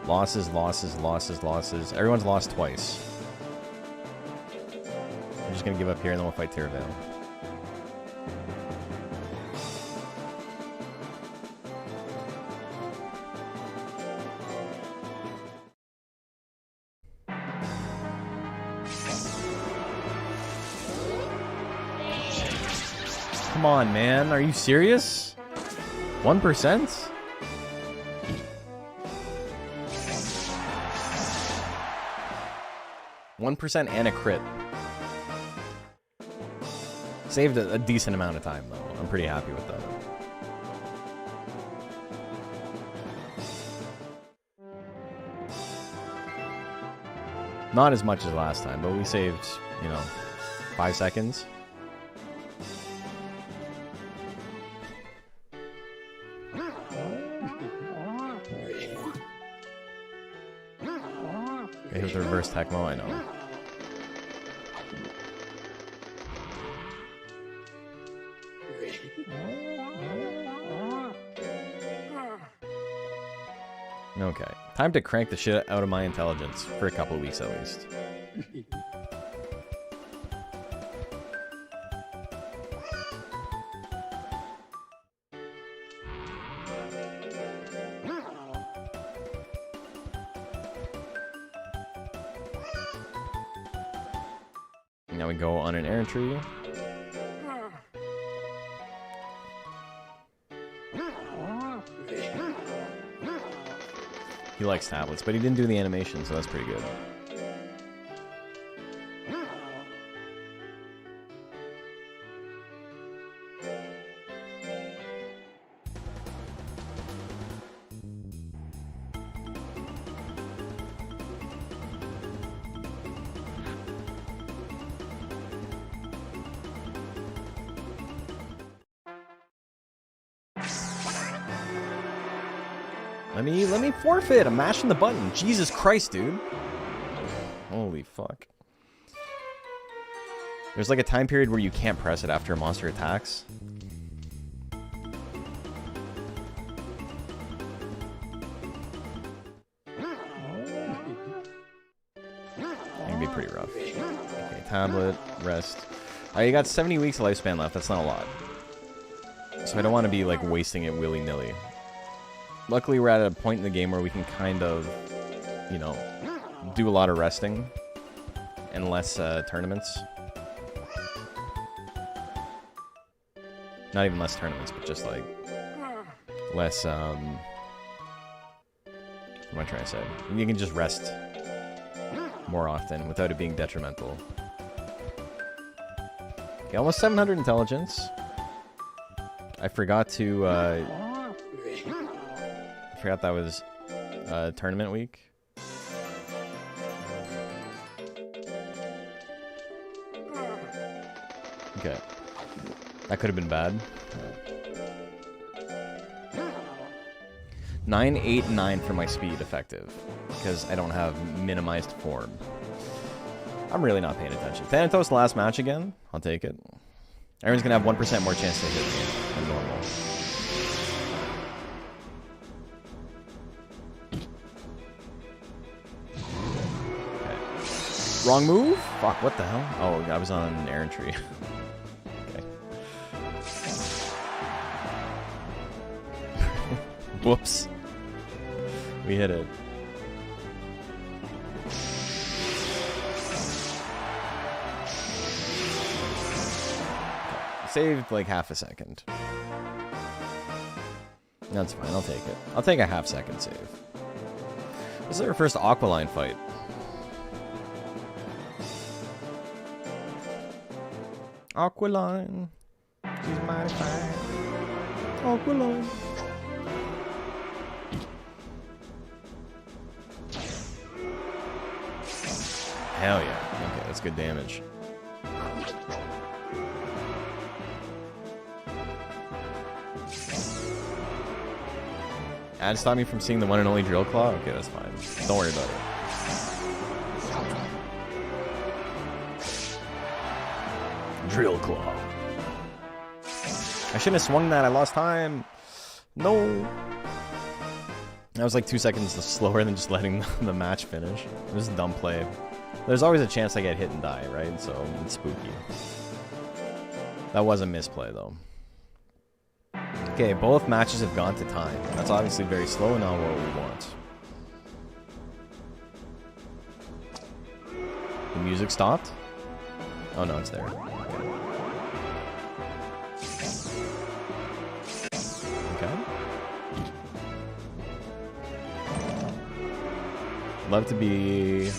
losses, losses, losses, losses. Everyone's lost twice. I'm just gonna give up here and then we'll fight Tiravale. Come on, man. Are you serious? 1%? %1 and a crit. Saved a decent amount of time, though. I'm pretty happy with that. Not as much as last time, but we saved, you know, 5 seconds. Okay, here's the reverse Tecmo, I know. Okay, time to crank the shit out of my intelligence for a couple of weeks at least. Now we go on an errantry. He likes tablets, but he didn't do the animation, so that's pretty good. Let me forfeit. I'm mashing the button. Jesus Christ, dude. Holy fuck. There's like a time period where you can't press it after a monster attacks. It can be pretty rough. Okay, tablet, rest. Alright, you got 70 weeks of lifespan left. That's not a lot. So I don't want to be, like, wasting it willy-nilly. Luckily, we're at a point in the game where we can kind of, you know, do a lot of resting and less tournaments. Not even less tournaments, but just, like, less, what am I trying to say? You can just rest more often without it being detrimental. Okay, almost 700 intelligence. I forgot to, I forgot that was tournament week. Okay. That could have been bad. 989 for my speed effective, because I don't have minimized form. I'm really not paying attention. Thanatos last match again. I'll take it. Everyone's gonna have 1% more chance to hit me than normal. Okay. Wrong move? Fuck, what the hell? Oh, I was on an errant tree. Okay. Whoops. We hit it. Saved like half a second. That's fine, I'll take it. I'll take a half-second save. This is our first Aqualine fight. Aqualine. She's mighty fine. Aqualine. Hell yeah. Okay, that's good damage. That stopped me from seeing the one and only Drill Claw? Okay, that's fine. Don't worry about it. Drill Claw. I shouldn't have swung that. I lost time. No. That was like 2 seconds slower than just letting the match finish. It was a dumb play. There's always a chance I get hit and die, right? So it's spooky. That was a misplay, though. Okay, both matches have gone to time. That's obviously very slow and not what we want. The music stopped? Oh no, it's there. Okay. Love to be...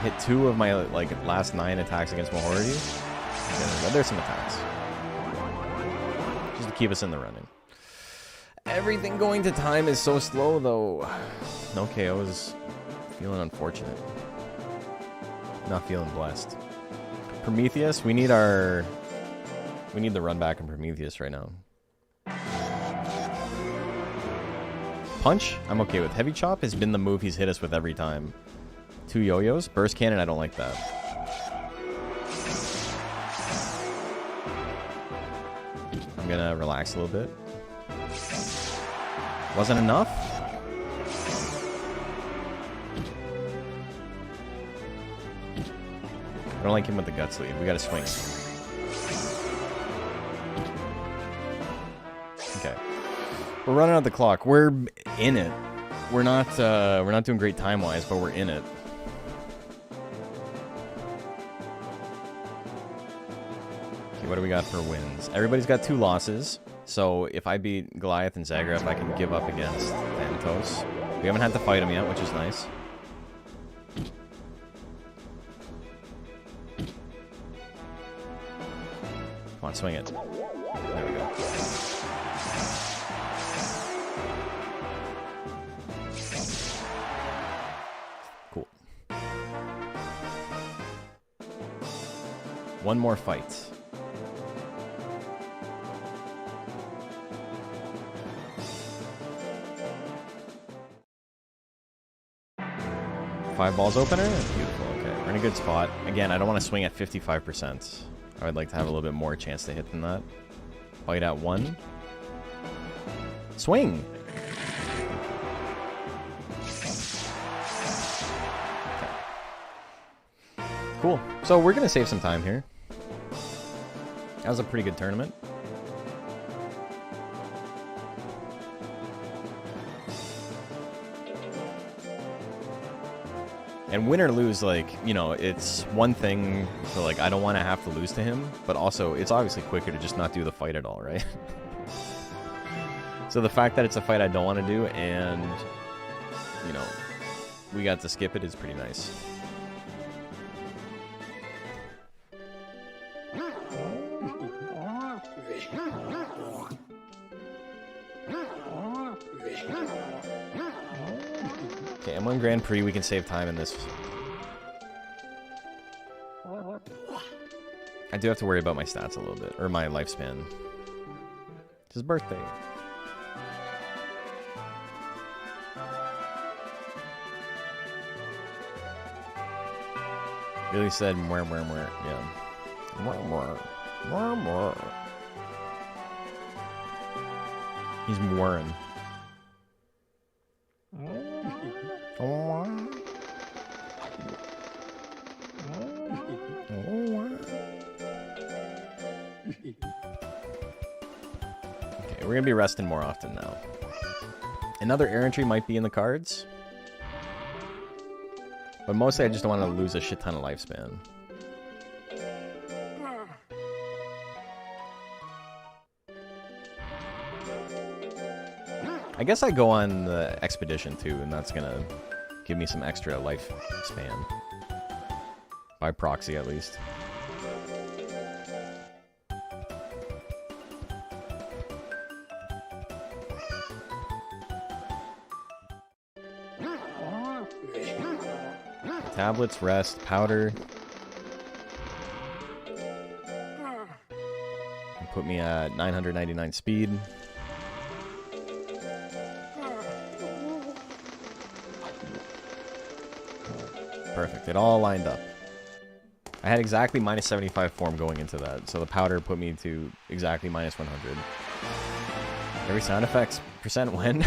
hit 2 of my like last 9 attacks against Mahority. Okay, there's some attacks. Just to keep us in the running. Everything going to time is so slow, though. No KOs. Feeling unfortunate. Not feeling blessed. Prometheus, we need the run back in Prometheus right now. Punch, I'm okay with. Heavy Chop has been the move he's hit us with every time. 2 yo-yos. Burst Cannon, I don't like that. I'm gonna relax a little bit. Wasn't enough? I don't like him with the guts lead. We gotta swing. Okay. We're running out the clock. We're in it. We're not doing great time-wise, but we're in it. Okay, what do we got for wins? Everybody's got 2 losses. So if I beat Goliath and Zagreb, I can give up against Thanatos. We haven't had to fight him yet, which is nice. Come on, swing it. There we go. Cool. One more fight. Five balls opener? Beautiful, okay. We're in a good spot. Again, I don't want to swing at 55%. I would like to have a little bit more chance to hit than that. Bite at 1. Swing! Okay. Cool. So we're going to save some time here. That was a pretty good tournament. And win or lose, like, you know, it's one thing to, like, I don't want to have to lose to him, but also it's obviously quicker to just not do the fight at all, right? So the fact that it's a fight I don't want to do and, you know, we got to skip it is pretty nice. Okay, M1 Grand Prix, we can save time in this. I do have to worry about my stats a little bit, or my lifespan. It's his birthday. Really said mwah, mwah, mwah. Yeah. Mwah, mwah. Mwah, mwah. He's mooring. Okay, we're gonna be resting more often now. Another air entry might be in the cards. But mostly I just don't want to lose a shit ton of lifespan. I guess I go on the expedition too, and that's gonna give me some extra lifespan. By proxy, at least. Tablets, rest, powder. And put me at 999 speed. Perfect. It all lined up. I had exactly minus 75 form going into that, so the powder put me to exactly minus 100. Every sound effects percent when?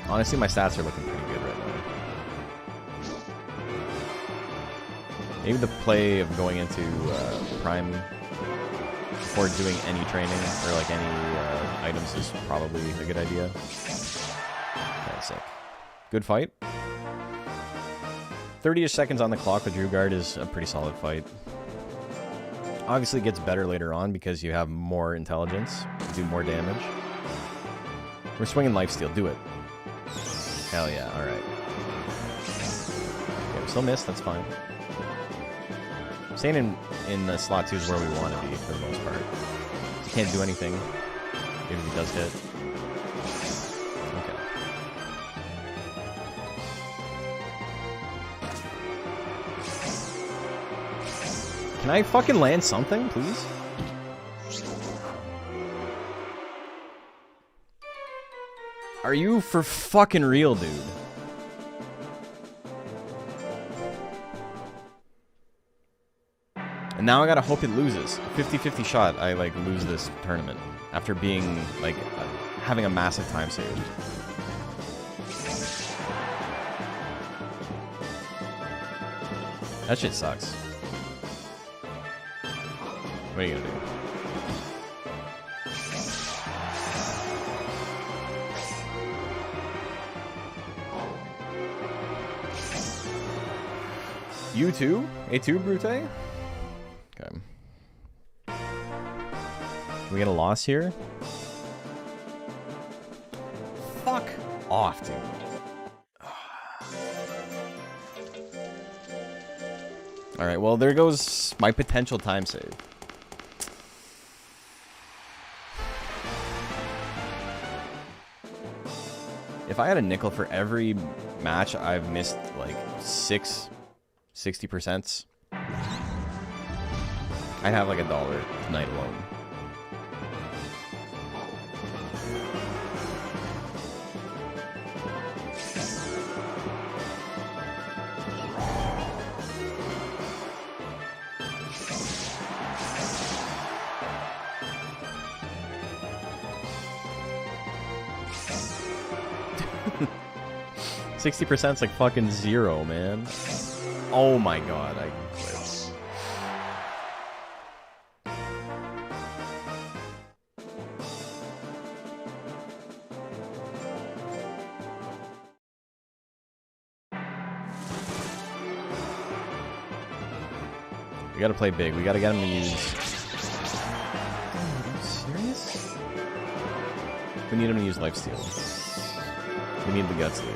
Honestly, my stats are looking pretty good right now. Maybe the play of going into Prime before doing any training or like any items is probably a good idea. Okay, sick. Good fight. 30-ish seconds on the clock with Drew Guard is a pretty solid fight. Obviously it gets better later on because you have more intelligence, do more damage. We're swinging lifesteal, do it. Hell yeah, alright. Okay, we still missed, that's fine. Staying in the slot 2 is where we want to be for the most part. He can't do anything, even if he does hit. Okay. Can I fucking land something, please? Are you for fucking real, dude? And now I gotta hope it loses. 50-50 shot, I like lose this tournament after being like having a massive time save. That shit sucks. What are you gonna do? You too? A2 Brute? Okay. Can we get a loss here? Fuck off, dude. Alright, well, there goes my potential time save. If I had a nickel for every match I've missed, like, 60%, I'd have like $1 tonight alone. %'s like fucking 0, man. Oh my god, I quit. gotta play big. We gotta get him to use... Are you serious? We need him to use lifesteal. We need the guts lead.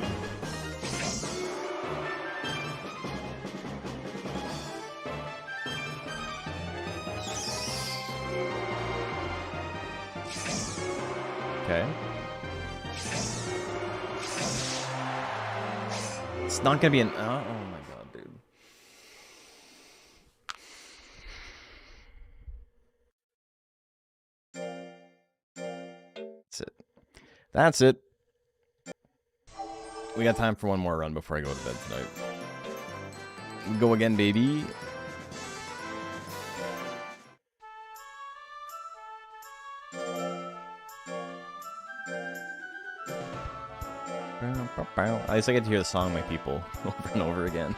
Okay. It's not gonna be an... Oh my god, dude. That's it. That's it. We got time for one more run before I go to bed tonight. Go again, baby. At least I get to hear the song, my people, over and over again.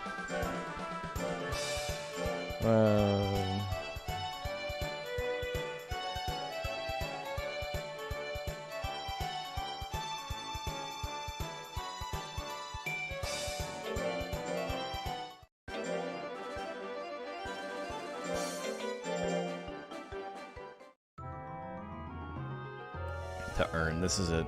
To earn, this is it.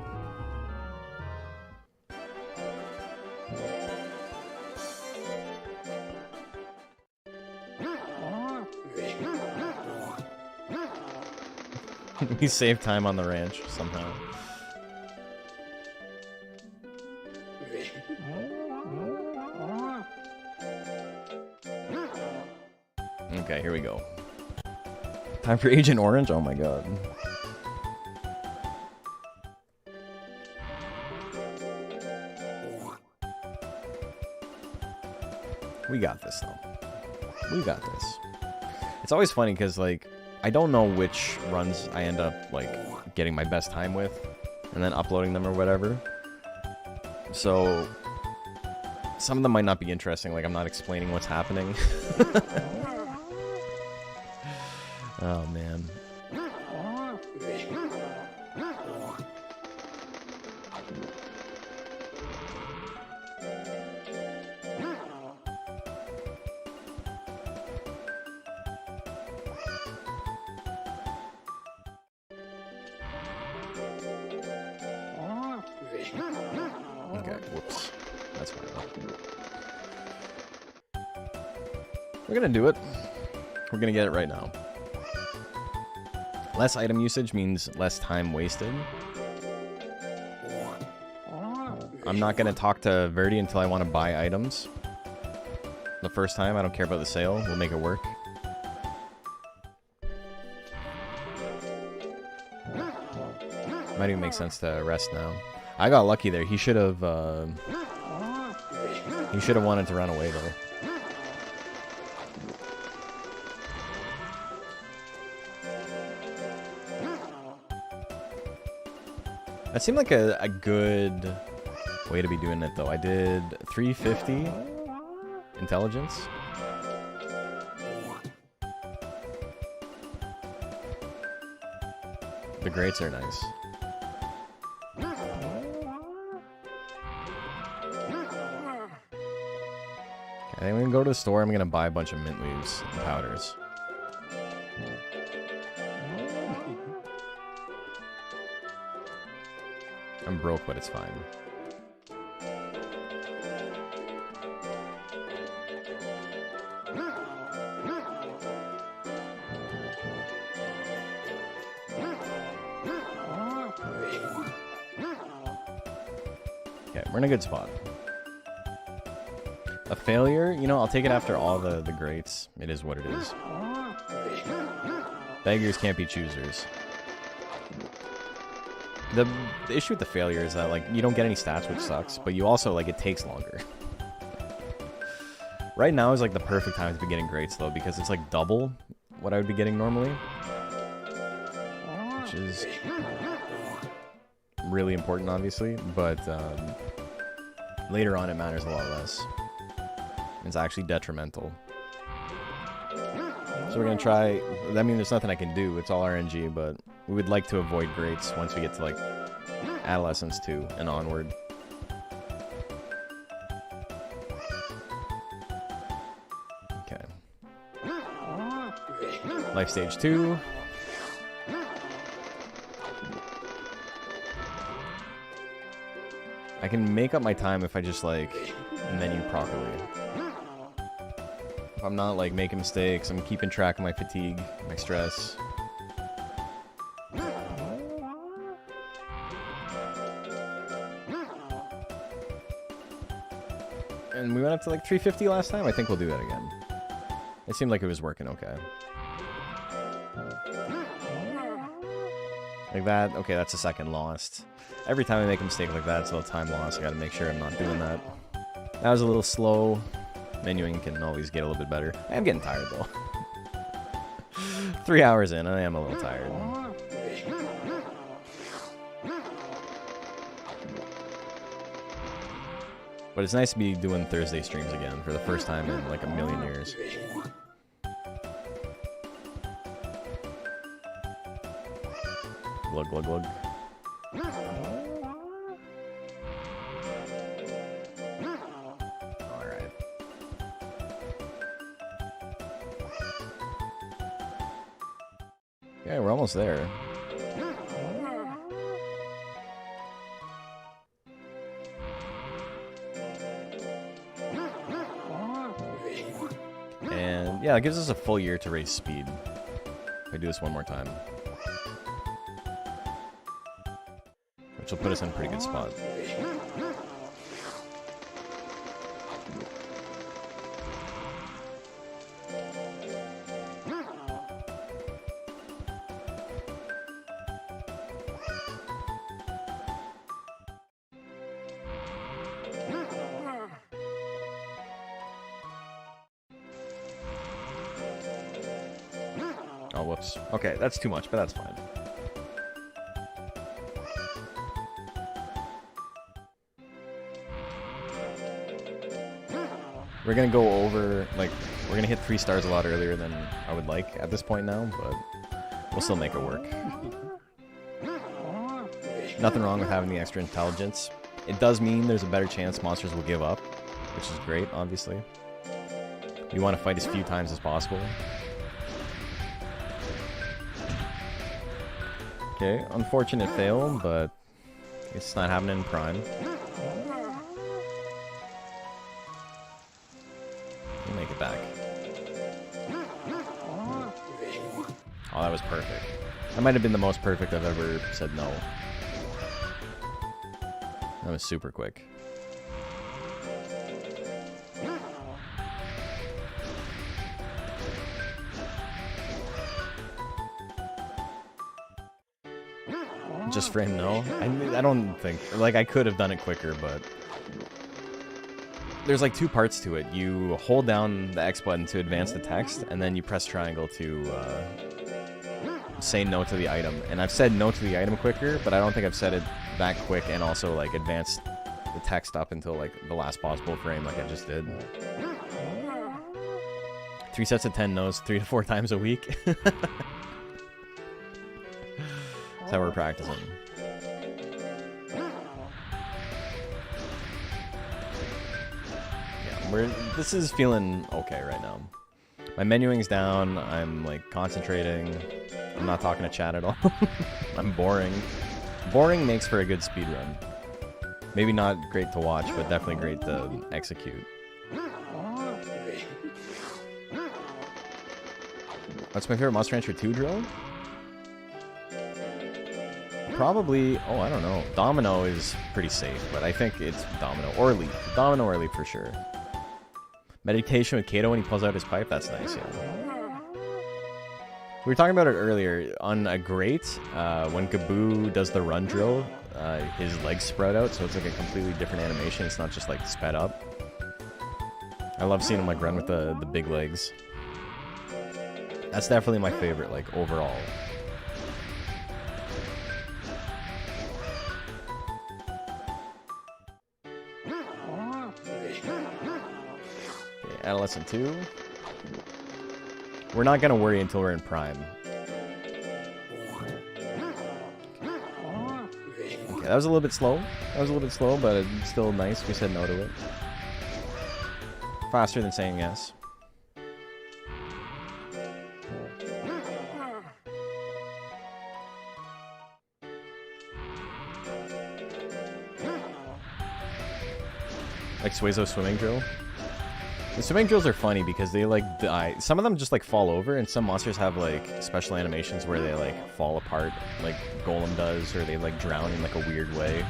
We saved time on the ranch somehow. Okay, here we go. Time for Agent Orange? Oh my god. We got this, though. We got this. It's always funny because, like, I don't know which runs I end up, like, getting my best time with and then uploading them or whatever. So, some of them might not be interesting, like I'm not explaining what's happening. Oh, man. Okay, whoops. That's fine. We're gonna do it. We're gonna get it right now. Less item usage means less time wasted. I'm not gonna talk to Verdi until I want to buy items. The first time, I don't care about the sale. We'll make it work. Might even make sense to rest now. I got lucky there. He should have wanted to run away though. That seemed like a good way to be doing it though. I did 350 intelligence. The greats are nice. Okay, I'm gonna go to the store. I'm gonna buy a bunch of mint leaves and powders. I'm broke, but it's fine. Okay, we're in a good spot. A failure? You know, I'll take it after all the greats. It is what it is. Beggars can't be choosers. The issue with the failure is that, like, you don't get any stats, which sucks, but you also, like, it takes longer. Right now is, like, the perfect time to be getting greats, though, because it's, like, double what I would be getting normally. Which is really important, obviously, but later on it matters a lot less. It's actually detrimental. So we're gonna try... I mean, there's nothing I can do. It's all RNG, but we would like to avoid greats once we get to, like, Adolescence 2 and onward. Okay. Life stage 2. I can make up my time if I just, like, menu properly. If I'm not, like, making mistakes, I'm keeping track of my fatigue, my stress. And we went up to, like, 350 last time. I think we'll do that again. It seemed like it was working okay. Like that. Okay, that's a second lost. Every time I make a mistake like that, it's a little time loss. I gotta make sure I'm not doing that. That was a little slow. Menuing can always get a little bit better. I am getting tired, though. 3 hours in, I am a little tired. But it's nice to be doing Thursday streams again for the first time in, like, a million years. Glug, glug, glug. Alright. Yeah, we're almost there. And yeah, it gives us a full year to raise speed. If I do this one more time. Which will put us in a pretty good spot. Oh, whoops. Okay, that's too much, but that's fine. We're gonna go over, like, we're gonna hit 3 stars a lot earlier than I would like at this point now, but we'll still make it work. Nothing wrong with having the extra intelligence. It does mean there's a better chance monsters will give up, which is great, obviously. You want to fight as few times as possible. Okay, unfortunate fail, but it's not happening in Prime. We'll make it back. Oh, that was perfect. That might have been the most perfect I've ever said no. That was super quick. Just frame no? I don't think... Like, I could have done it quicker, but... There's like 2 parts to it. You hold down the X button to advance the text, and then you press triangle to say no to the item. And I've said no to the item quicker, but I don't think I've said it that quick and also, like, advanced the text up until, like, the last possible frame like I just did. 3 sets of 10 no's 3 to 4 times a week. That's how we're practicing. Yeah, this is feeling okay right now. My menuing's down, I'm like concentrating. I'm not talking to chat at all. I'm boring. Boring makes for a good speedrun. Maybe not great to watch, but definitely great to execute. What's my favorite Monster Rancher 2 drill? Probably, oh, I don't know. Domino is pretty safe, but I think it's Domino or Leap. Domino or Leap for sure. Meditation with Kato when he pulls out his pipe, that's nice, yeah. We were talking about it earlier. On a grate, when Gaboo does the run drill, his legs spread out, so it's like a completely different animation. It's not just like sped up. I love seeing him like run with the big legs. That's definitely my favorite, like, overall. Adolescent 2. We're not gonna worry until we're in Prime. Okay, that was a little bit slow. But it's still nice. We said no to it. Faster than saying yes. Like Suezo swimming drill. The swimming drills are funny because they like die. Some of them just like fall over, and some monsters have like special animations where they like fall apart, like Golem does, or they like drown in like a weird way.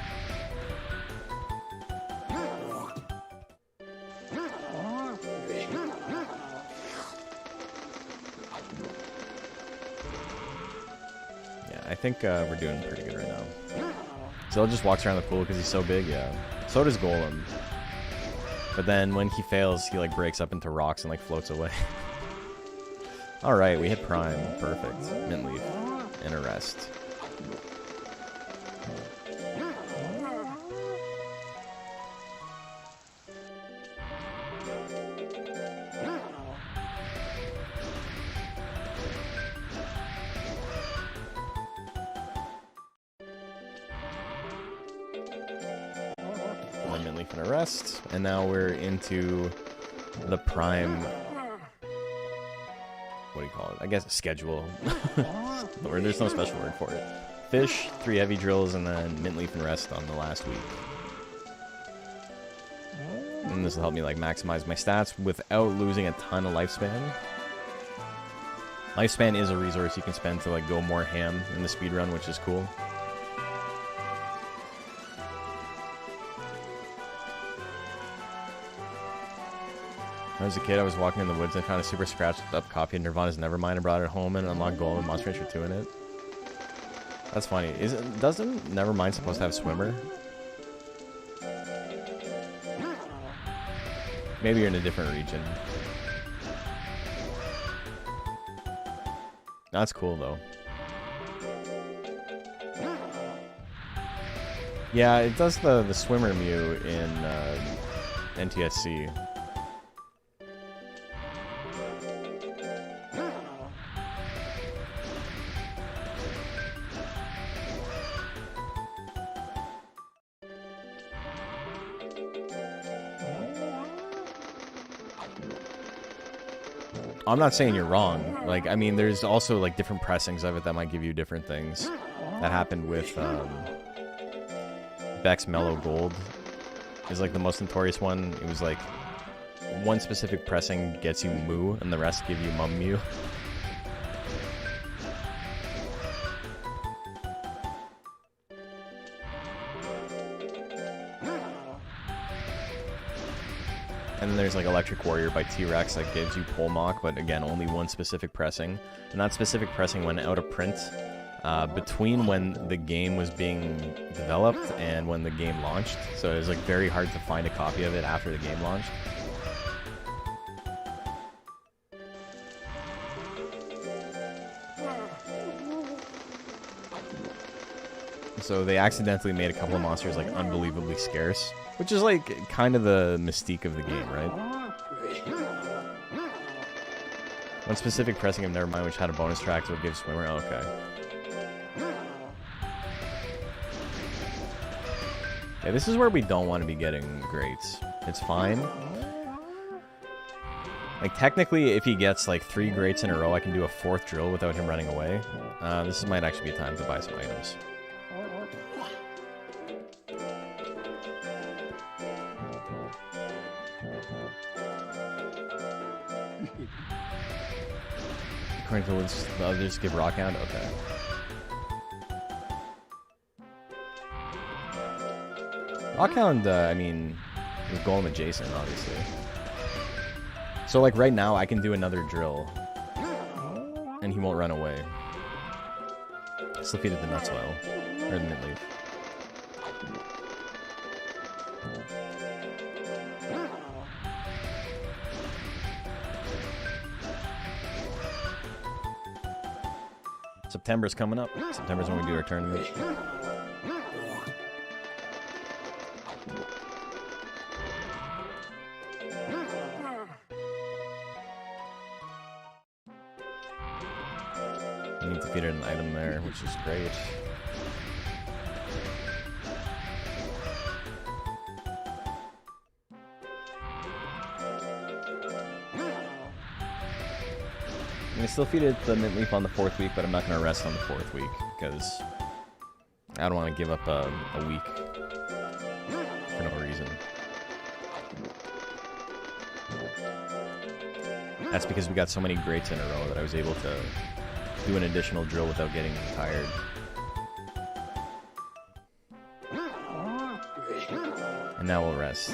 Yeah, I think we're doing pretty good right now. Zill just walks around the pool because he's so big, yeah. So does Golem. But then when he fails, he like breaks up into rocks and like floats away. Alright, we hit Prime. Perfect. Mint Leaf. And Arrest. Mint Leaf and Arrest. And now we're into the Prime... What do you call it? I guess schedule. Or there's no special word for it. Fish, 3 heavy drills, and then Mint Leaf and Rest on the last week. And this will help me like maximize my stats without losing a ton of lifespan. Lifespan is a resource you can spend to like go more ham in the speedrun, which is cool. When I was a kid, I was walking in the woods and I found a super scratched up copy of Nirvana's Nevermind and brought it home and unlocked Gold with Monster Rancher 2 in it. That's funny. Doesn't Nevermind supposed to have Swimmer? Maybe you're in a different region. That's cool though. Yeah, it does the Swimmer Mew in NTSC. I'm not saying you're wrong. Like, I mean, there's also like different pressings of it that might give you different things. That happened with Beck's Mellow Gold. Is like the most notorious one. It was like one specific pressing gets you Moo, and the rest give you Mum Mew. And then there's like Electric Warrior by T-Rex that gives you Polmock, but again, only one specific pressing. And that specific pressing went out of print between when the game was being developed and when the game launched. So it was like very hard to find a copy of it after the game launched. So they accidentally made a couple of monsters like unbelievably scarce, which is like kind of the mystique of the game, right? One specific pressing of Nevermind which had a bonus track to give Swimmer. Oh, okay. Yeah, this is where we don't want to be getting greats. It's fine. Like, technically, if he gets like 3 greats in a row, I can do a 4th drill without him running away. This might actually be a time to buy some items. According to the others, give Rockhound? Okay. Rockhound, I mean, is Golem adjacent, obviously. So, like, right now, I can do another drill. And he won't run away. Still feed it the Nutswell. Or the Mint Leaf. September's coming up. September's when we do our tournament. You need to feed it an item there, which is great. I still feed it the Mint Leaf on the 4th week, but I'm not going to rest on the 4th week because I don't want to give up a week for no reason. That's because we got so many greats in a row that I was able to do an additional drill without getting tired. And now we'll rest.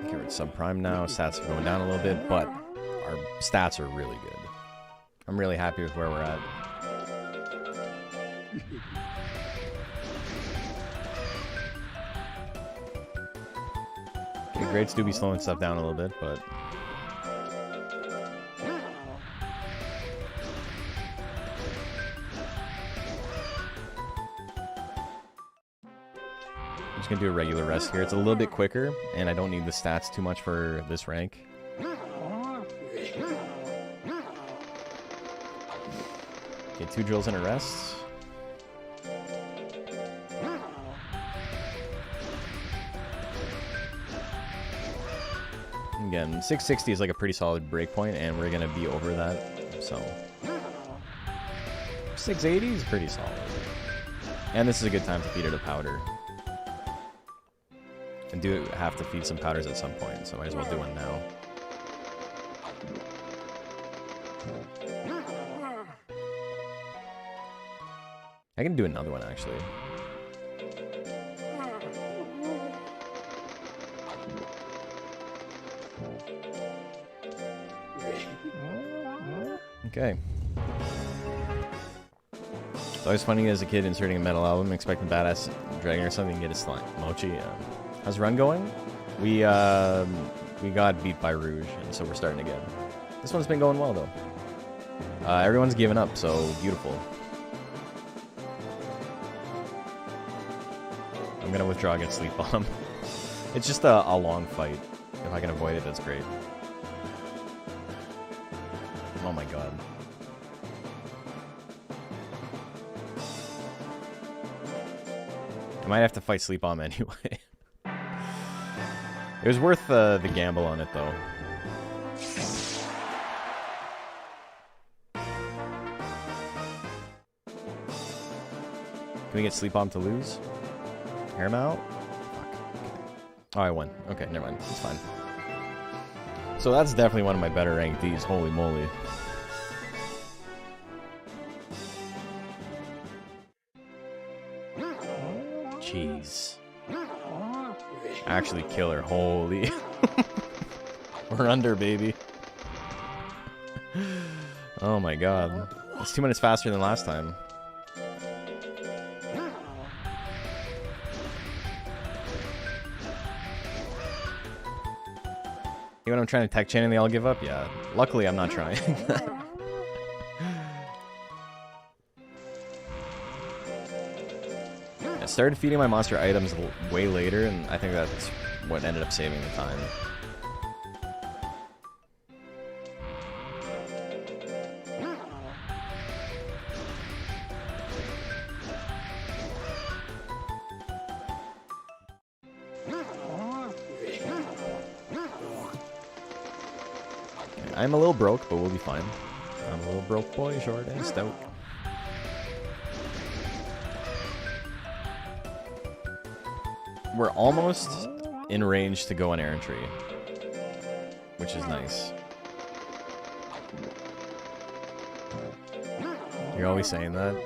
Okay, we're at subprime now. Stats are going down a little bit, but our stats are really good. I'm really happy with where we're at. Okay, greats do be slowing stuff down a little bit, but... I'm just gonna do a regular rest here. It's a little bit quicker, and I don't need the stats too much for this rank. Okay, 2 drills and a rest. Again, 660 is like a pretty solid breakpoint, and we're gonna be over that, so... 680 is pretty solid. And this is a good time to feed it a powder. And do have to feed some powders at some point, so might as well do one now. I can do another one, actually. Okay. It's always funny as a kid inserting a metal album, expecting Badass Dragon or something to get a slime. Mochi, how's run going? We got beat by Rouge, and so we're starting again. This one's been going well, though. Everyone's given up, so beautiful. I'm gonna withdraw against Sleep Bomb. It's just a long fight. If I can avoid it, that's great. Oh my god. I might have to fight Sleep Bomb anyway. It was worth the gamble on it, though. Can we get Sleep Bomb to lose? Air him out? Fuck. Oh, I won. Okay, never mind. It's fine. So that's definitely one of my better ranked Ds. Holy moly. Jeez. Actually killer. Holy. We're under, baby. Oh my god. It's 2 minutes faster than last time. You know when I'm trying to tech chain and they all give up? Yeah. Luckily, I'm not trying. I started feeding my monster items way later, and I think that's what ended up saving the time. I'm a little broke, but we'll be fine. I'm a little broke boy, short and stout. We're almost in range to go on errantry, which is nice. You're always saying that.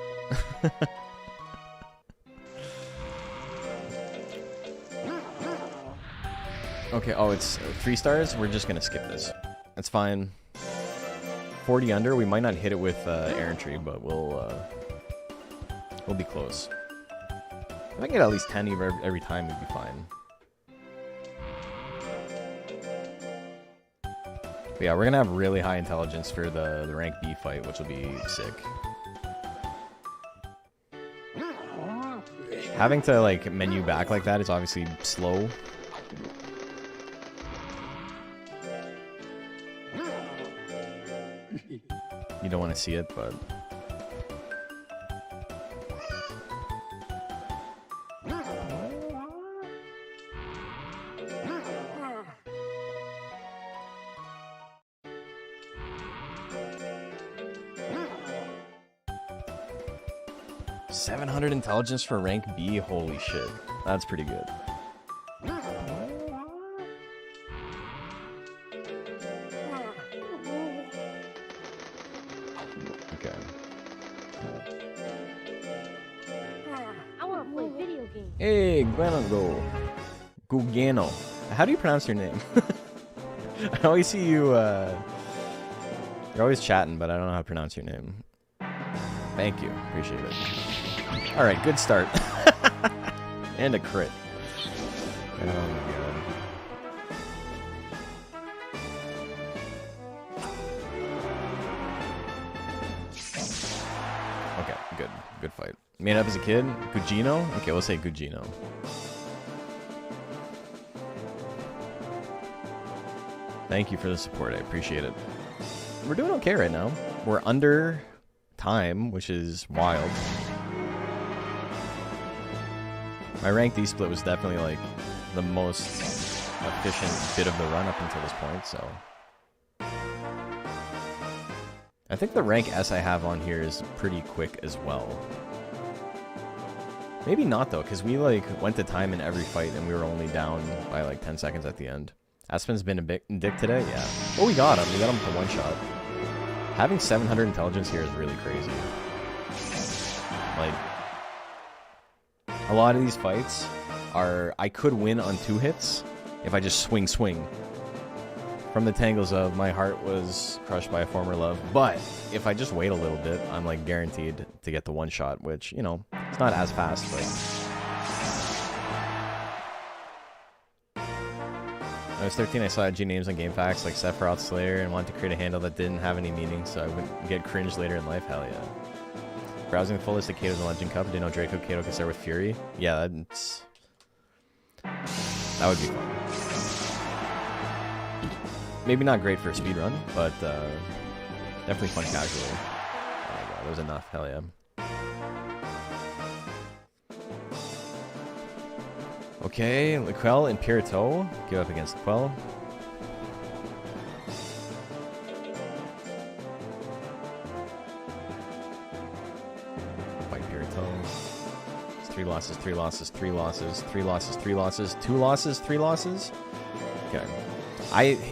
Okay, oh, it's 3 stars? We're just gonna skip this. That's fine. 40 under, we might not hit it with errantry, but we'll be close. If I can get at least 10 every time, we'd be fine. But yeah, we're gonna have really high intelligence for the rank B fight, which will be sick. Having to like menu back like that is obviously slow. You don't want to see it, but... $700 intelligence for rank B? Holy shit. That's pretty good. Okay. I want to play video games. Hey, Gugano. How do you pronounce your name? I always see you, you're always chatting, but I don't know how to pronounce your name. Thank you. Appreciate it. Alright, good start. And a crit. Oh my god. Okay, good. Good fight. Made up as a kid? Gugino? Okay, we'll say Gugino. Thank you for the support. I appreciate it. We're doing okay right now. We're under time, which is wild. My rank D split was definitely like the most efficient bit of the run up until this point, so. I think the rank S I have on here is pretty quick as well. Maybe not though, because we like went to time in every fight and we were only down by like 10 seconds at the end. Aspen's been a big dick today, yeah. Well, we got him. We got him for one shot. Having 700 intelligence here is really crazy. Like, a lot of these fights are, I could win on 2 hits if I just swing. From the tangles of my heart was crushed by a former love. But if I just wait a little bit, I'm like guaranteed to get the one shot, which, you know, it's not as fast, but I was 13, I saw edgy names on GameFAQs like Sephiroth Slayer and wanted to create a handle that didn't have any meaning so I wouldn't get cringe later in life. Hell yeah. Browsing the full list of Kato's in Legend Cup. Didn't know Draco Kato could start with Fury. Yeah, that would be fun. Maybe not great for a speedrun, but definitely fun casually. Oh my god, that was enough. Hell yeah. Okay, Quell and Pirito. Give up against Quell. Fight Pirito. It's 3 losses, 3 losses, 3 losses, 3 losses, 3 losses, 2 losses, 3 losses. Okay.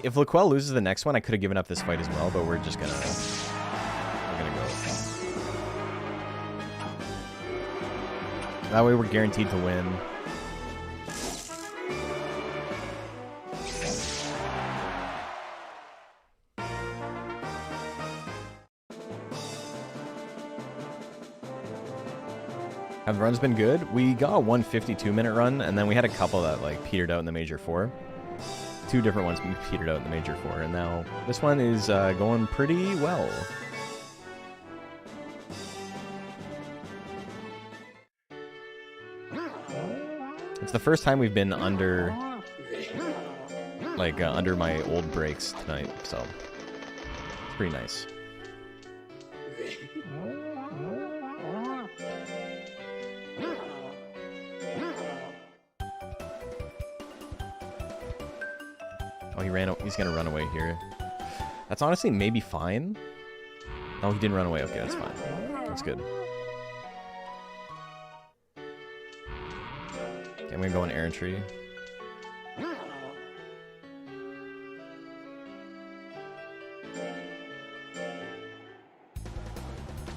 If Laquelle loses the next one, I could have given up this fight as well, but we're just gonna go. That way we're guaranteed to win. Have the runs been good? We got a 152-minute run, and then we had a couple that like petered out in the Major 4. 2 different ones petered out in the Major 4, and now this one is going pretty well. It's the first time we've been under, like, under my old breaks tonight, so it's pretty nice. Oh, he's gonna run away here. That's honestly maybe fine. Oh, he didn't run away. Okay, that's fine. That's good. Okay, I'm gonna go in errantry.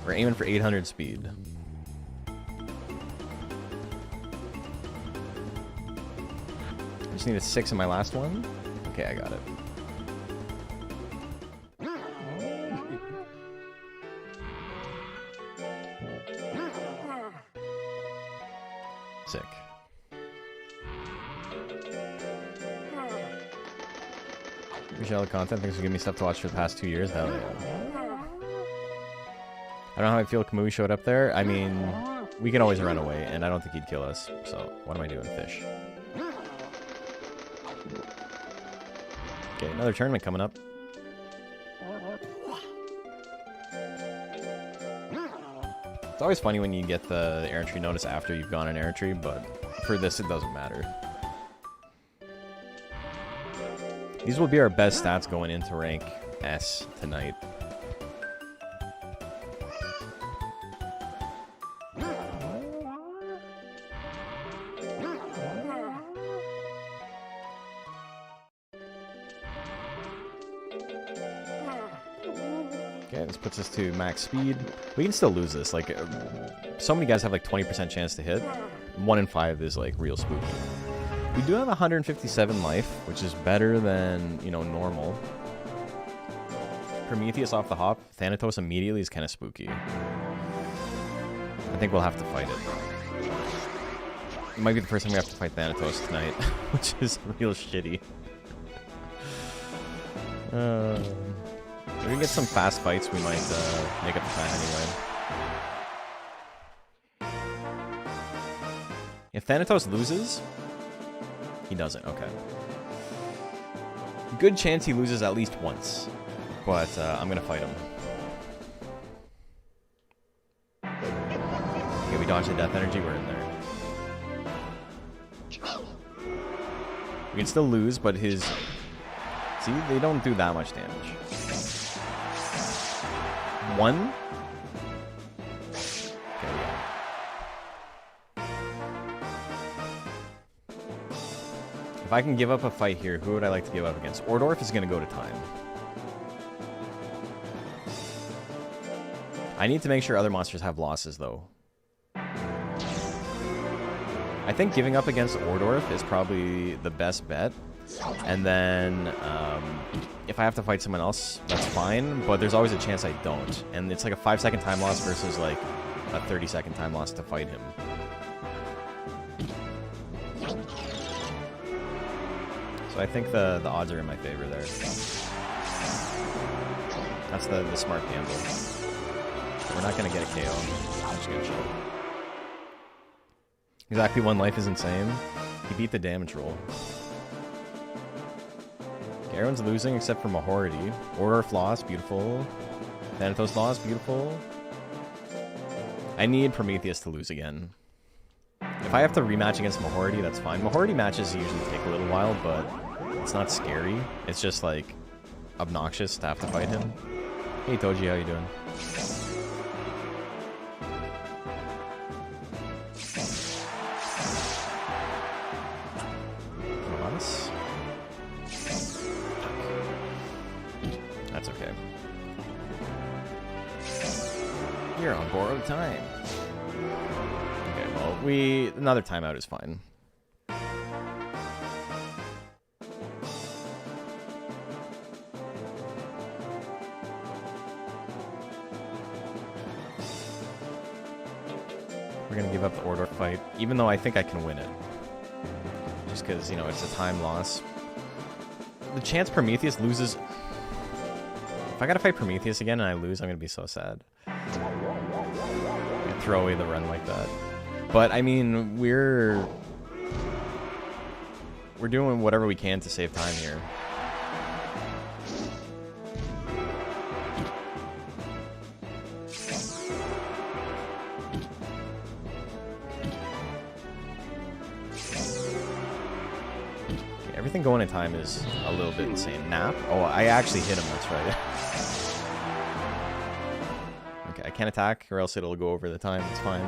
We're aiming for 800 speed. I just needed 6 in my last one. Okay, I got it. Sick. Appreciate all the content. Thanks for giving me stuff to watch for the past 2 years. Hell yeah. I don't know how I feel Kamui showed up there. I mean, we can always run away, and I don't think he'd kill us. So, what am I doing? Fish. Okay, another tournament coming up. It's always funny when you get the errantry notice after you've gone in errantry, but for this it doesn't matter. These will be our best stats going into rank S tonight. Okay, Okay, this puts us to max speed. We can still lose this. Like, so many guys have like 20% chance to hit. 1 in 5 is like real spooky. We do have 157 life, which is better than, you know, normal. Prometheus off the hop. Thanatos immediately is kind of spooky. I think we'll have to fight it. It might be the first time we have to fight Thanatos tonight, which is real shitty. If we get some fast fights, we might make up the time anyway. If Thanatos loses, he doesn't. Okay. Good chance he loses at least once, but I'm gonna fight him. Okay, we dodged the death energy. We're in there. We can still lose, but his... See, they don't do that much damage. 1? Okay, yeah. If I can give up a fight here, who would I like to give up against? Ordorf is going to go to time. I need to make sure other monsters have losses, though. I think giving up against Ordorf is probably the best bet. And then, if I have to fight someone else, that's fine, but there's always a chance I don't. And it's like a 5-second time loss versus like a 30-second time loss to fight him. So I think the odds are in my favor there. That's the smart gamble. We're not going to get a KO. I'm just going to chill. Exactly 1 life is insane. He beat the damage roll. Everyone's losing except for Mahority. Ordorf lost, beautiful. Thanatos lost, beautiful. I need Prometheus to lose again. If I have to rematch against Mahority, that's fine. Mahority matches usually take a little while, but it's not scary. It's just, like, obnoxious to have to fight him. Hey, Toji, how you doing? That's okay. You're on borrowed time. Okay, well, another timeout is fine. We're gonna give up the Ordorf fight, even though I think I can win it. Just because, you know, it's a time loss. The chance Prometheus loses... If I gotta fight Prometheus again and I lose, I'm gonna be so sad. I throw away the run like that. But, I mean, we're doing whatever we can to save time here. Okay, everything going in time is a little bit insane. Nap? Oh, I actually hit him, that's right. Okay, I can't attack or else it'll go over the time. It's fine.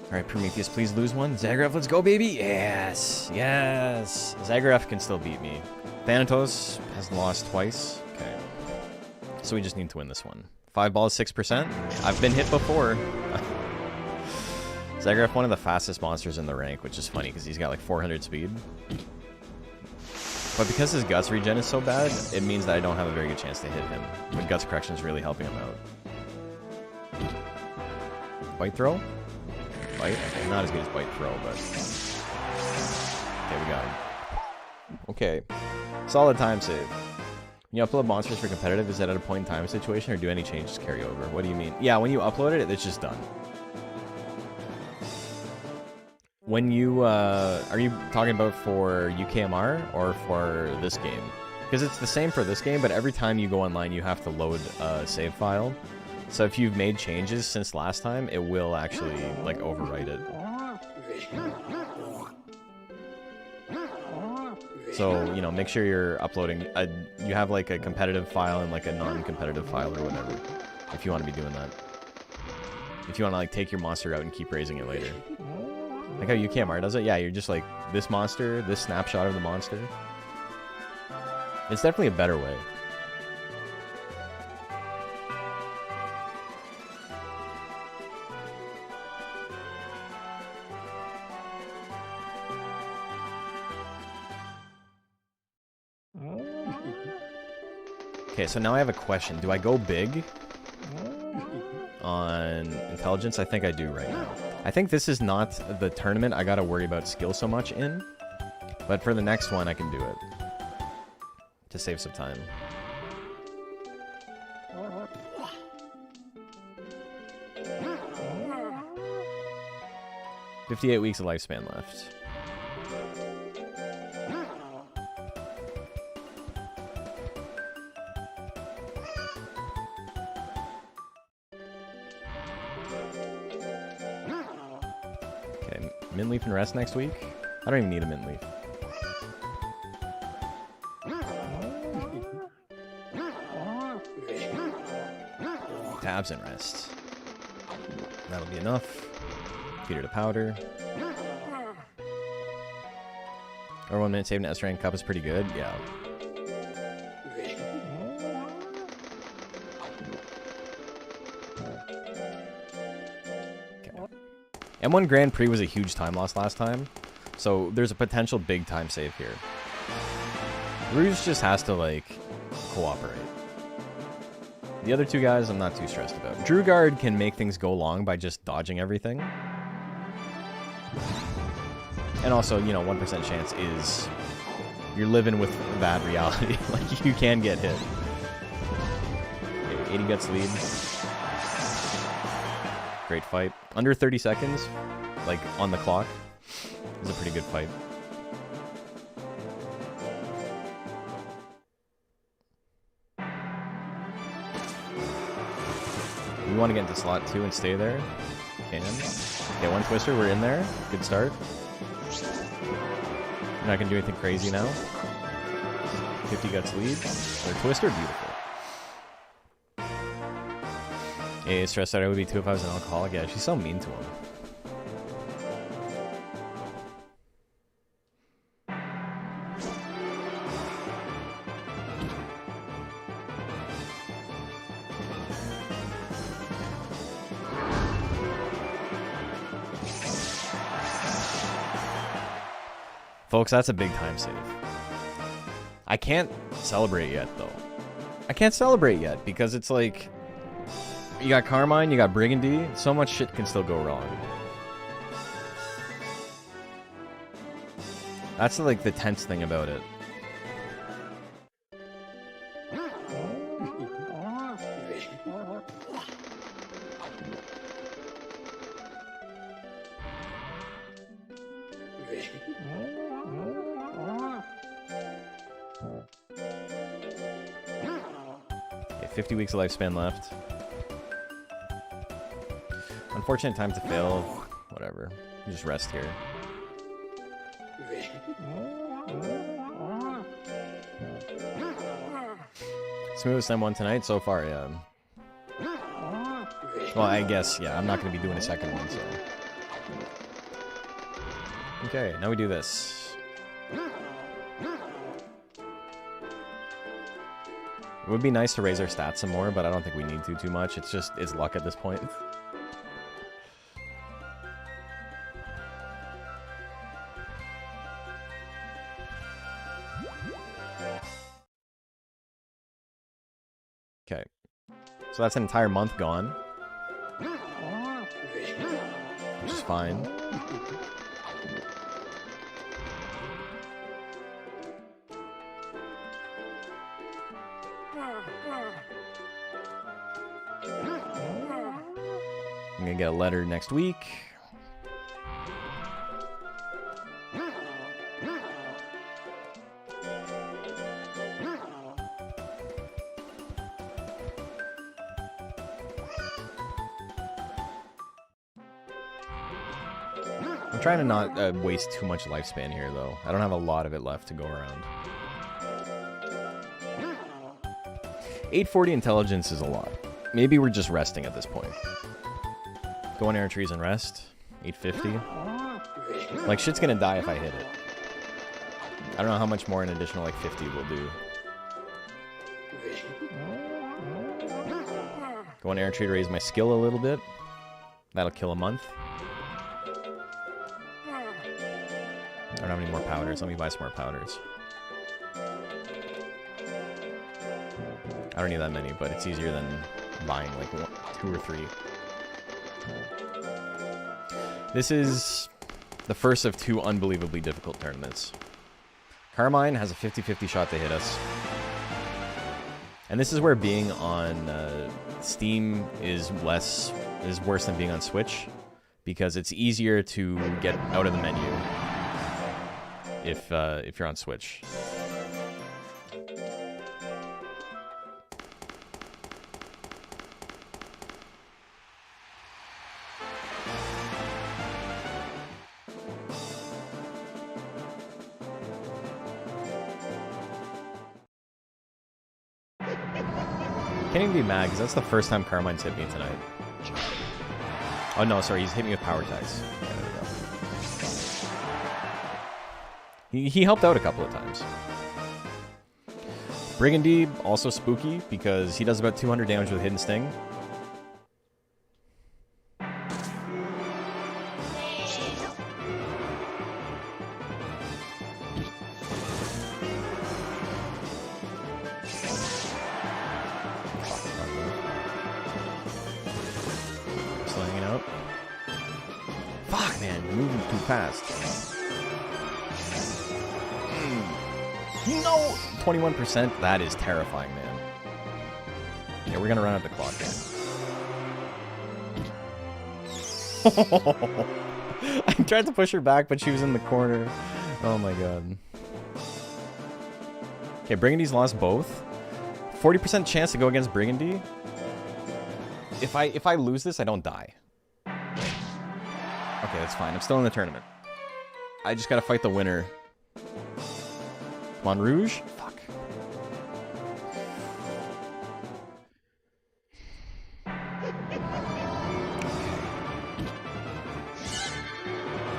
Alright, Prometheus, please lose one. Zagraf, let's go, baby! Yes! Yes! Zagraf can still beat me. Thanatos has lost twice. Okay. So we just need to win this one. 5 balls, 6%. I've been hit before. Zagraf, one of the fastest monsters in the rank, which is funny because he's got like 400 speed. But because his Guts regen is so bad, it means that I don't have a very good chance to hit him. But Guts Correction is really helping him out. Bite Throw? Bite? Okay, not as good as Bite Throw, but... Okay, we got him. Okay. Solid time save. When you upload monsters for competitive, is that at a point in time situation, or do any changes carry over? What do you mean? Yeah, when you upload it, it's just done. When you, are you talking about for UKMR or for this game? Because it's the same for this game, but every time you go online, you have to load a save file. So if you've made changes since last time, it will actually, like, overwrite it. So, you know, make sure you're uploading, you have, like, a competitive file and, like, a non-competitive file or whatever, if you want to be doing that. If you want to, like, take your monster out and keep raising it later. Like how UKMR does it? Yeah, you're just like, this monster, this snapshot of the monster. It's definitely a better way. Okay, so now I have a question. Do I go big on intelligence? I think I do right now. I think this is not the tournament I gotta worry about skill so much in. But for the next one, I can do it. To save some time. "58 weeks of lifespan left." Okay, mint leaf and rest next week? I don't even need a mint leaf. Tabs and rest. That'll be enough. Feed her to powder. Or 1 minute saved in S rank cup is pretty good. Yeah. Okay. M1 Grand Prix was a huge time loss last time, so there's a potential big time save here. Rouge just has to, like, cooperate. The other two guys, I'm not too stressed about. Drugard can make things go long by just dodging everything. And also, you know, 1% chance is you're living with that reality. Like, you can get hit. Okay, 80 guts lead. Great fight. Under 30 seconds, like, on the clock. It was a pretty good fight. We want to get into slot 2 and stay there. Can. Okay, 1 twister, we're in there. Good start. We're not going to do anything crazy now. 50 guts lead. Another twister, beautiful. Yeah, stressed out I would be too if I was an alcoholic. Yeah, she's so mean to him. Folks, that's a big time save. I can't celebrate yet, though. I can't celebrate yet, because it's like... You got Carmine, you got Brigandy, so much shit can still go wrong. That's, like, the tense thing about it. Okay, 50 weeks of lifespan left. Unfortunate time to fail. Whatever. You just rest here. Smoothest M1 tonight so far, yeah. Well, I guess, yeah, I'm not going to be doing a second one, so... Okay, now we do this. It would be nice to raise our stats some more, but I don't think we need to too much. It's just, it's luck at this point. Okay. So that's an entire month gone. Which is fine. I'm gonna get a letter next week. I'm trying to not waste too much lifespan here, though. I don't have a lot of it left to go around. 840 intelligence is a lot. Maybe we're just resting at this point. Go on air trees and rest. 850. Like, shit's gonna die if I hit it. I don't know how much more an additional, like, 50 will do. Go on air tree to raise my skill a little bit. That'll kill a month. I don't have any more powders. Let me buy some more powders. I don't need that many, but it's easier than buying like 2 or 3. This is the first of 2 unbelievably difficult tournaments. Carmine has a 50-50 shot to hit us. And this is where being on Steam is worse than being on Switch, because it's easier to get out of the menu if you're on Switch. Can't even be mad, because that's the first time Carmine's hit me tonight. Oh no, sorry, he's hit me with power tags. Yeah, there we go. He helped out a couple of times. Brigandy, also spooky, because he does about 200 damage with Hidden Sting. Fast. No! 21%? That is terrifying, man. Yeah, we're gonna run out the clock again. I tried to push her back, but she was in the corner. Oh my god. Okay, Brigandy's lost both. 40% chance to go against Brigandy. If I lose this, I don't die. Okay, that's fine. I'm still in the tournament. I just gotta fight the winner. Come on, Rouge. Fuck.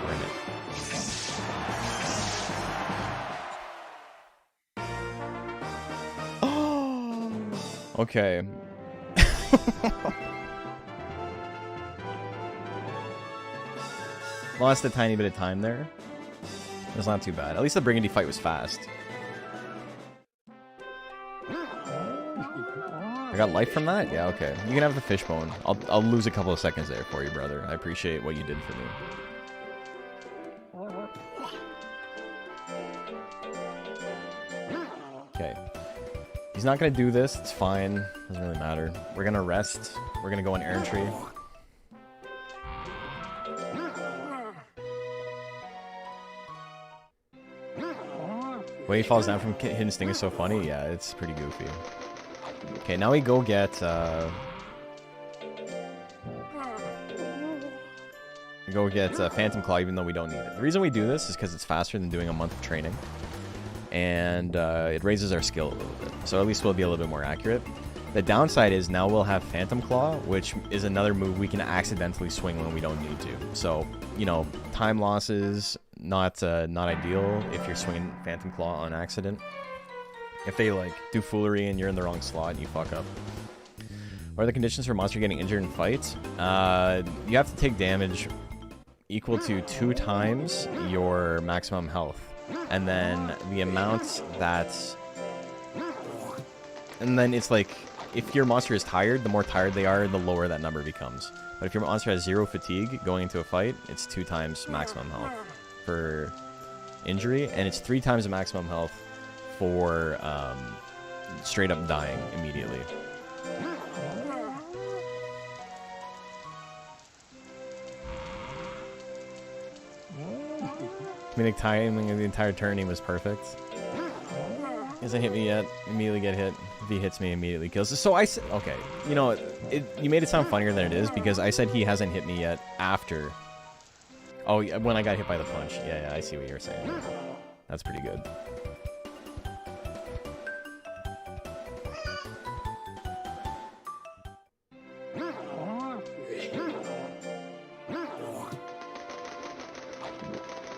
Bring it. Oh. Okay. Lost a tiny bit of time there. It's not too bad. At least the Brigandy fight was fast. I got life from that? Yeah, okay. You can have the fishbone. I'll lose a couple of seconds there for you, brother. I appreciate what you did for me. Okay. He's not gonna do this. It's fine. Doesn't really matter. We're gonna rest. We're gonna go on errantry. The way he falls down from Hidden Sting is so funny. Yeah, it's pretty goofy. Okay, now we go get Phantom Claw, even though we don't need it. The reason we do this is because it's faster than doing a month of training, and it raises our skill a little bit. So at least we'll be a little bit more accurate. The downside is now we'll have Phantom Claw, which is another move we can accidentally swing when we don't need to. So, you know, time losses, not ideal if you're swinging Phantom Claw on accident. If they, like, do foolery and you're in the wrong slot and you fuck up. What are the conditions for a monster getting injured in fights? You have to take damage equal to 2 times your maximum health. And then the amount that's... And then it's like, if your monster is tired, the more tired they are, the lower that number becomes. But if your monster has 0 fatigue going into a fight, it's 2 times maximum health for injury, and it's 3 times the maximum health for straight up dying immediately. I mean, the timing of the entire turning was perfect. Hasn't hit me yet. Immediately get hit. If he hits me, immediately kills. So I said, okay, you know, you made it sound funnier than it is, because I said he hasn't hit me yet after. Oh, yeah, when I got hit by the punch. Yeah, I see what you're saying. That's pretty good.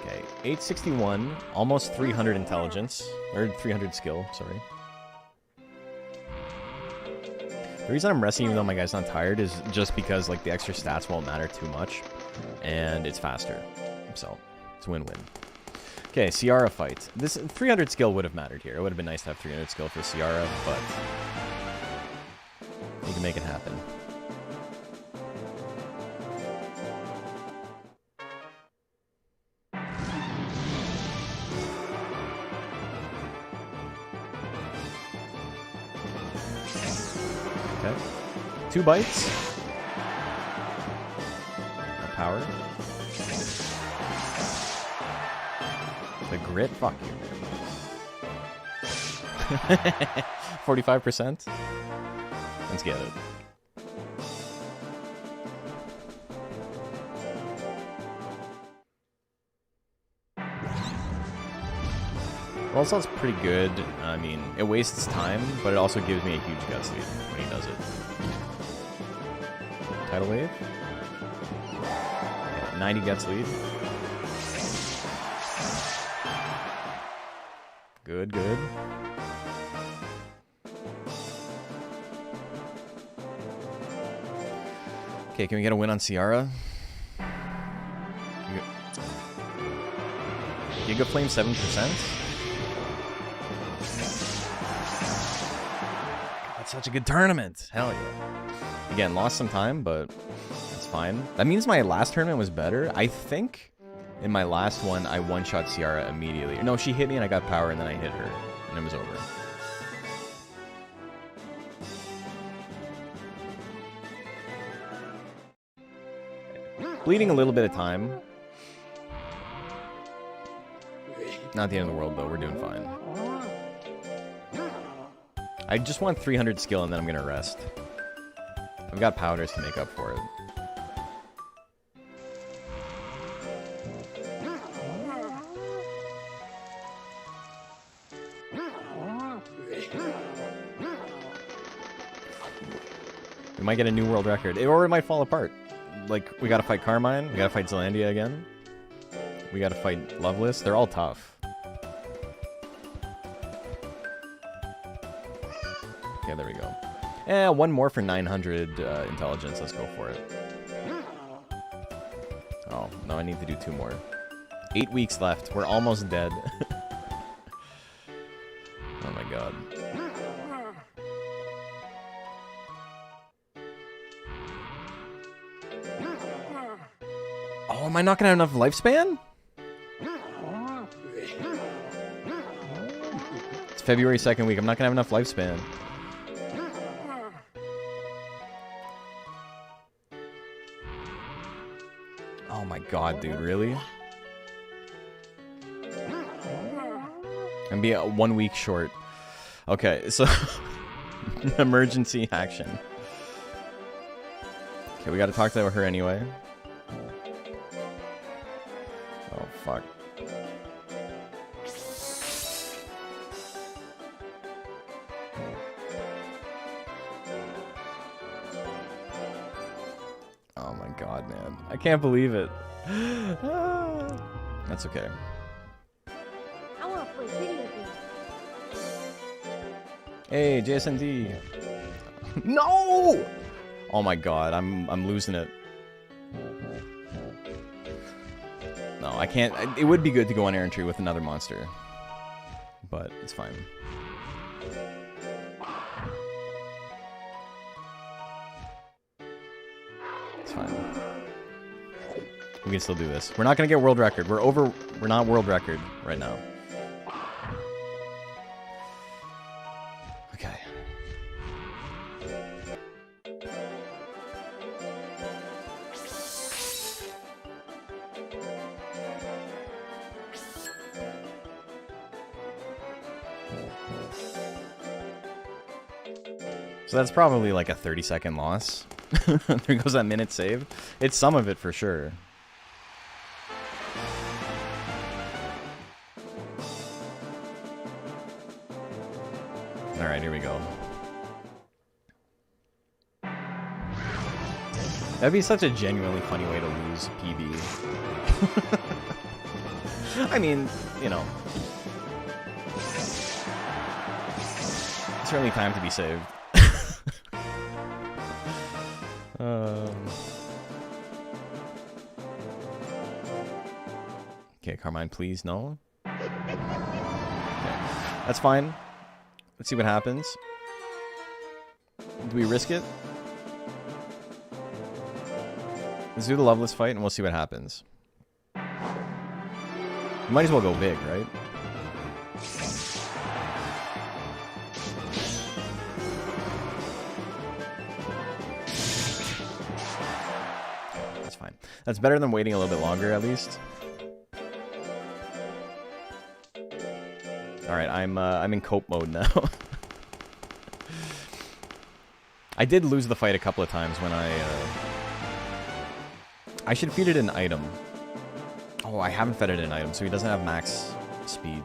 Okay, 861, almost 300 intelligence, or 300 skill, sorry. The reason I'm resting even though my guy's not tired is just because, like, the extra stats won't matter too much, and it's faster. So, it's a win-win. Okay, Ciara fight. This 300 skill would have mattered here. It would have been nice to have 300 skill for Ciara, but can make it happen. Okay. 2 bites. No power. The grit? Fuck you. 45%? Let's get it. Well, it sounds pretty good. I mean, it wastes time, but it also gives me a huge guts lead when he does it. Tidal wave? Yeah, 90 guts lead. Good, good. Okay, can we get a win on Ciara? Giga Flame 7%? That's such a good tournament. Hell yeah. Again, lost some time, but it's fine. That means my last tournament was better. I think in my last one, I one-shot Ciara immediately. No, she hit me and I got power and then I hit her. And it was over. Bleeding a little bit of time. Not the end of the world, though. We're doing fine. I just want 300 skill, and then I'm going to rest. I've got powders to make up for it. We might get a new world record. Or it might fall apart. Like, we gotta fight Carmine, we gotta fight Zelandia again. We gotta fight Loveless. They're all tough. Okay, there we go. Eh, one more for 900 intelligence. Let's go for it. Oh, no, I need to do 2 more. 8 weeks left. We're almost dead. Oh my god. Oh, am I not gonna have enough lifespan? It's February 2nd week. I'm not gonna have enough lifespan. Oh my god, dude, really? And be 1 week short. Okay, so emergency action. Okay, we gotta talk to her anyway. Oh, fuck. Oh my god, man. I can't believe it. That's okay. I want to play video games. Hey, JSND. No! Oh my god, I'm losing it. No, I can't. It would be good to go on errantry with another monster. But it's fine. It's fine. We can still do this. We're not gonna get world record. We're not world record right now. Okay. So that's probably like a 30-second loss. There goes that minute save. It's some of it for sure. Alright, here we go. That'd be such a genuinely funny way to lose PB. I mean, you know. Certainly time to be saved. Okay, Carmine, please, no. Okay, that's fine. Let's see what happens. Do we risk it? Let's do the Loveless fight and we'll see what happens. Might as well go big, right? That's fine. That's better than waiting a little bit longer, at least. All right, I'm in cope mode now. I did lose the fight a couple of times when I should feed it an item. Oh, I haven't fed it an item, so he doesn't have max speed.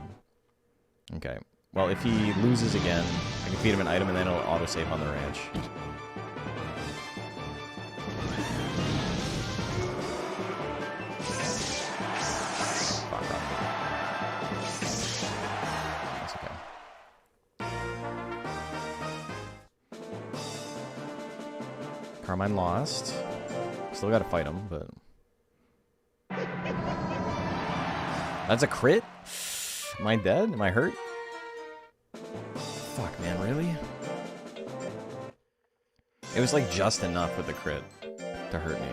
Okay. Well, if he loses again, I can feed him an item and then it'll autosave on the ranch. Fuck off. That's okay. Carmine lost. Still gotta fight him, but... That's a crit? Am I dead? Am I hurt? Fuck, man, really? It was like just enough with the crit to hurt me.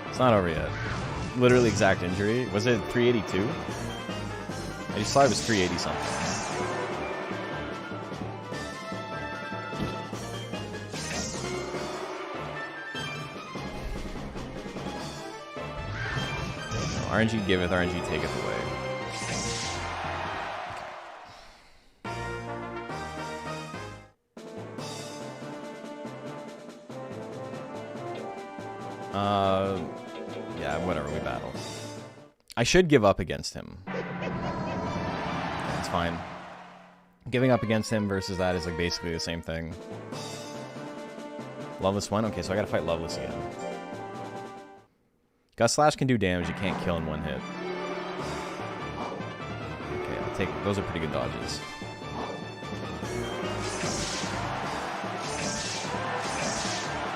It's not over yet. Literally exact injury. Was it 382? I just thought it was 380 something. RNG giveth, RNG taketh away. Yeah, whatever, we battle. I should give up against him. That's fine. Giving up against him versus that is like basically the same thing. Loveless won? Okay, so I gotta fight Loveless again. Gust Slash can do damage, you can't kill in one hit. Okay, I'll take... Those are pretty good dodges.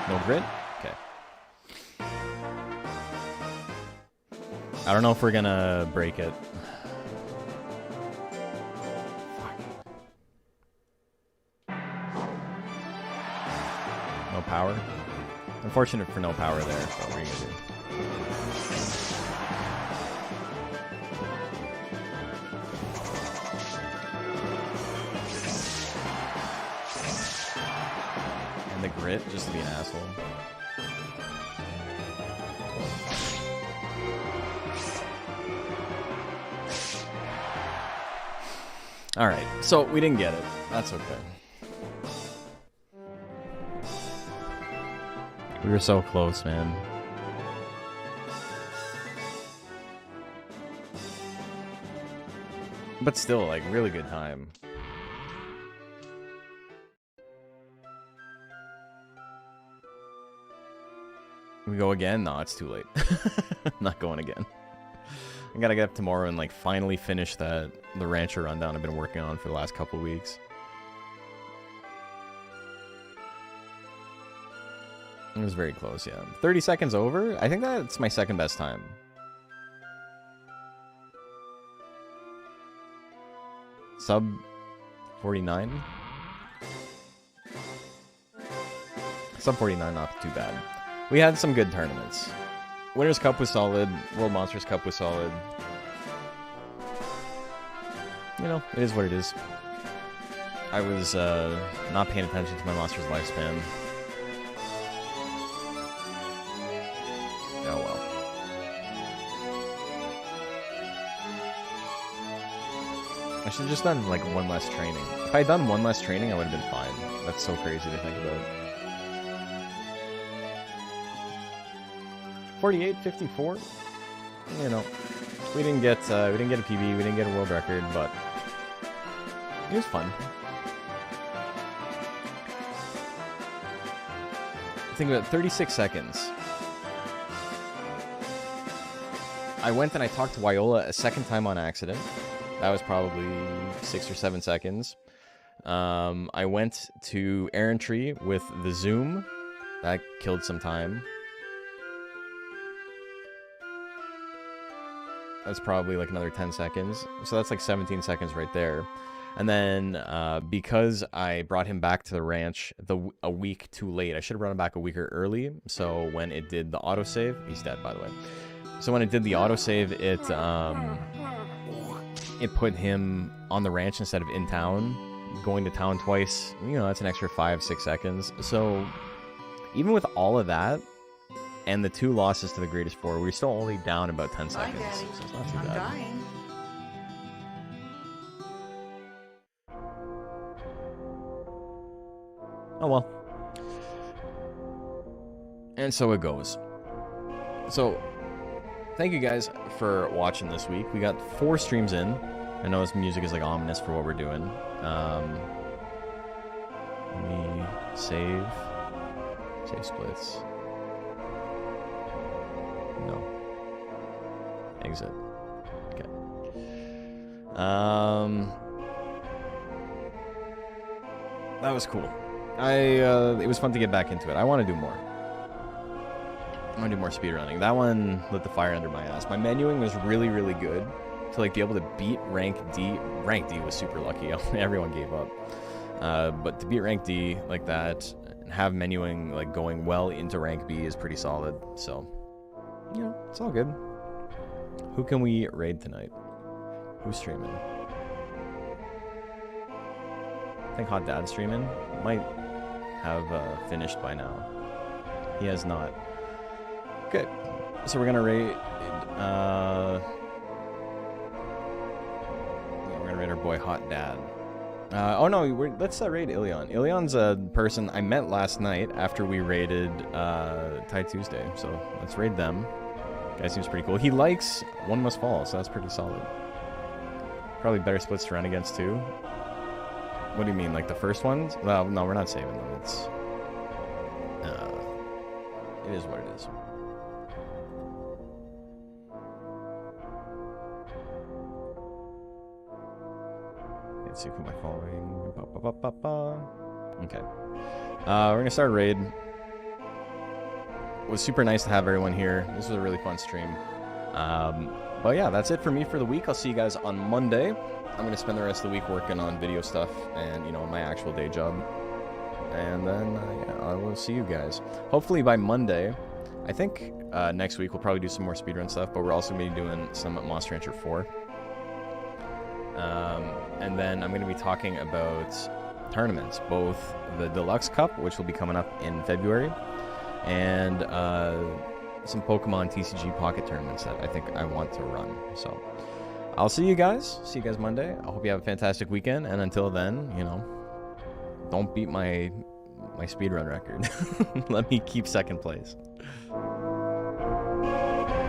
No grit? Okay. I don't know if we're gonna break it. No power? Unfortunate for no power there, but what are you gonna do? And the grit, just to be an asshole. Alright, so we didn't get it. That's okay. We were so close, man. But still, like, really good time. We go again? No, it's too late. I'm not going again. I gotta get up tomorrow and, like, finally finish the Rancher rundown I've been working on for the last couple weeks. It was very close, yeah. 30 seconds over? I think that's my second best time. Sub 49? Sub 49, not too bad. We had some good tournaments. Winners' Cup was solid. World Monsters Cup was solid. You know, it is what it is. I was not paying attention to my monster's lifespan. Oh well. I should have just done like one less training. If I had done one less training, I would have been fine. That's so crazy to think about. 48-54? You know, we didn't get a PB, we didn't get a world record, but it was fun. Think about it, 36 seconds. I went and I talked to Wyola a second time on accident. That was probably 6 or 7 seconds. I went to Errantry with the Zoom. That killed some time. That's probably like another 10 seconds. So that's like 17 seconds right there. And then because I brought him back to the ranch a week too late, I should have brought him back a week early. So when it did the autosave, he's dead, by the way. So when it did the autosave, it put him on the ranch instead of in town. Going to town twice, you know, that's an extra 5-6 seconds. So even with all of that and the 2 losses to the greatest 4, we're still only down about 10 seconds. So it's not too bad. Dying. Oh well. And so it goes. So thank you guys for watching this week. We got 4 streams in. I know this music is like ominous for what we're doing. Let me save splits. No. Exit. Okay. That was cool. It was fun to get back into it. I want to do more. I want to do more speedrunning. That one lit the fire under my ass. My menuing was really, really good. To like be able to beat rank D. Rank D was super lucky. Everyone gave up. But to beat rank D like that and have menuing like going well into rank B is pretty solid. So, you know, it's all good. Who can we raid tonight? Who's streaming? I think Hot Dad's streaming. Might have finished by now. He has not. Okay, so we're gonna raid. We're gonna raid our boy Hot Dad. Oh no, let's raid Ilion. Ilion's a person I met last night after we raided Tie Tuesday. So let's raid them. Guy seems pretty cool. He likes One Must Fall, so that's pretty solid. Probably better splits to run against too. What do you mean, like the first ones? Well, no, we're not saving them. It is what it is. Let's see who am I following. Okay. We're gonna start a raid. It was super nice to have everyone here. This was a really fun stream. But yeah, that's it for me for the week. I'll see you guys on Monday. I'm gonna spend the rest of the week working on video stuff and, you know, my actual day job. And then, yeah, I will see you guys. Hopefully by Monday. I think next week we'll probably do some more speedrun stuff, but we're also going to be doing some Monster Rancher 4. And then I'm going to be talking about tournaments, both the Deluxe Cup, which will be coming up in February, and some Pokemon TCG Pocket tournaments that I think I want to run. So I'll see you guys. See you guys Monday. I hope you have a fantastic weekend. And until then, you know, don't beat my speedrun record. Let me keep second place.